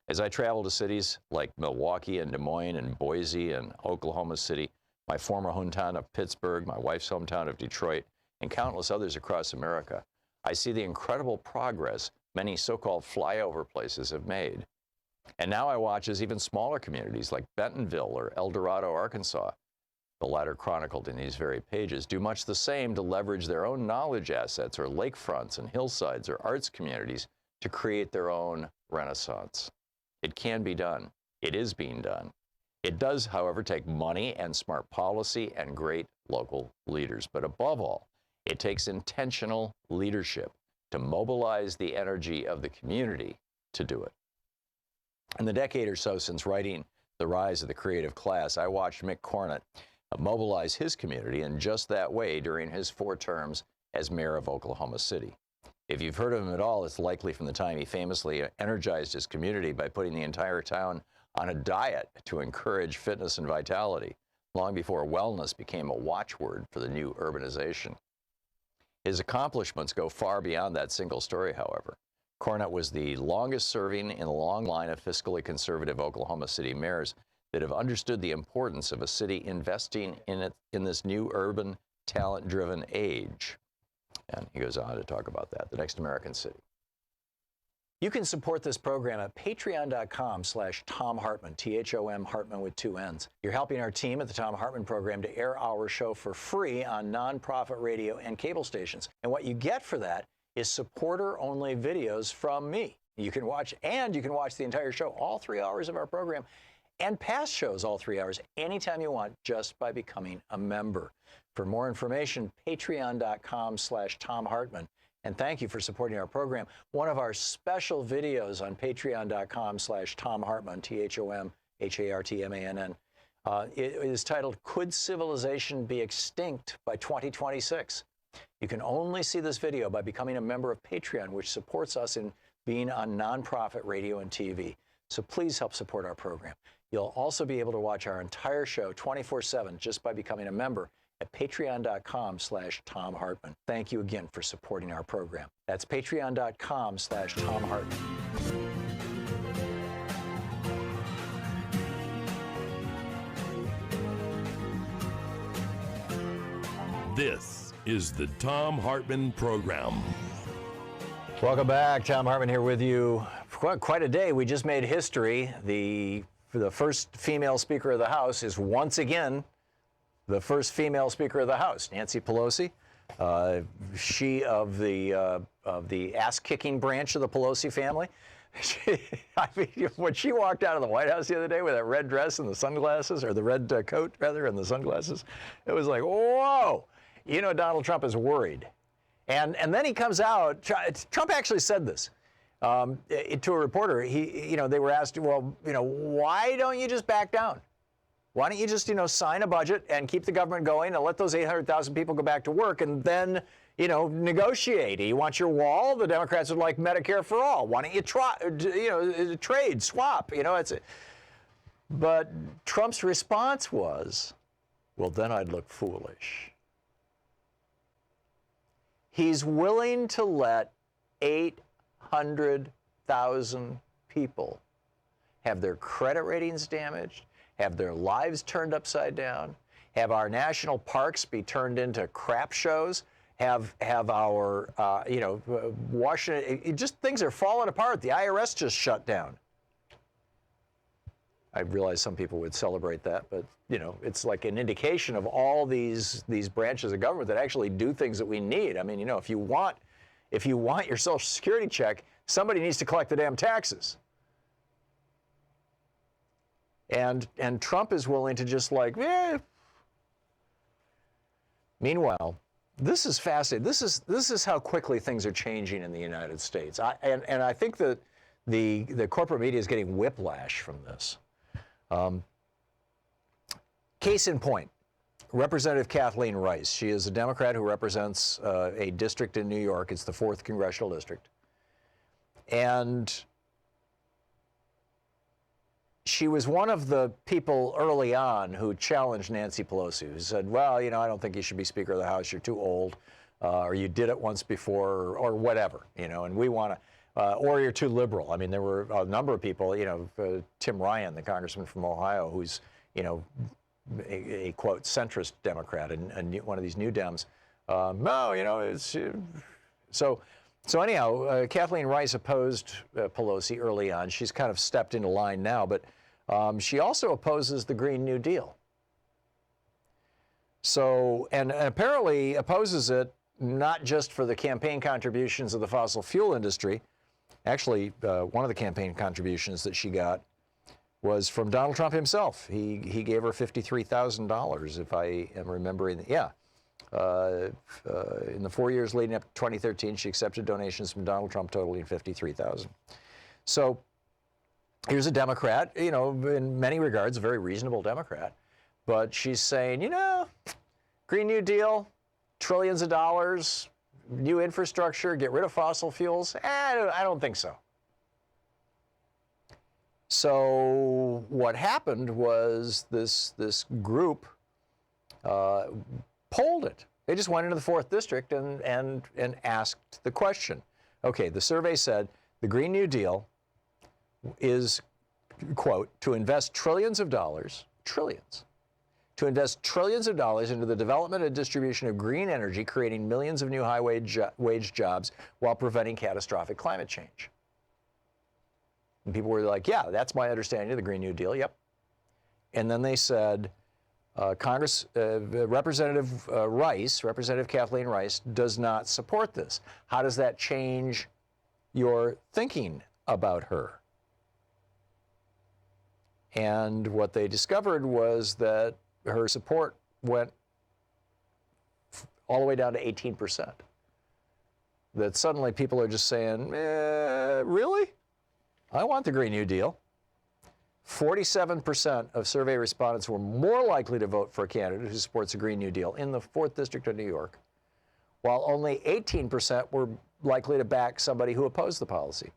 Speaker 1: As I travel to cities like Milwaukee and Des Moines and Boise and Oklahoma City, my former hometown of Pittsburgh, my wife's hometown of Detroit, and countless others across America, I see the incredible progress many so-called flyover places have made. And now I watch as even smaller communities like Bentonville or El Dorado, Arkansas, the latter chronicled in these very pages, do much the same to leverage their own knowledge assets, or lakefronts and hillsides or arts communities, to create their own renaissance. It can be done. It is being done. It does, however, take money and smart policy and great local leaders. But above all, it takes intentional leadership to mobilize the energy of the community to do it. In the decade or so since writing The Rise of the Creative Class, I watched Mick Cornett mobilize his community in just that way during his 4 terms as mayor of Oklahoma City. If you've heard of him at all, it's likely from the time he famously energized his community by putting the entire town on a diet to encourage fitness and vitality, long before wellness became a watchword for the new urbanization. His accomplishments go far beyond that single story, however. Cornett was the longest serving in a long line of fiscally conservative Oklahoma City mayors that have understood the importance of a city investing in this new urban, talent-driven age. And he goes on to talk about that, the next American city. You can support this program at patreon.com/Thom Hartmann, Thom Hartmann with 2 N's. You're helping our team at the Thom Hartmann Program to air our show for free on nonprofit radio and cable stations. And what you get for that is supporter-only videos from me. You can watch the entire show, all 3 hours of our program, and past shows all 3 hours, anytime you want, just by becoming a member. For more information, patreon.com/Thom Hartmann. And thank you for supporting our program. One of our special videos on patreon.com/Thom Hartmann, ThomHartmann, it is titled, Could Civilization Be Extinct by 2026? You can only see this video by becoming a member of Patreon, which supports us in being on nonprofit radio and TV. So please help support our program. You'll also be able to watch our entire show 24/7 just by becoming a member at patreon.com/Thom Hartmann. Thank you again for supporting our program. That's patreon.com/Thom Hartmann.
Speaker 3: This is the Thom Hartmann Program.
Speaker 1: Welcome back. Thom Hartmann here with you. Quite a day. We just made history. The first female Speaker of the House is once again the first female Speaker of the House, Nancy Pelosi. She of the ass-kicking branch of the Pelosi family. When she walked out of the White House the other day with that red dress and the sunglasses, or the red coat rather, and the sunglasses, it was like, whoa! You know, Donald Trump is worried. And then he comes out. Trump actually said this to a reporter. They were asked, well, why don't you just back down? Why don't you just, sign a budget and keep the government going and let those 800,000 people go back to work and then, negotiate? You want your wall? The Democrats would like Medicare for all. Why don't you trade, swap? But Trump's response was, well, then I'd look foolish. He's willing to let 800,000 people have their credit ratings damaged, have their lives turned upside down, have our national parks be turned into crap shows, have our, Washington, things are falling apart. The IRS just shut down. I realize some people would celebrate that, but, it's like an indication of all these branches of government that actually do things that we need. I mean, if you want your Social Security check, somebody needs to collect the damn taxes. And Trump is willing to just Meanwhile, this is fascinating. This is how quickly things are changing in the United States. I think that the corporate media is getting whiplash from this. Case in point, Representative Kathleen Rice. She is a Democrat who represents a district in New York. It's the 4th Congressional District. And she was one of the people early on who challenged Nancy Pelosi, who said, well, I don't think you should be Speaker of the House. You're too old, or you did it once before, or whatever, and we want to, or you're too liberal. I mean, there were a number of people, Tim Ryan, the congressman from Ohio, who's, a quote, centrist Democrat and one of these new Dems. So So anyhow, Kathleen Rice opposed Pelosi early on. She's kind of stepped into line now, but she also opposes the Green New Deal. So, and apparently opposes it not just for the campaign contributions of the fossil fuel industry. Actually, one of the campaign contributions that she got was from Donald Trump himself. He gave her $53,000, if I am remembering. Yeah. In the 4 years leading up to 2013, she accepted donations from Donald Trump totaling $53,000. So here's a Democrat, you know, in many regards, a very reasonable Democrat. But she's saying, you know, Green New Deal, trillions of dollars, new infrastructure, get rid of fossil fuels. I don't think so. So what happened was this group polled it. They just went into the 4th District and asked the question. Okay, the survey said the Green New Deal is, quote, to invest trillions of dollars, to invest trillions of dollars into the development and distribution of green energy, creating millions of new high-wage jobs while preventing catastrophic climate change. And people were like, yeah, that's my understanding of the Green New Deal, yep. And then they said, Representative Kathleen Rice does not support this. How does that change your thinking about her? And what they discovered was that her support went all the way down to 18%. That suddenly people are just saying, really? I want the Green New Deal. 47% of survey respondents were more likely to vote for a candidate who supports the Green New Deal in the 4th District of New York, while only 18% were likely to back somebody who opposed the policy.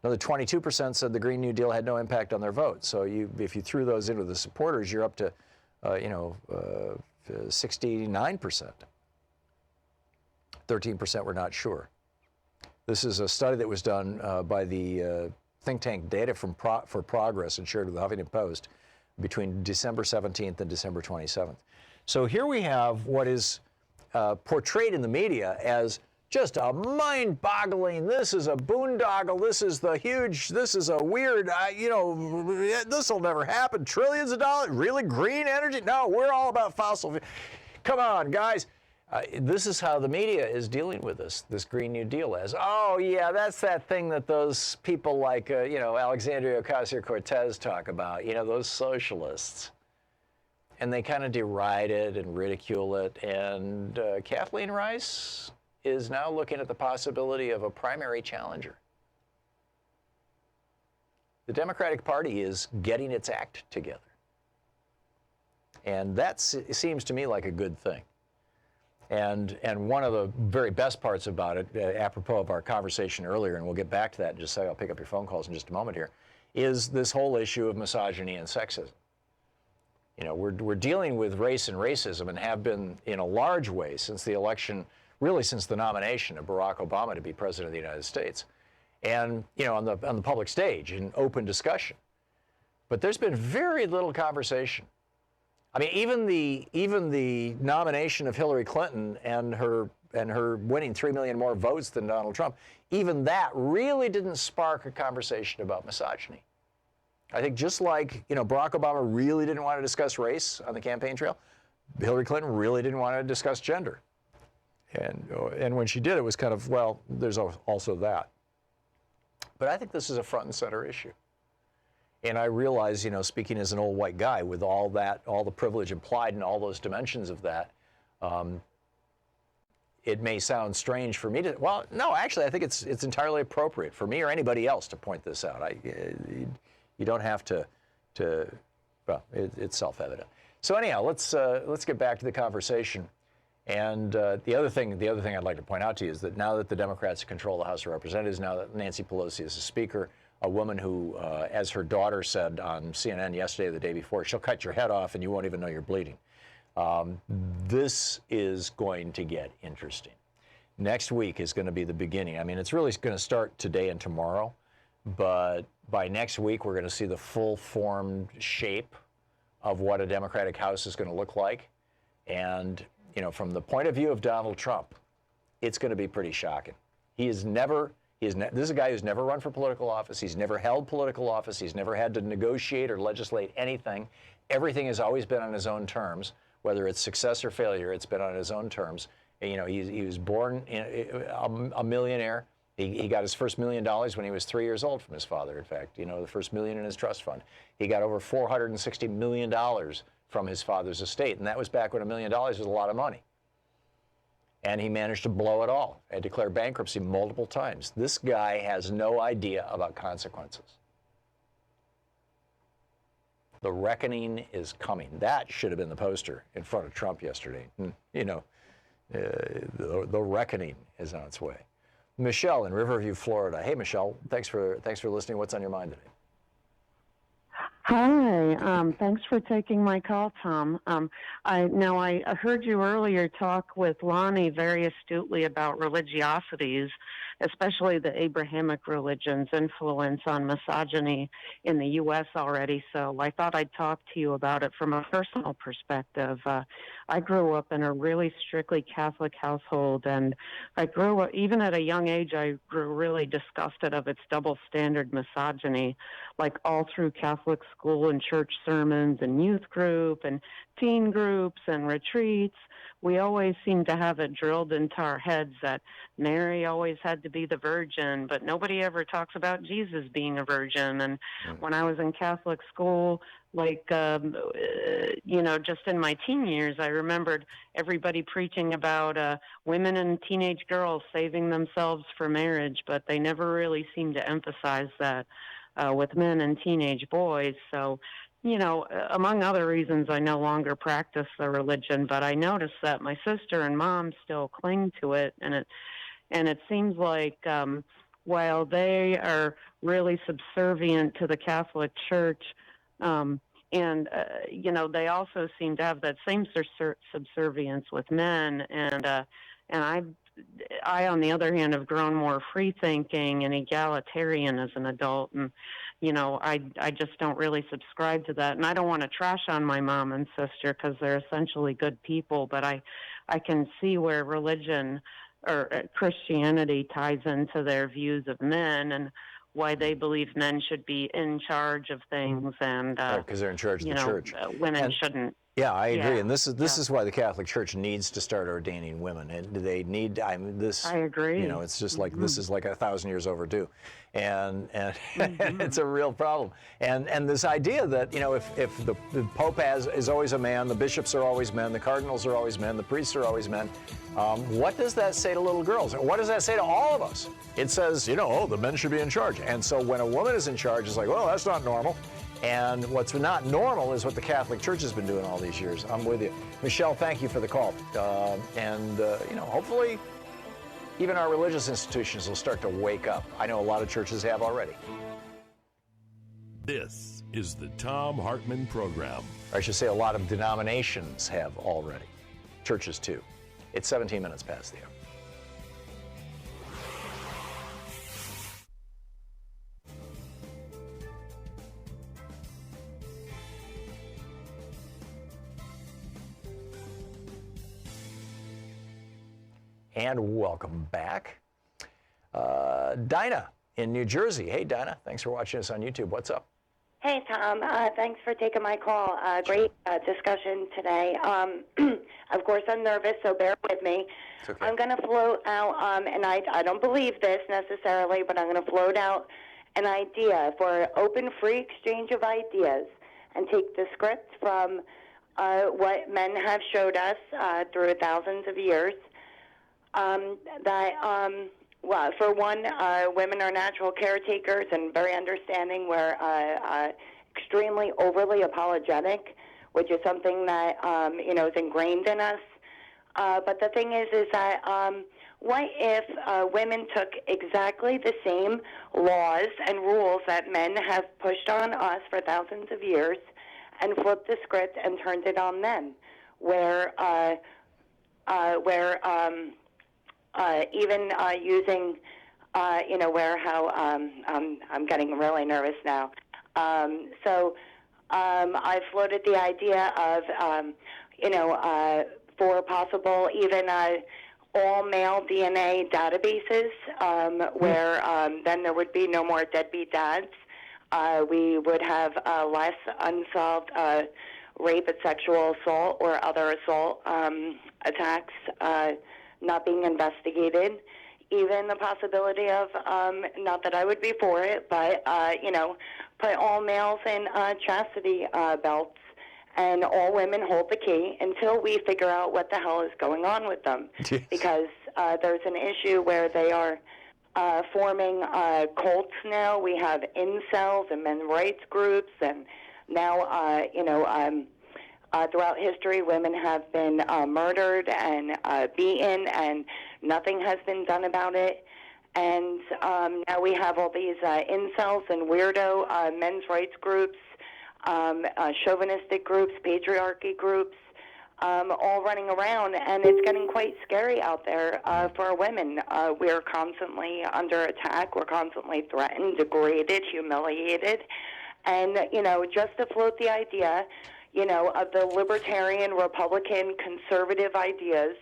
Speaker 1: Another 22% said the Green New Deal had no impact on their vote. So if you threw those into the supporters, you're up to, 69%. 13% were not sure. This is a study that was done by the think tank Data for Progress and shared with the Huffington Post between December 17th and December 27th. So here we have what is portrayed in the media as just a mind-boggling, this is a boondoggle, this is a weird, this will never happen, trillions of dollars, really green energy? No, we're all about fossil fuel. Come on, guys. This is how the media is dealing with this Green New Deal as, oh, yeah, that's that thing that those people like, Alexandria Ocasio-Cortez talk about, those socialists. And they kind of deride it and ridicule it. And Kathleen Rice is now looking at the possibility of a primary challenger. The Democratic Party is getting its act together. And that seems to me like a good thing. And one of the very best parts about it, apropos of our conversation earlier, and we'll get back to that in just a second, I'll pick up your phone calls in just a moment here, is this whole issue of misogyny and sexism. We're dealing with race and racism and have been in a large way since the election, really since the nomination of Barack Obama to be president of the United States. And, on the public stage in open discussion. But there's been very little conversation. I mean, even the nomination of Hillary Clinton and her winning 3 million more votes than Donald Trump, even that really didn't spark a conversation about misogyny. I think just like, Barack Obama really didn't want to discuss race on the campaign trail, Hillary Clinton really didn't want to discuss gender. And when she did, it was kind of, well, there's also that. But I think this is a front and center issue. And I realize, speaking as an old white guy with all the privilege implied in all those dimensions of that, it may sound strange for me to, well, no, actually, I think it's entirely appropriate for me or anybody else to point this out. You don't have to well, it's self-evident. So anyhow, let's get back to the conversation. And the other thing I'd like to point out to you is that now that the Democrats control the House of Representatives, now that Nancy Pelosi is the Speaker, a woman who, as her daughter said on CNN yesterday or the day before, she'll cut your head off and you won't even know you're bleeding. This is going to get interesting. Next week is going to be the beginning. I mean, it's really going to start today and tomorrow, but by next week, we're going to see the full-formed shape of what a Democratic House is going to look like. And, from the point of view of Donald Trump, it's going to be pretty shocking. This is a guy who's never run for political office. He's never held political office. He's never had to negotiate or legislate anything. Everything has always been on his own terms. Whether it's success or failure, it's been on his own terms. You know, he was born a millionaire. He got his first $1 million when he was 3 years old from his father, in fact. You know, the first million in his trust fund. He got over $460 million from his father's estate, and that was back when $1 million was a lot of money. And he managed to blow it all and declare bankruptcy multiple times. This guy has no idea about consequences. The reckoning is coming. That should have been the poster in front of Trump yesterday. You know, the reckoning is on its way. Michelle in Riverview, Florida. Hey, Michelle, thanks for listening. What's on your mind today?
Speaker 20: Hi, thanks for taking my call, Tom. I heard you earlier talk with Lonnie very astutely about religiosities, especially the Abrahamic religion's influence on misogyny in the U.S. already, so I thought I'd talk to you about it from a personal perspective. I grew up in a really strictly Catholic household, and I grew up, even at a young age, I grew really disgusted of its double standard misogyny, like all through Catholic school and church sermons and youth group and teen groups and retreats. We always seem to have it drilled into our heads that Mary always had to be the virgin, but nobody ever talks about Jesus being a virgin. And when I was in Catholic school, like, you know, just in my teen years, I remembered everybody preaching about women and teenage girls saving themselves for marriage, but they never really seemed to emphasize that with men and teenage boys. So, you know, among other reasons, I no longer practice the religion, but I noticed that my sister and mom still cling to it, and it seems like while they are really subservient to the Catholic Church, and you know, they also seem to have that same subservience with men, and I, on the other hand, have grown more free-thinking and egalitarian as an adult, and, you know, I just don't really subscribe to that. And I don't want to trash on my mom and sister because they're essentially good people, but I can see where religion or Christianity ties into their views of men and why they believe men should be in charge of things, and
Speaker 1: because they're in charge of the church.
Speaker 20: Women shouldn't.
Speaker 1: Yeah, I agree, and this is why the Catholic Church needs to start ordaining women. And they need. I agree. You know, it's just like this is like 1,000 years overdue, and it's a real problem. And this idea that, you know, if the Pope is always a man, the bishops are always men, the cardinals are always men, the priests are always men. What does that say to little girls? What does that say to all of us? It says, you know, the men should be in charge. And so when a woman is in charge, it's like, well, that's not normal. And what's not normal is what the Catholic Church has been doing all these years. I'm with you. Michelle, thank you for the call. You know, hopefully even our religious institutions will start to wake up. I know a lot of churches have already.
Speaker 3: This is the Thom Hartmann Program.
Speaker 1: Or I should say a lot of denominations have already. Churches too. It's 17 minutes past the hour. And welcome back. Dinah in New Jersey. Hey, Dinah. Thanks for watching us on YouTube. What's up?
Speaker 5: Hey, Tom. Thanks for taking my call. Great discussion today. Of course, I'm nervous, so bear with me.
Speaker 1: It's okay.
Speaker 5: I'm going to float out, and I don't believe this necessarily, but I'm going to float out an idea for open, free exchange of ideas and take the script from what men have showed us through thousands of years. Well, for one, women are natural caretakers and very understanding. We're extremely overly apologetic, which is something that, you know, is ingrained in us. But the thing is that what if women took exactly the same laws and rules that men have pushed on us for thousands of years and flipped the script and turned it on them, where even using, you know, where how I'm getting really nervous now. So I floated the idea of, you know, for possible even all male DNA databases where then there would be no more deadbeat dads. We would have less unsolved rape and sexual assault or other assault attacks not being investigated. Even the possibility of, not that I would be for it, but, put all males in chastity belts and all women hold the key until we figure out what the hell is going on with them. Because there's an issue where they are forming cults now. We have incels and men's rights groups, and now, throughout history, women have been murdered and beaten, and nothing has been done about it. And now we have all these incels and weirdo men's rights groups, chauvinistic groups, patriarchy groups, all running around, and it's getting quite scary out there for women. We're constantly under attack. We're constantly threatened, degraded, humiliated. And, just to float the idea, of the libertarian, Republican, conservative ideas,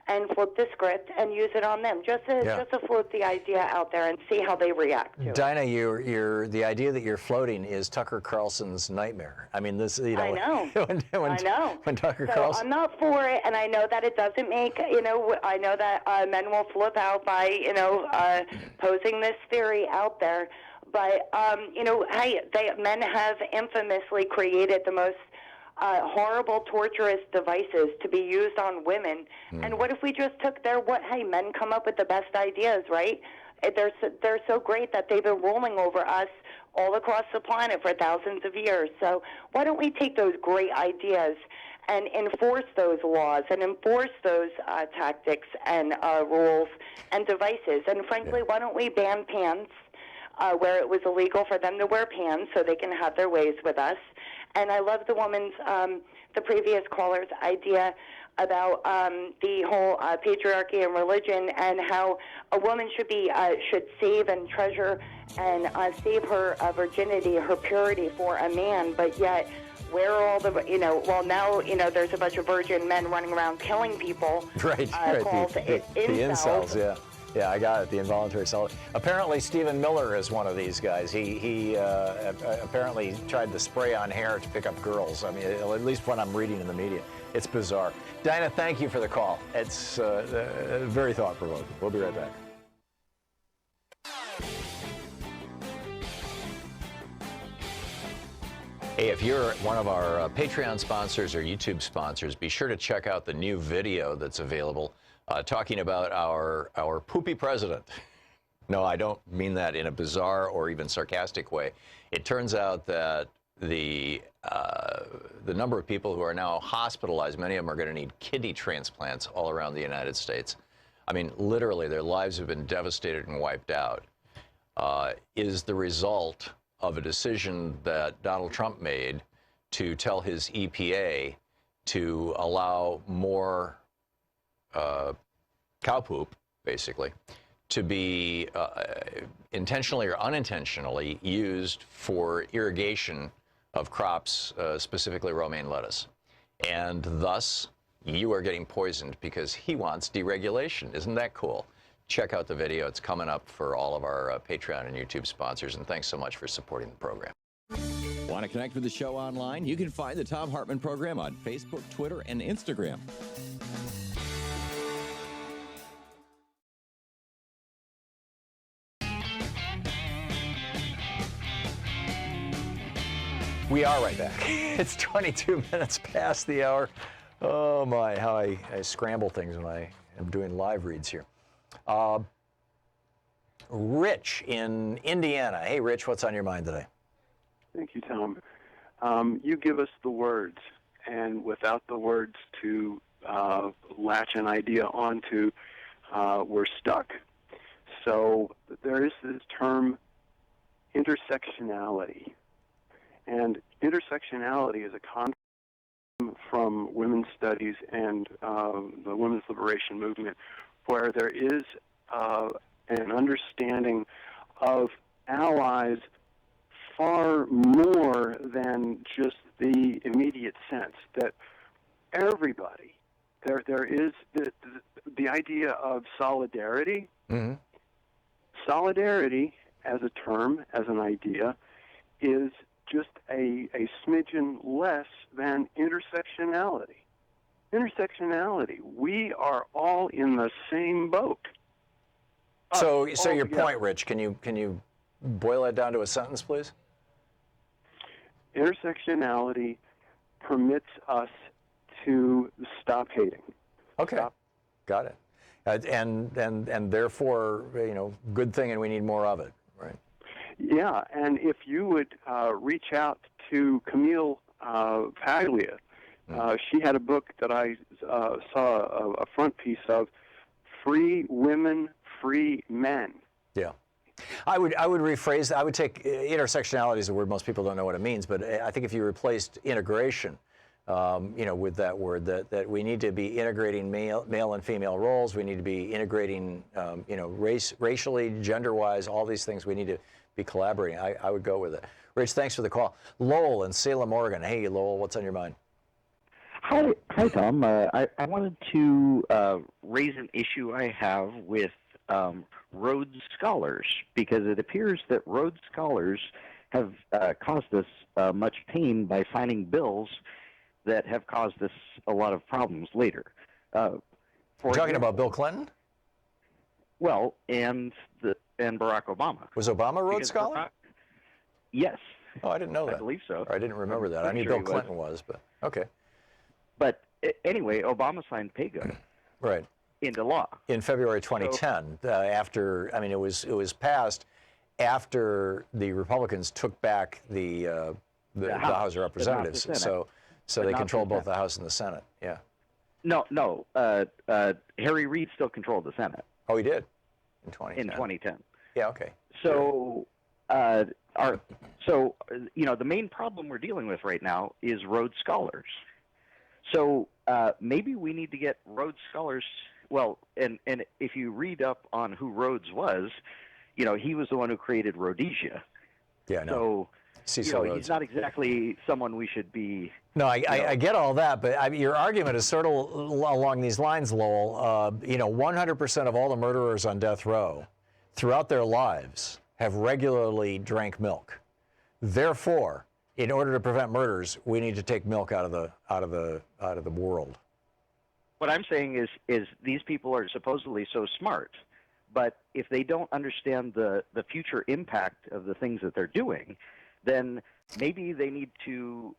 Speaker 5: and flip the script and use it on them, just to float the idea out there and see how they react to it.
Speaker 1: Dinah, the idea that you're floating is Tucker Carlson's nightmare. I mean, this,
Speaker 5: I know.
Speaker 1: I know. When Tucker Carlson...
Speaker 5: I'm not for it, and I know that it doesn't make, I know that men will flip out by, posing this theory out there. But, hey, men have infamously created the most horrible, torturous devices to be used on women. And what if we just took hey, men come up with the best ideas, right? They're so great that they've been ruling over us all across the planet for thousands of years. So why don't we take those great ideas and enforce those laws and enforce those tactics and rules and devices? And frankly, why don't we ban pants where it was illegal for them to wear pants so they can have their ways with us? And I love the woman's, the previous caller's idea about the whole patriarchy and religion, and how a woman should save and treasure and save her virginity, her purity for a man, but yet where are all the, now, there's a bunch of virgin men running around killing people.
Speaker 1: Right.
Speaker 5: Called
Speaker 1: the incels, yeah. Yeah, I got it, the involuntary celibate. Apparently, Stephen Miller is one of these guys. He apparently tried to spray on hair to pick up girls. I mean, at least what I'm reading in the media. It's bizarre. Dinah, thank you for the call. It's very thought-provoking. We'll be right back. Hey, if you're one of our Patreon sponsors or YouTube sponsors, be sure to check out the new video that's available talking about our poopy president. No, I don't mean that in a bizarre or even sarcastic way. It turns out that the number of people who are now hospitalized, many of them are going to need kidney transplants all around the United States. I mean, literally, their lives have been devastated and wiped out, is the result of a decision that Donald Trump made to tell his EPA to allow more cow poop, basically, to be intentionally or unintentionally used for irrigation of crops, specifically romaine lettuce. And thus, you are getting poisoned because he wants deregulation. Isn't that cool? Check out the video. It's coming up for all of our Patreon and YouTube sponsors. And thanks so much for supporting the program.
Speaker 2: Want to connect with the show online? You can find the Thom Hartmann Program on Facebook, Twitter, and Instagram.
Speaker 1: We are right back. It's 22 minutes past the hour. Oh my, how I scramble things when I am doing live reads here. Rich in Indiana. Hey, Rich, what's on your mind today?
Speaker 6: Thank you, Tom. You give us the words, and without the words to latch an idea onto, we're stuck. So there is this term, intersectionality. And intersectionality is a concept from women's studies and the women's liberation movement, where there is an understanding of allies far more than just the immediate sense that everybody there is the idea of solidarity.
Speaker 1: Mm-hmm.
Speaker 6: Solidarity as a term, as an idea, is just a smidgen less than intersectionality. Intersectionality. We are all in the same boat.
Speaker 1: So your point, Rich, can you boil that down to a sentence, please?
Speaker 6: Intersectionality permits us to stop hating.
Speaker 1: Okay, got it. And therefore, good thing, and we need more of it, right?
Speaker 6: Yeah, and if you would reach out to Camille Paglia, she had a book that I saw a front piece of, Free Women, Free Men.
Speaker 1: Yeah. I would rephrase that. I would take intersectionality is a word most people don't know what it means, but I think if you replaced integration, with that word, that we need to be integrating male and female roles. We need to be integrating, racially, gender-wise, all these things. We need to be collaborating. I would go with it. Rich, thanks for the call. Lowell in Salem, Oregon. Hey, Lowell, what's on your mind?
Speaker 7: Hi, Tom. I wanted to raise an issue I have with Rhodes Scholars, because it appears that Rhodes Scholars have caused us much pain by signing bills that have caused us a lot of problems later.
Speaker 1: You're talking about Bill Clinton?
Speaker 7: Well, and Barack Obama.
Speaker 1: Was Obama a Rhodes Scholar?
Speaker 7: Yes.
Speaker 1: Oh, I didn't know that.
Speaker 7: I believe so.
Speaker 1: Or I didn't remember that. I knew Bill Clinton was, but okay.
Speaker 7: But anyway, Obama signed PAYGO.
Speaker 1: Right.
Speaker 7: Into law.
Speaker 1: In February 2010, it was passed after the Republicans took back the House of Representatives. So they control both the House and the Senate. Yeah.
Speaker 7: No. Harry Reid still controlled the Senate.
Speaker 1: Oh, he did? In 2010.
Speaker 7: In 2010.
Speaker 1: Yeah, okay.
Speaker 7: So, the main problem we're dealing with right now is Rhodes Scholars. So maybe we need to get Rhodes Scholars. Well, and if you read up on who Rhodes was, he was the one who created Rhodesia.
Speaker 1: Yeah,
Speaker 7: no.
Speaker 1: So,
Speaker 7: he's not exactly someone we should be.
Speaker 1: No, I get all that, but your argument is sort of along these lines, Lowell. 100% of all the murderers on death row throughout their lives have regularly drank milk. Therefore, in order to prevent murders, we need to take milk out of the world.
Speaker 7: What I'm saying is these people are supposedly so smart, but if they don't understand the future impact of the things that they're doing, then maybe they need to,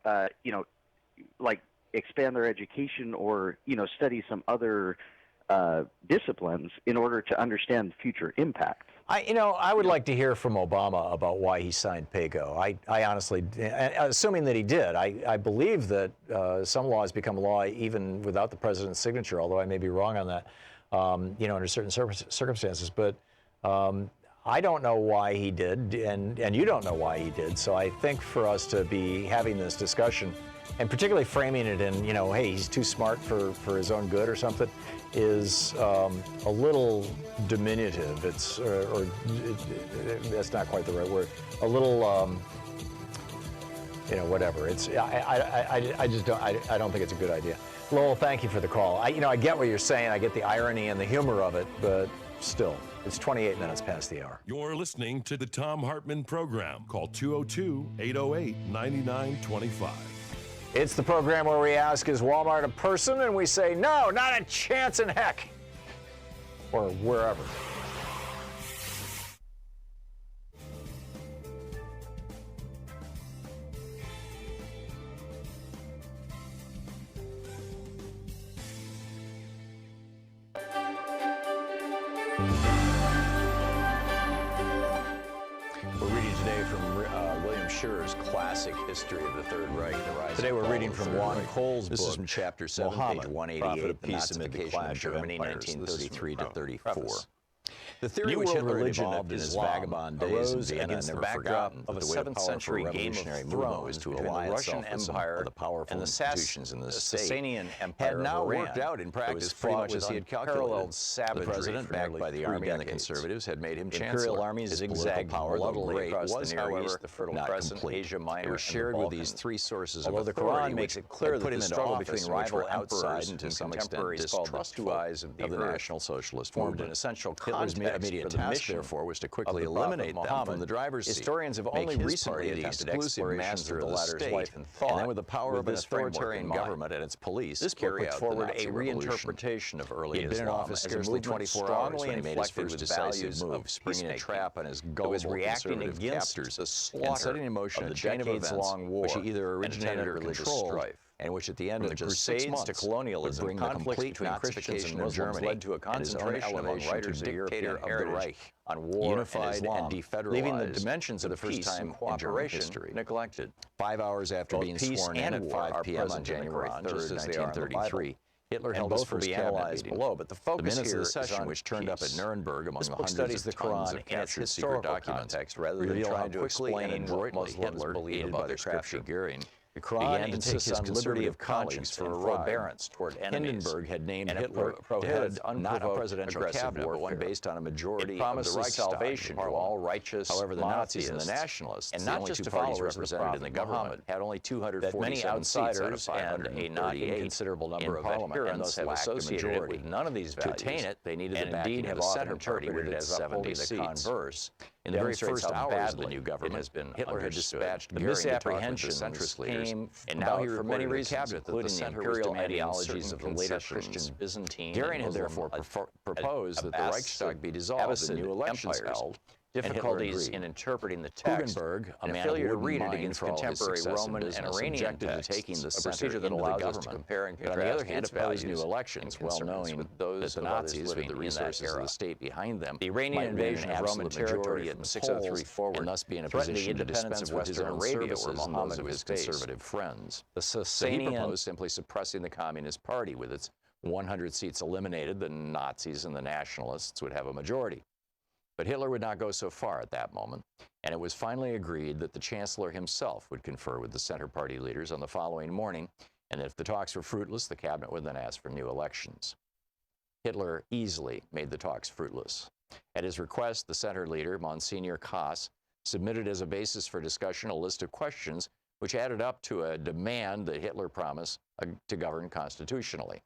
Speaker 7: expand their education or, study some other disciplines in order to understand future impact.
Speaker 1: I would like to hear from Obama about why he signed PAYGO. I honestly, assuming that he did, I believe that some laws become law even without the president's signature, although I may be wrong on that, under certain circumstances. But I don't know why he did, and you don't know why he did. So I think for us to be having this discussion, and particularly framing it in, hey, he's too smart for his own good or something, is a little diminutive. It's that's not quite the right word. A little, whatever. It's I just don't think it's a good idea. Lowell, thank you for the call. I get what you're saying. I get the irony and the humor of it, but still, it's 28 minutes past the hour.
Speaker 3: You're listening to the Thom Hartmann Program. Call 202-808-9925.
Speaker 1: It's the program where we ask, is Walmart a person? And we say, no, not a chance in heck. Or wherever. Classic History of the Third Reich. Today we're reading from Juan Cole's book. This is from Chapter 7, page 188, The Nazification of Germany, 1933 to 34. The theory which Hitler evolved in his vagabond days in Vienna against the backdrop of a 7th century Game of Thrones between the Russian Empire and the Sasanian Empire had now worked out in practice pretty much as he had calculated. The president, backed by the army and the conservatives, had made him chancellor. Imperial armies zigzagged bloodily across the Near East, the Fertile Crescent, Asia Minor, and shared with these three sources of authority. Although the Quran makes it clear that the struggle between rival emperors and to some extent distrustful eyes of the National Socialist formed an essential context for the mission. Therefore, was to quickly eliminate them from the driver's seat. Historians have only recently attempted explorations of the latter's life and thought, and then with the power of an authoritarian government and its police, this carry out forward a reinterpretation of early Islam. He had been in office scarcely 24 hours when he made his first decisive move, springing a trap on his gullible conservative captors and setting in motion a chain of events which he either originated or controlled, and which at the end of just 6 months to colonialism, conflicts between Christians and Muslims led to a concentration among writers of the European heritage on war, unified and defederalized, leaving the dimensions of the first time in German history neglected. 5 hours after being sworn in at 5 p.m. on January 3rd, 1933, Hitler held his first cabinet meeting. Below, but the focus here is on which turned up at Nuremberg among the hundreds of tons of captured secret documents, rather than trying to explain and adroitly Hitler, aided by the crafty Goering, the Quran insists on liberty of conscience for forbearance toward enemies. Hindenburg had named Hitler to head not a presidential cabinet, but one based on a majority of the Reichstag salvation to all righteous. However, the Nazis and the nationalists, and not just to followers represented in the government, had only 247 seats out of 538, a not inconsiderable number of adherents have associated it with none of these values. To attain it, they needed the backing of the Center Party with its 70 seats. Converse. In the very first hours of the new government, has been Hitler had dispatched the misapprehension centrist leaders, and now he for many reasons, including the imperial ideologies of the later Christian Byzantine. Goering had therefore proposed that the Reichstag be dissolved and new elections held. Difficulties in interpreting the text, a failure to read it against contemporary Roman and Iranian texts, to taking the procedure that allows us to compare and contrast. But on the other hand, opposed new elections, well knowing that the Nazis, with the resources of the state behind them, the Iranian invasion of Roman territory at 603 forward, and thus be in a position to dispense with Western Arabia, where Muhammad of his conservative friends. The Sasanian proposed simply suppressing the Communist Party. With its 100 seats eliminated, the Nazis and the nationalists would have a majority. But Hitler would not go so far at that moment, and it was finally agreed that the Chancellor himself would confer with the Center Party leaders on the following morning, and if the talks were fruitless, the cabinet would then ask for new elections. Hitler easily made the talks fruitless. At his request, the Center leader, Monsignor Kaas, submitted as a basis for discussion a list of questions which added up to a demand that Hitler promised to govern constitutionally.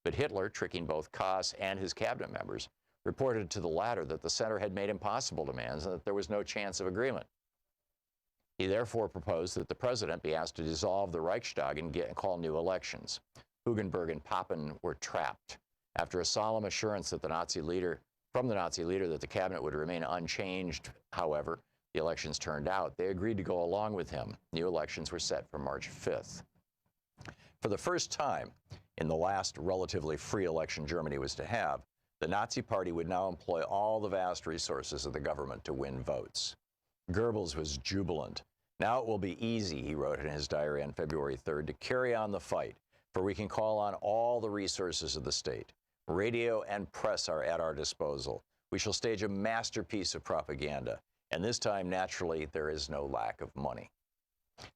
Speaker 1: But Hitler, tricking both Kaas and his cabinet members, reported to the latter that the Center had made impossible demands and that there was no chance of agreement. He therefore proposed that the president be asked to dissolve the Reichstag and call new elections. Hugenberg and Papen were trapped. After a solemn assurance that from the Nazi leader that the cabinet would remain unchanged, however, the elections turned out, they agreed to go along with him. New elections were set for March 5th. For the first time in the last relatively free election Germany was to have, the Nazi Party would now employ all the vast resources of the government to win votes. Goebbels was jubilant. Now it will be easy, he wrote in his diary on February 3rd, to carry on the fight, for we can call on all the resources of the state. Radio and press are at our disposal. We shall stage a masterpiece of propaganda, and this time, naturally, there is no lack of money.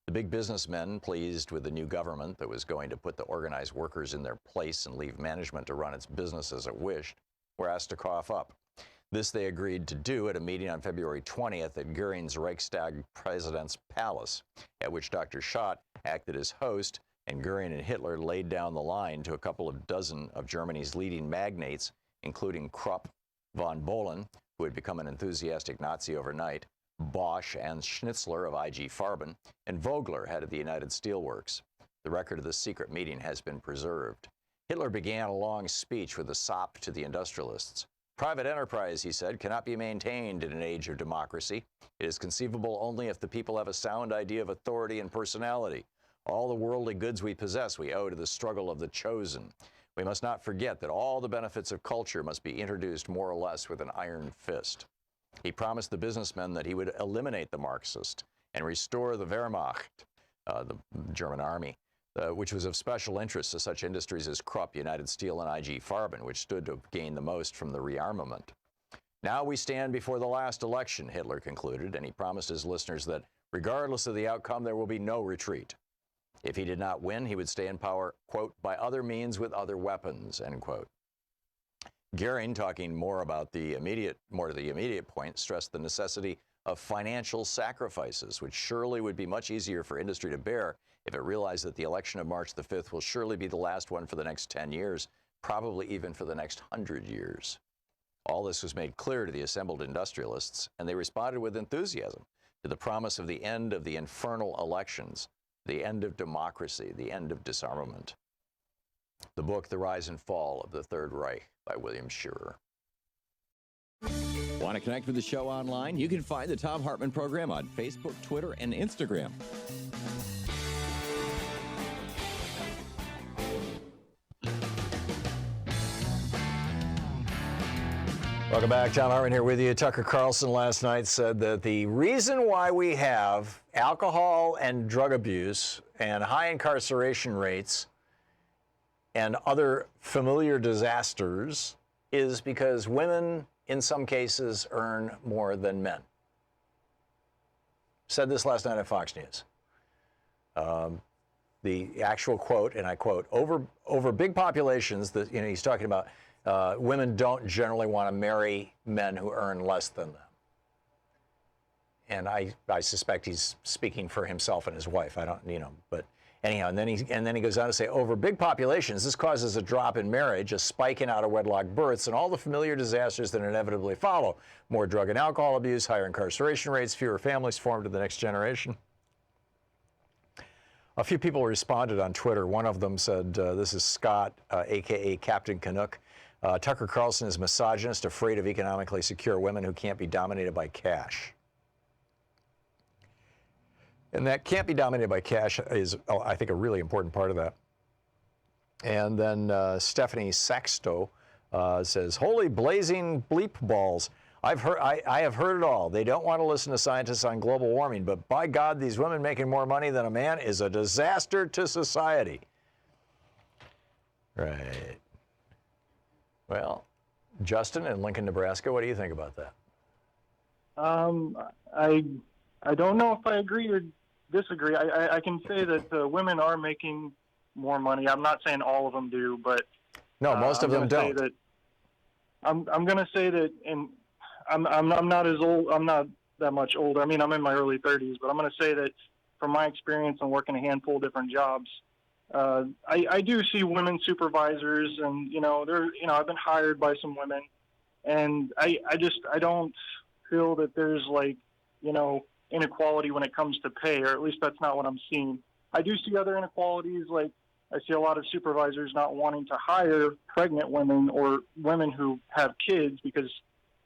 Speaker 1: The big businessmen, pleased with the new government that was going to put the organized workers in their place and leave management to run its business as it wished, were asked to cough up. This they agreed to do at a meeting on February 20th at Goering's Reichstag President's Palace, at which Dr. Schott acted as host, and Goering and Hitler laid down the line to a couple of dozen of Germany's leading magnates, including Krupp, von Bohlen, who had become an enthusiastic Nazi overnight, Bosch and Schnitzler of IG Farben, and Vogler, head of the United Steelworks. The record of this secret meeting has been preserved. Hitler began a long speech with a sop to the industrialists. Private enterprise, he said, cannot be maintained in an age of democracy. It is conceivable only if the people have a sound idea of authority and personality. All the worldly goods we possess we owe to the struggle of the chosen. We must not forget that all the benefits of culture must be introduced more or less with an iron fist. He promised the businessmen that he would eliminate the Marxist and restore the Wehrmacht, the German army, which was of special interest to such industries as Krupp, United Steel, and IG Farben, which stood to gain the most from the rearmament. Now we stand before the last election, Hitler concluded, and he promised his listeners that regardless of the outcome, there will be no retreat. If he did not win, he would stay in power, quote, by other means with other weapons, end quote. Goering, talking more to the immediate point, stressed the necessity of financial sacrifices, which surely would be much easier for industry to bear if it realized that the election of March the 5th will surely be the last one for the next 10 years, probably even for the next 100 years. All this was made clear to the assembled industrialists, and they responded with enthusiasm to the promise of the end of the infernal elections, the end of democracy, the end of disarmament. The book, The Rise and Fall of the Third Reich by William Shearer.
Speaker 2: Want to connect with the show online? You can find the Thom Hartmann Program on Facebook, Twitter, and Instagram.
Speaker 1: Welcome back. Thom Hartmann here with you. Tucker Carlson last night said that the reason why we have alcohol and drug abuse and high incarceration rates and other familiar disasters is because women, in some cases, earn more than men. Said this last night on Fox News. The actual quote, and I quote, over big populations, that he's talking about, women don't generally want to marry men who earn less than them. And I suspect he's speaking for himself and his wife. I don't, but anyhow, and then he goes on to say, over big populations, this causes a drop in marriage, a spike in out-of-wedlock births, and all the familiar disasters that inevitably follow. More drug and alcohol abuse, higher incarceration rates, fewer families formed in the next generation. A few people responded on Twitter. One of them said, this is Scott, a.k.a. Captain Canuck. Tucker Carlson is misogynist, afraid of economically secure women who can't be dominated by cash. And that can't be dominated by cash is, I think, a really important part of that. And then Stephanie Saxto says, holy blazing bleep balls. I have heard it all. They don't want to listen to scientists on global warming, but by God, these women making more money than a man is a disaster to society. Right. Well, Justin in Lincoln, Nebraska, what do you think about that?
Speaker 8: I don't know if I agree or disagree. I can say that women are making more money. I'm not saying all of them do, but
Speaker 1: no, most of them don't.
Speaker 8: I'm going to say that, and I'm not as old. I'm not that much older. I mean, I'm in my early 30s, but I'm going to say that from my experience and working a handful of different jobs, I do see women supervisors, and I've been hired by some women, and I don't feel that there's inequality when it comes to pay, or at least that's not what I'm seeing. I do see other inequalities, like I see a lot of supervisors not wanting to hire pregnant women or women who have kids because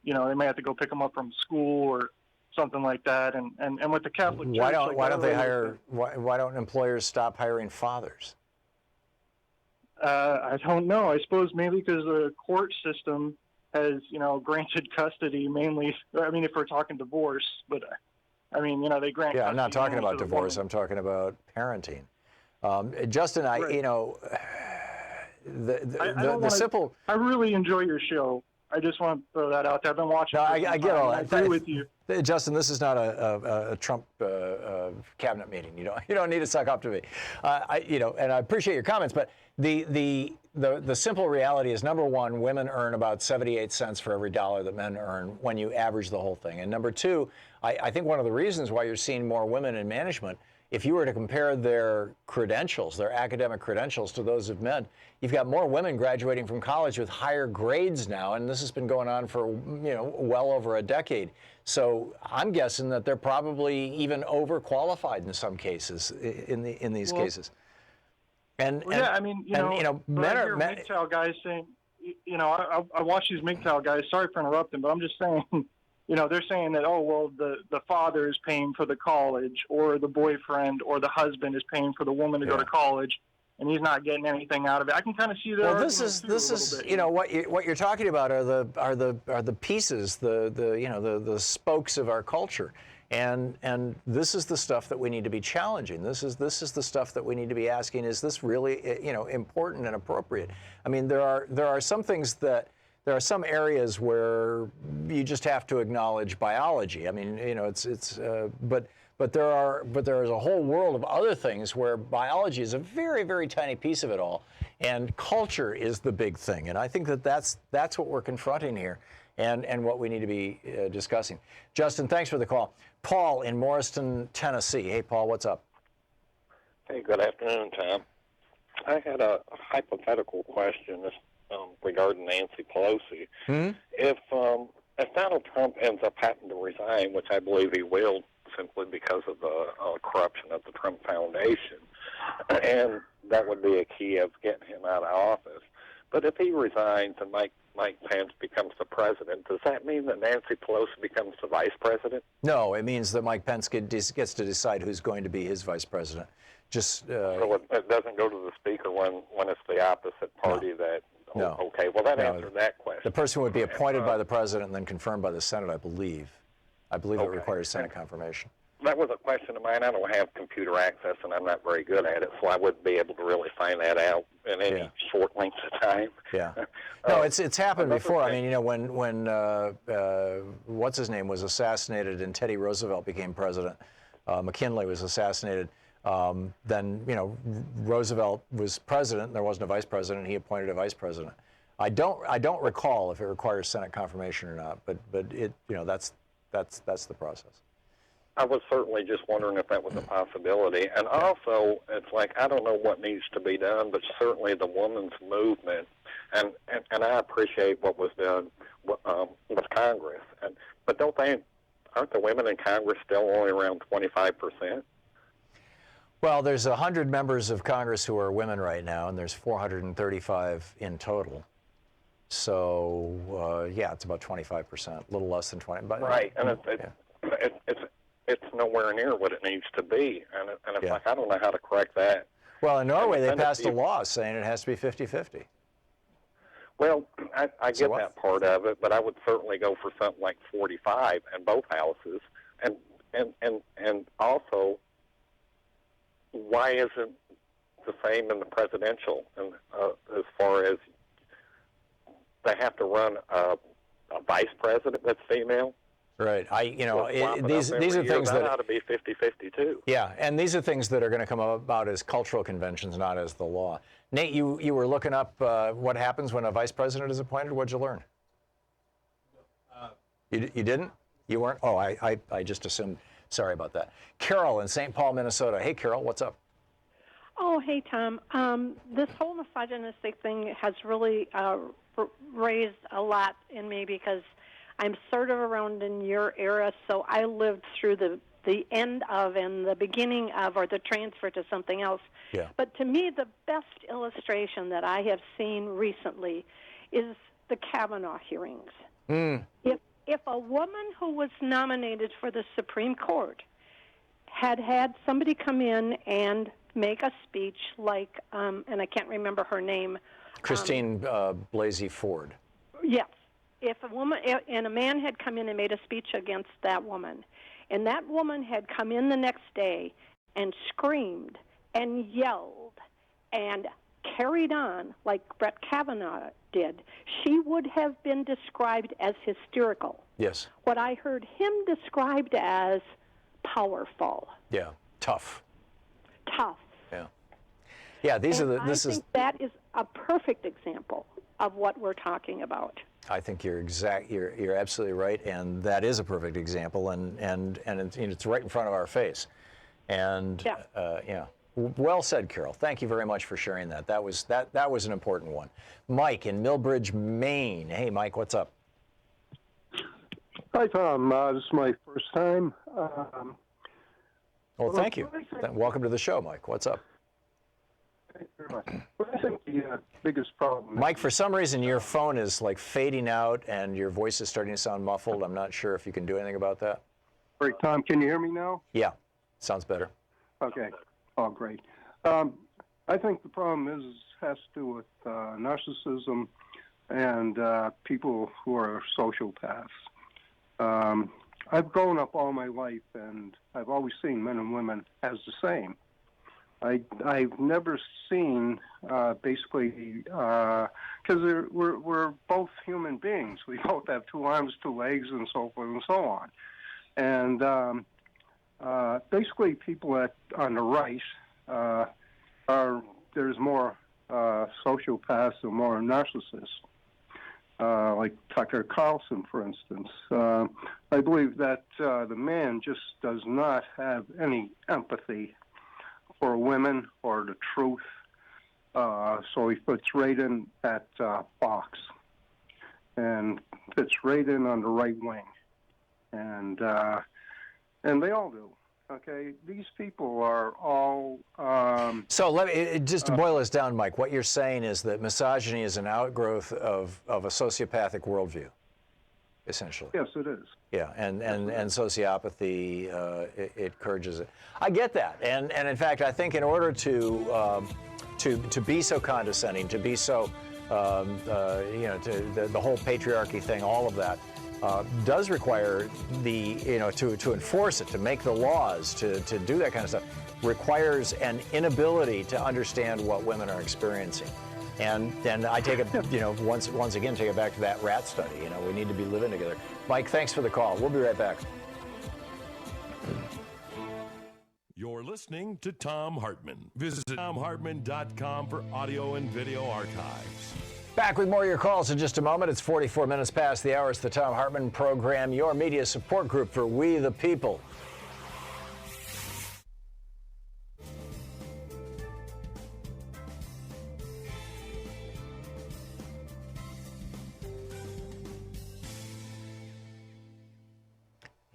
Speaker 8: they may have to go pick them up from school or something like that. And with the Catholic Church,
Speaker 1: why don't employers stop hiring fathers?
Speaker 8: I don't know. I suppose maybe because the court system has, granted custody mainly. I mean, if we're talking divorce, but I mean, they grant.
Speaker 1: Yeah, I'm not talking about divorce. I'm talking about parenting. Justin,
Speaker 8: I really enjoy your show. I just want to throw that out there. I've been watching.
Speaker 1: No, I get all that.
Speaker 8: I agree with you.
Speaker 1: Justin, this is not a Trump cabinet meeting. You don't need to suck up to me. And I appreciate your comments, but the simple reality is, number one, women earn about 78 cents for every dollar that men earn when you average the whole thing. And number two, I think one of the reasons why you're seeing more women in management, if you were to compare their credentials, their academic credentials to those of men, you've got more women graduating from college with higher grades now, and this has been going on for well over a decade. So I'm guessing that they're probably even overqualified in some cases in these cases.
Speaker 8: Men are MGTOW guys saying, I watch these MGTOW guys. Sorry for interrupting, but I'm just saying. They're saying that, the father is paying for the college, or the boyfriend or the husband is paying for the woman to go to college, and he's not getting anything out of it. I can kind of see that.
Speaker 1: Well, this is what you're talking about are the pieces, the spokes of our culture, and this is the stuff that we need to be challenging. This is the stuff that we need to be asking: is this really important and appropriate? I mean, there are some things that there are some areas where you just have to acknowledge biology. I mean, you know, but there is a whole world of other things where biology is a very, very tiny piece of it all, and culture is the big thing. And I think that's what we're confronting here, and what we need to be discussing. Justin, thanks for the call. Paul in Morriston, Tennessee. Hey, Paul, what's up?
Speaker 9: Hey, good afternoon, Tom. I had a hypothetical question regarding Nancy Pelosi.
Speaker 1: Hmm?
Speaker 9: If Donald Trump ends up having to resign, which I believe he will, simply because of the corruption of the Trump Foundation, and that would be a key of getting him out of office. But if he resigns and Mike Pence becomes the president, does that mean that Nancy Pelosi becomes the vice president?
Speaker 1: No, it means that Mike Pence gets to decide who's going to be his vice president. Just
Speaker 9: so it doesn't go to the speaker when it's the opposite party that.
Speaker 1: No.
Speaker 9: Okay, well, that
Speaker 1: No.
Speaker 9: answered that question.
Speaker 1: The person would be appointed by the president and then confirmed by the Senate, I believe. I believe it
Speaker 9: Okay.
Speaker 1: requires Senate confirmation.
Speaker 9: That was a question of mine. I don't have computer access, and I'm not very good at it, so I wouldn't be able to really find that out in any short length of time.
Speaker 1: Yeah. No, it's happened before. I mean, you know, when what's his name was assassinated and Teddy Roosevelt became president, McKinley was assassinated. Then, you know, Roosevelt was president, and there wasn't a vice president. He appointed a vice president. I don't recall if it requires Senate confirmation or not, but it, you know, that's the process.
Speaker 9: I was certainly just wondering if that was a possibility. And also, it's like, I don't know what needs to be done, but certainly the women's movement, and I appreciate what was done with Congress. But aren't the women in Congress still only around 25%?
Speaker 1: Well, there's 100 members of Congress who are women right now, and there's 435 in total. So, yeah, it's about 25%, a little less than 20. But,
Speaker 9: right, and it's nowhere near what it needs to be, and it's like, I don't know how to correct that.
Speaker 1: Well, in Norway, they passed a law saying it has to be 50-50.
Speaker 9: Well, I get that part of it, but I would certainly go for something like 45 in both houses, and also, why isn't the same in the presidential? And as far as they have to run a vice president that's female.
Speaker 1: Right. These are things that
Speaker 9: ought to be 50-50 too.
Speaker 1: Yeah, and these are things that are going to come about as cultural conventions, not as the law. Nate, you were looking up what happens when a vice president is appointed. What'd you learn? You didn't? You weren't? Oh, I just assumed. Sorry about that. Carol in St. Paul, Minnesota. Hey, Carol, what's up?
Speaker 22: Oh, hey, Tom. This whole misogynistic thing has really raised a lot in me because I'm sort of around in your era, so I lived through the end of and the beginning of or the transfer to something else.
Speaker 1: Yeah.
Speaker 22: But to me, the best illustration that I have seen recently is the Kavanaugh hearings.
Speaker 1: Mm.
Speaker 22: If a woman who was nominated for the Supreme Court had somebody come in and make a speech like, and I can't remember her name.
Speaker 1: Christine Blasey Ford.
Speaker 22: Yes. If a woman and a man had come in and made a speech against that woman, and that woman had come in the next day and screamed and yelled and carried on like Brett Kavanaugh did, she would have been described as hysterical.
Speaker 1: Yes.
Speaker 22: What I heard him described as powerful.
Speaker 1: Yeah. Tough.
Speaker 22: Tough.
Speaker 1: Yeah. Yeah.
Speaker 22: I think that is a perfect example of what we're talking about.
Speaker 1: I think you're absolutely right, and that is a perfect example, and it's right in front of our face. And yeah. Well said, Carol. Thank you very much for sharing that. That was an important one. Mike in Millbridge, Maine. Hey, Mike, what's up?
Speaker 23: Hi, Tom. This is my first time.
Speaker 1: Well, thank you. Welcome to the show, Mike. What's up?
Speaker 23: Thank you very much. What I think the biggest problem...
Speaker 1: Mike, for some reason, your phone is like fading out and your voice is starting to sound muffled. I'm not sure if you can do anything about that.
Speaker 23: Great, Tom. Can you hear me now?
Speaker 1: Yeah. Sounds better.
Speaker 23: Okay. Oh, great. I think the problem has to do with narcissism and people who are sociopaths. I've grown up all my life, and I've always seen men and women as the same. I've never seen basically because we're both human beings. We both have 2 arms, 2 legs, and so forth and so on. And basically, people on the right there's more sociopaths and more narcissists. Like Tucker Carlson, for instance. I believe that the man just does not have any empathy for women or the truth, so he fits right in that box and fits right in on the right wing, and they all do. Okay, these people are all.
Speaker 1: So let me just to boil this down, Mike. What you're saying is that misogyny is an outgrowth of a sociopathic worldview, essentially.
Speaker 23: Yes, it is.
Speaker 1: Yeah, and sociopathy it encourages it. I get that, and in fact, I think in order to be so condescending, to be so the whole patriarchy thing, all of that. Does require to enforce it, to make the laws, to do that kind of stuff, requires an inability to understand what women are experiencing. And I take it, once again, take it back to that rat study. We need to be living together. Mike, thanks for the call. We'll be right back.
Speaker 3: You're listening to Thom Hartmann. Visit ThomHartmann.com for audio and video archives.
Speaker 1: Back with more of your calls in just a moment. It's 44 minutes past the hour. It's the Thom Hartmann Program, your media support group for We the People.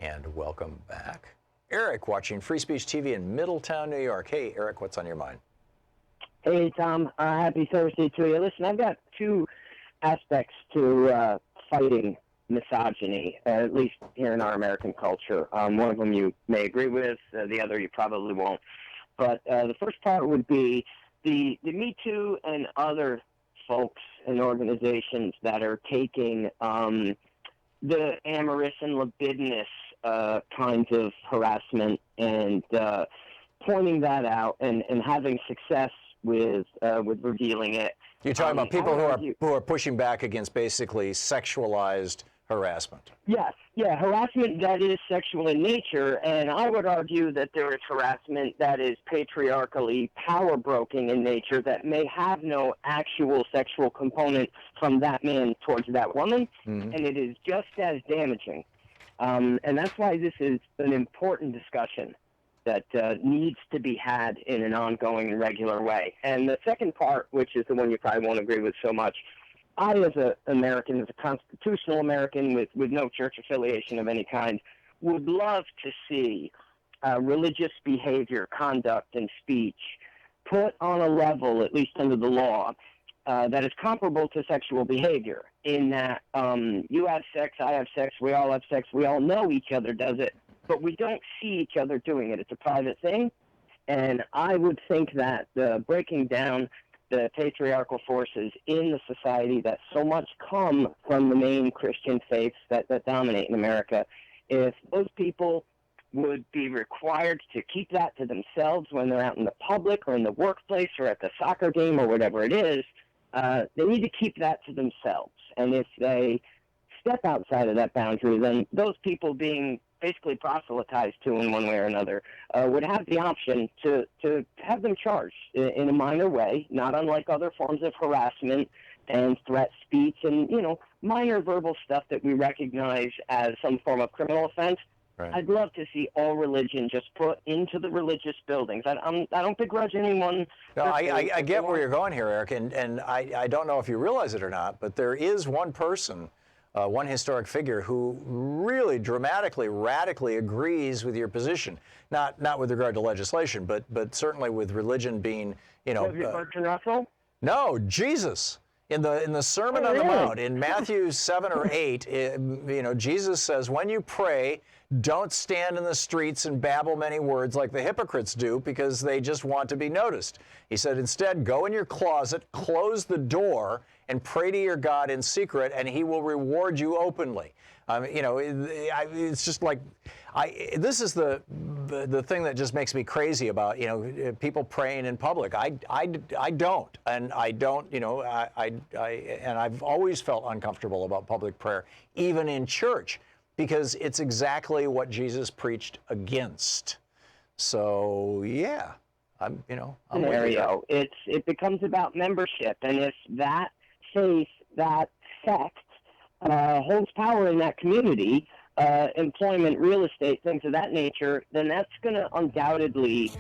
Speaker 1: And welcome back. Eric, watching Free Speech TV in Middletown, New York. Hey, Eric, what's on your mind?
Speaker 10: Hey, Tom. Happy Thursday to you. Listen, I've got 2 aspects to fighting misogyny, at least here in our American culture. One of them you may agree with, the other you probably won't. But the first part would be the Me Too and other folks and organizations that are taking the amorous and libidinous kinds of harassment and pointing that out and having success with revealing it.
Speaker 1: You're talking about people who are pushing back against basically sexualized harassment.
Speaker 10: Yes, yeah, harassment that is sexual in nature, and I would argue that there is harassment that is patriarchally power-broking in nature that may have no actual sexual component from that man towards that woman, and it is just as damaging. And that's why this is an important discussion that needs to be had in an ongoing and regular way. And the second part, which is the one you probably won't agree with so much, I, as an American, as a constitutional American with no church affiliation of any kind, would love to see religious behavior, conduct, and speech put on a level, at least under the law, that is comparable to sexual behavior, in that you have sex, I have sex, we all have sex, we all know each other does it, but we don't see each other doing it. It's a private thing. And I would think that breaking down the patriarchal forces in the society that so much come from the main Christian faiths that dominate in America, if those people would be required to keep that to themselves when they're out in the public or in the workplace or at the soccer game or whatever it is, they need to keep that to themselves. And if they step outside of that boundary, then those people being basically proselytized to in one way or another would have the option to have them charged in a minor way, not unlike other forms of harassment and threat speech and, minor verbal stuff that we recognize as some form of criminal offense.
Speaker 1: Right.
Speaker 10: I'd love to see all religion just put into the religious buildings. I don't begrudge anyone.
Speaker 1: No, I get where you're going here, Eric, and I don't know if you realize it or not, but there is one person, one historic figure who really dramatically, radically agrees with your position. Not with regard to legislation, but certainly with religion being,
Speaker 10: Bertrand Russell?
Speaker 1: No, Jesus. In the Sermon on the Mount, in Matthew 7 or 8, Jesus says, when you pray, don't stand in the streets and babble many words like the hypocrites do because they just want to be noticed. He said, instead, go in your closet, close the door, and pray to your God in secret, and he will reward you openly. It's just like, this is the the thing that just makes me crazy about, people praying in public. I don't, and I don't, and I've always felt uncomfortable about public prayer, even in church, because it's exactly what Jesus preached against. So yeah, I'm
Speaker 10: scenario. It becomes about membership, and if that faith, that sect holds power in that community, employment, real estate, things of that nature, then that's going to undoubtedly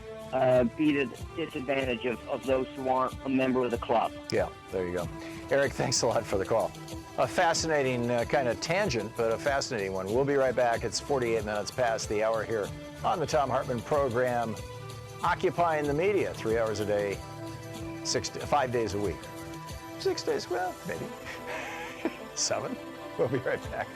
Speaker 10: be the disadvantage of those who aren't a member of the club.
Speaker 1: Yeah, there you go. Eric, thanks a lot for the call. A fascinating kind of tangent, but a fascinating one. We'll be right back. It's 48 minutes past the hour here on the Thom Hartmann Program, occupying the media 3 hours a day, 5 days a week. 6 days, well, maybe 7. We'll be right back.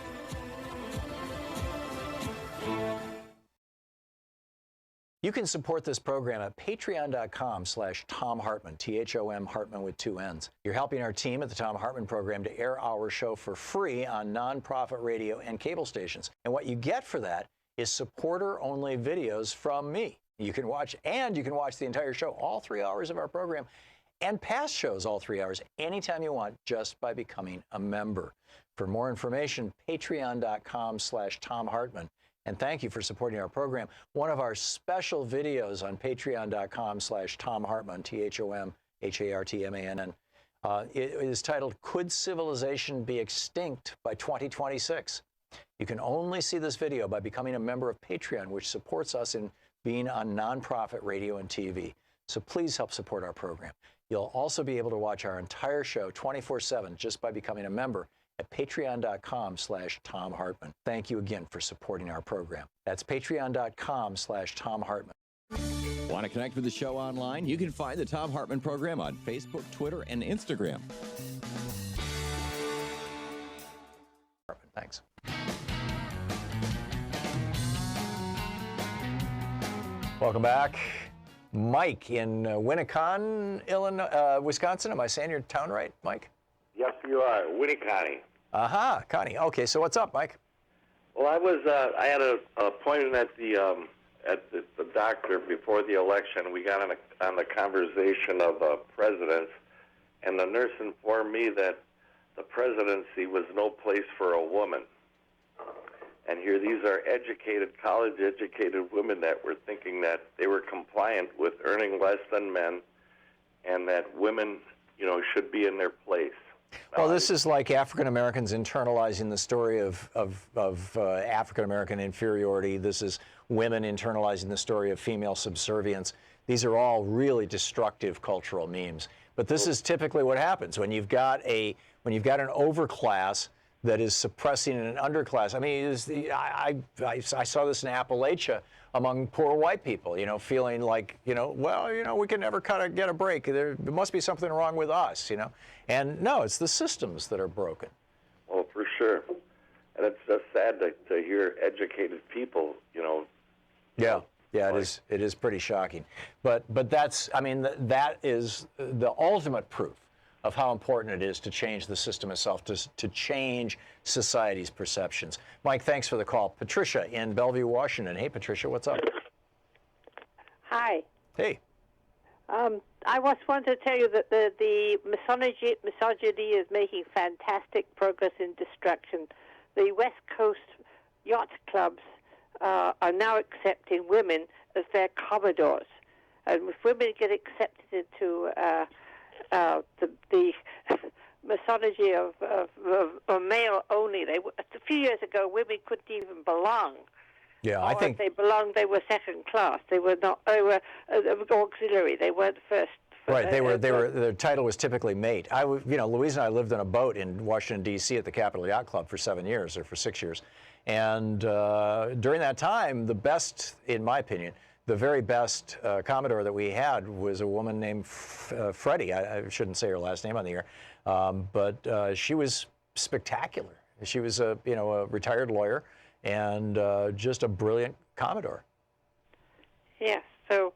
Speaker 1: You can support this program at patreon.com/Thom Hartmann, Thom Hartmann with 2 N's. You're helping our team at the Thom Hartmann Program to air our show for free on nonprofit radio and cable stations. And what you get for that is supporter-only videos from me. You can watch the entire show, all 3 hours of our program, and past shows all 3 hours, anytime you want, just by becoming a member. For more information, patreon.com/Thom Hartmann. And thank you for supporting our program. One of our special videos on patreon.com/Thom Hartmann, ThomHartmann, it is titled, Could Civilization Be Extinct by 2026? You can only see this video by becoming a member of Patreon, which supports us in being on nonprofit radio and TV. So please help support our program. You'll also be able to watch our entire show 24/7 just by becoming a member at patreon.com/Thom Hartmann. Thank you again for supporting our program. That's patreon.com/Thom Hartmann.
Speaker 2: Want to connect with the show online? You can find the Thom Hartmann Program on Facebook, Twitter, and Instagram.
Speaker 1: Thanks. Welcome back. Mike in Winnicott, Wisconsin. Am I saying your town right, Mike?
Speaker 11: Yes, you are. Winnicott.
Speaker 1: Aha, Connie. Okay, so what's up, Mike?
Speaker 11: Well, I had an appointment at the doctor before the election. We got on the conversation of presidents, and the nurse informed me that the presidency was no place for a woman. And here, these are college-educated women that were thinking that they were compliant with earning less than men, and that women, should be in their place.
Speaker 1: Well, this is like African Americans internalizing the story of African American inferiority. This is women internalizing the story of female subservience. These are all really destructive cultural memes. But this is typically what happens when you've got an overclass that is suppressing an underclass. I mean, I saw this in Appalachia among poor white people, feeling like, we can never kind of get a break. There must be something wrong with us, And no, it's the systems that are broken.
Speaker 11: Well, for sure. And it's just sad to hear educated people,
Speaker 1: Yeah, it is pretty shocking. But that's, that is the ultimate proof of how important it is to change the system itself, to change society's perceptions. Mike, thanks for the call. Patricia in Bellevue, Washington. Hey, Patricia, what's up?
Speaker 12: Hi.
Speaker 1: Hey.
Speaker 12: I just wanted to tell you that the misogyny is making fantastic progress in destruction. The West Coast yacht clubs are now accepting women as their commodores. And if women get accepted into the misogyny of male only. A few years ago, women couldn't even belong.
Speaker 1: Yeah,
Speaker 12: I think if they belonged, they were second class. They were not. They were auxiliary. They weren't first.
Speaker 1: Right. Their title was typically mate. Louise and I lived on a boat in Washington D.C. at the Capitol Yacht Club for 7 years or for 6 years, and during that time, the best, in my opinion, the very best Commodore that we had was a woman named Freddie. I shouldn't say her last name on the air, but she was spectacular. She was a retired lawyer and just a brilliant Commodore.
Speaker 12: Yes. So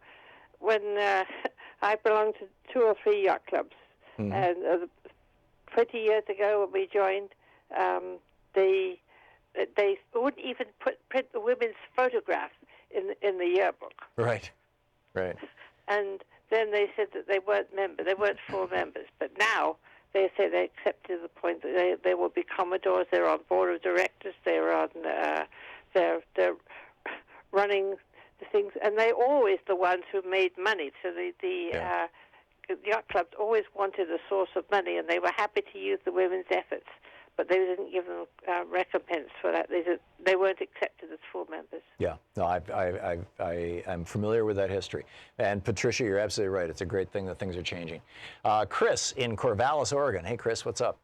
Speaker 12: when I belonged to 2 or 3 yacht clubs, and 20 years ago when we joined, they wouldn't even print the women's photographs in the yearbook.
Speaker 1: Right.
Speaker 12: And then they said that they weren't full members. But now they say they accepted the point that they will be Commodores. They're on board of directors. They're on. They're running the things, and they're always the ones who made money. So the yacht clubs always wanted a source of money, and they were happy to use the women's efforts. But they didn't give them recompense for that. They weren't accepted as full members.
Speaker 1: Yeah, no, I'm familiar with that history. And Patricia, you're absolutely right. It's a great thing that things are changing. Chris in Corvallis, Oregon. Hey, Chris, what's up?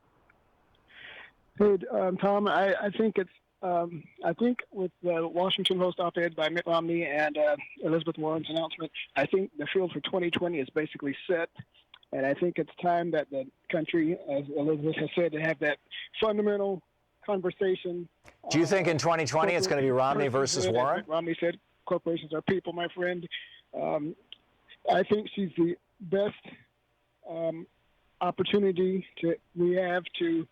Speaker 13: Hey, Tom. I think it's I think with the Washington Post op-ed by Mitt Romney and Elizabeth Warren's announcement, I think the field for 2020 is basically set. And I think it's time that the country, as Elizabeth has said, to have that fundamental conversation.
Speaker 1: Do you think in 2020 it's going to be Romney versus Warren?
Speaker 13: Romney said, corporations are people, my friend. I think she's the best opportunity we have to.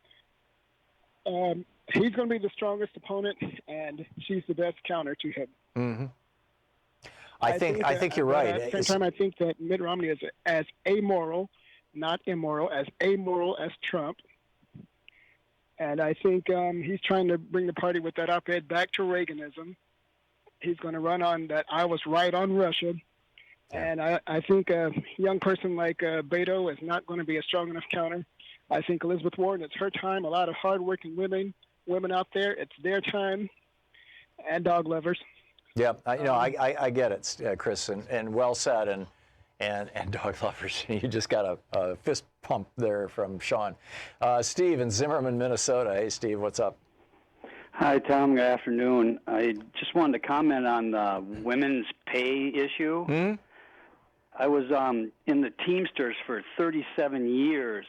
Speaker 13: He's going to be the strongest opponent, and she's the best counter to him.
Speaker 1: Mm-hmm. I think you're right.
Speaker 13: At the same time, I think that Mitt Romney is as amoral, not immoral, as amoral as Trump. And I think he's trying to bring the party with that op-ed back to Reaganism. He's going to run on that I was right on Russia. And I think a young person like Beto is not going to be a strong enough counter. I think Elizabeth Warren, it's her time. A lot of hardworking women out there, it's their time, and dog lovers.
Speaker 1: Yeah, I get it, Chris, and well said, and dog lovers. You just got a fist pump there from Sean. Steve in Zimmerman, Minnesota. Hey, Steve, what's up?
Speaker 14: Hi, Tom. Good afternoon. I just wanted to comment on the women's pay issue.
Speaker 1: Hmm?
Speaker 14: I was in the Teamsters for 37 years,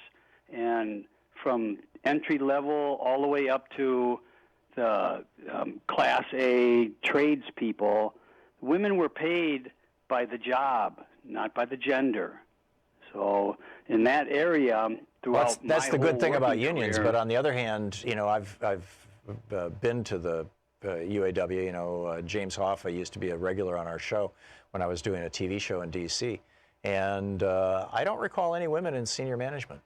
Speaker 14: and from entry level all the way up to the Class A tradespeople, women were paid by the job, not by the gender. So in that area, throughout
Speaker 1: that's the good thing about unions.
Speaker 14: career,
Speaker 1: But on the other hand, I've been to the UAW. James Hoffa used to be a regular on our show when I was doing a TV show in D.C. And I don't recall any women in senior management.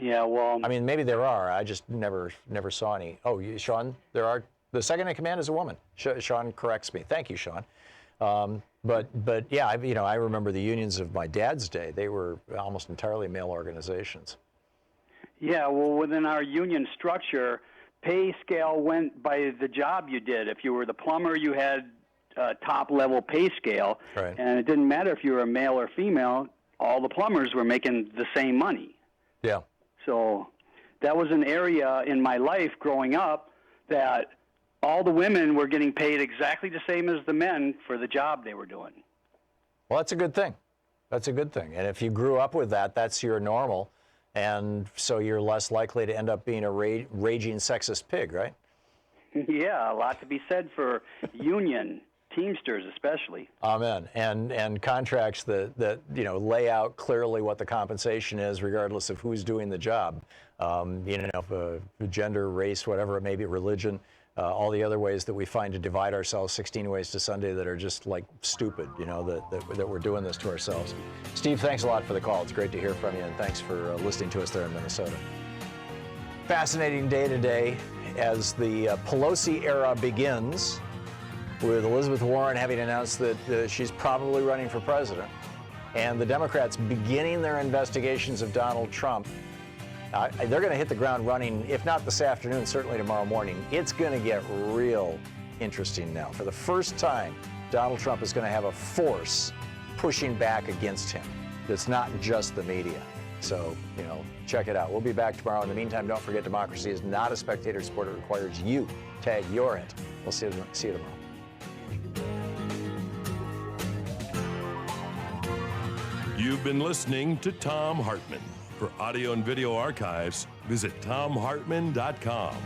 Speaker 14: Yeah, well,
Speaker 1: I mean, maybe there are. I just never saw any. Oh, Sean, there are. The second in command is a woman. Sean corrects me. Thank you, Sean. But yeah, I remember the unions of my dad's day. They were almost entirely male organizations.
Speaker 14: Yeah, well, within our union structure, pay scale went by the job you did. If you were the plumber, you had top level pay scale,
Speaker 1: right.
Speaker 14: And it didn't matter if you were a male or female. All the plumbers were making the same money.
Speaker 1: Yeah.
Speaker 14: So that was an area in my life growing up that all the women were getting paid exactly the same as the men for the job they were doing.
Speaker 1: Well, that's a good thing. That's a good thing. And if you grew up with that, that's your normal. And so you're less likely to end up being a raging sexist pig, right?
Speaker 14: Yeah, a lot to be said for union Teamsters especially.
Speaker 1: Amen. And contracts that lay out clearly what the compensation is, regardless of who's doing the job. Gender, race, whatever it may be, religion, all the other ways that we find to divide ourselves, 16 ways to Sunday, that are just like stupid. That we're doing this to ourselves. Steve, thanks a lot for the call. It's great to hear from you, and thanks for listening to us there in Minnesota. Fascinating day today as the Pelosi era begins, with Elizabeth Warren having announced that she's probably running for president, and the Democrats beginning their investigations of Donald Trump. They're going to hit the ground running, if not this afternoon, certainly tomorrow morning. It's going to get real interesting now. For the first time, Donald Trump is going to have a force pushing back against him. It's not just the media. So, check it out. We'll be back tomorrow. In the meantime, don't forget, democracy is not a spectator sport. It requires you. Tag your it. We'll see you tomorrow.
Speaker 3: You've been listening to Thom Hartmann. For audio and video archives, visit thomhartmann.com.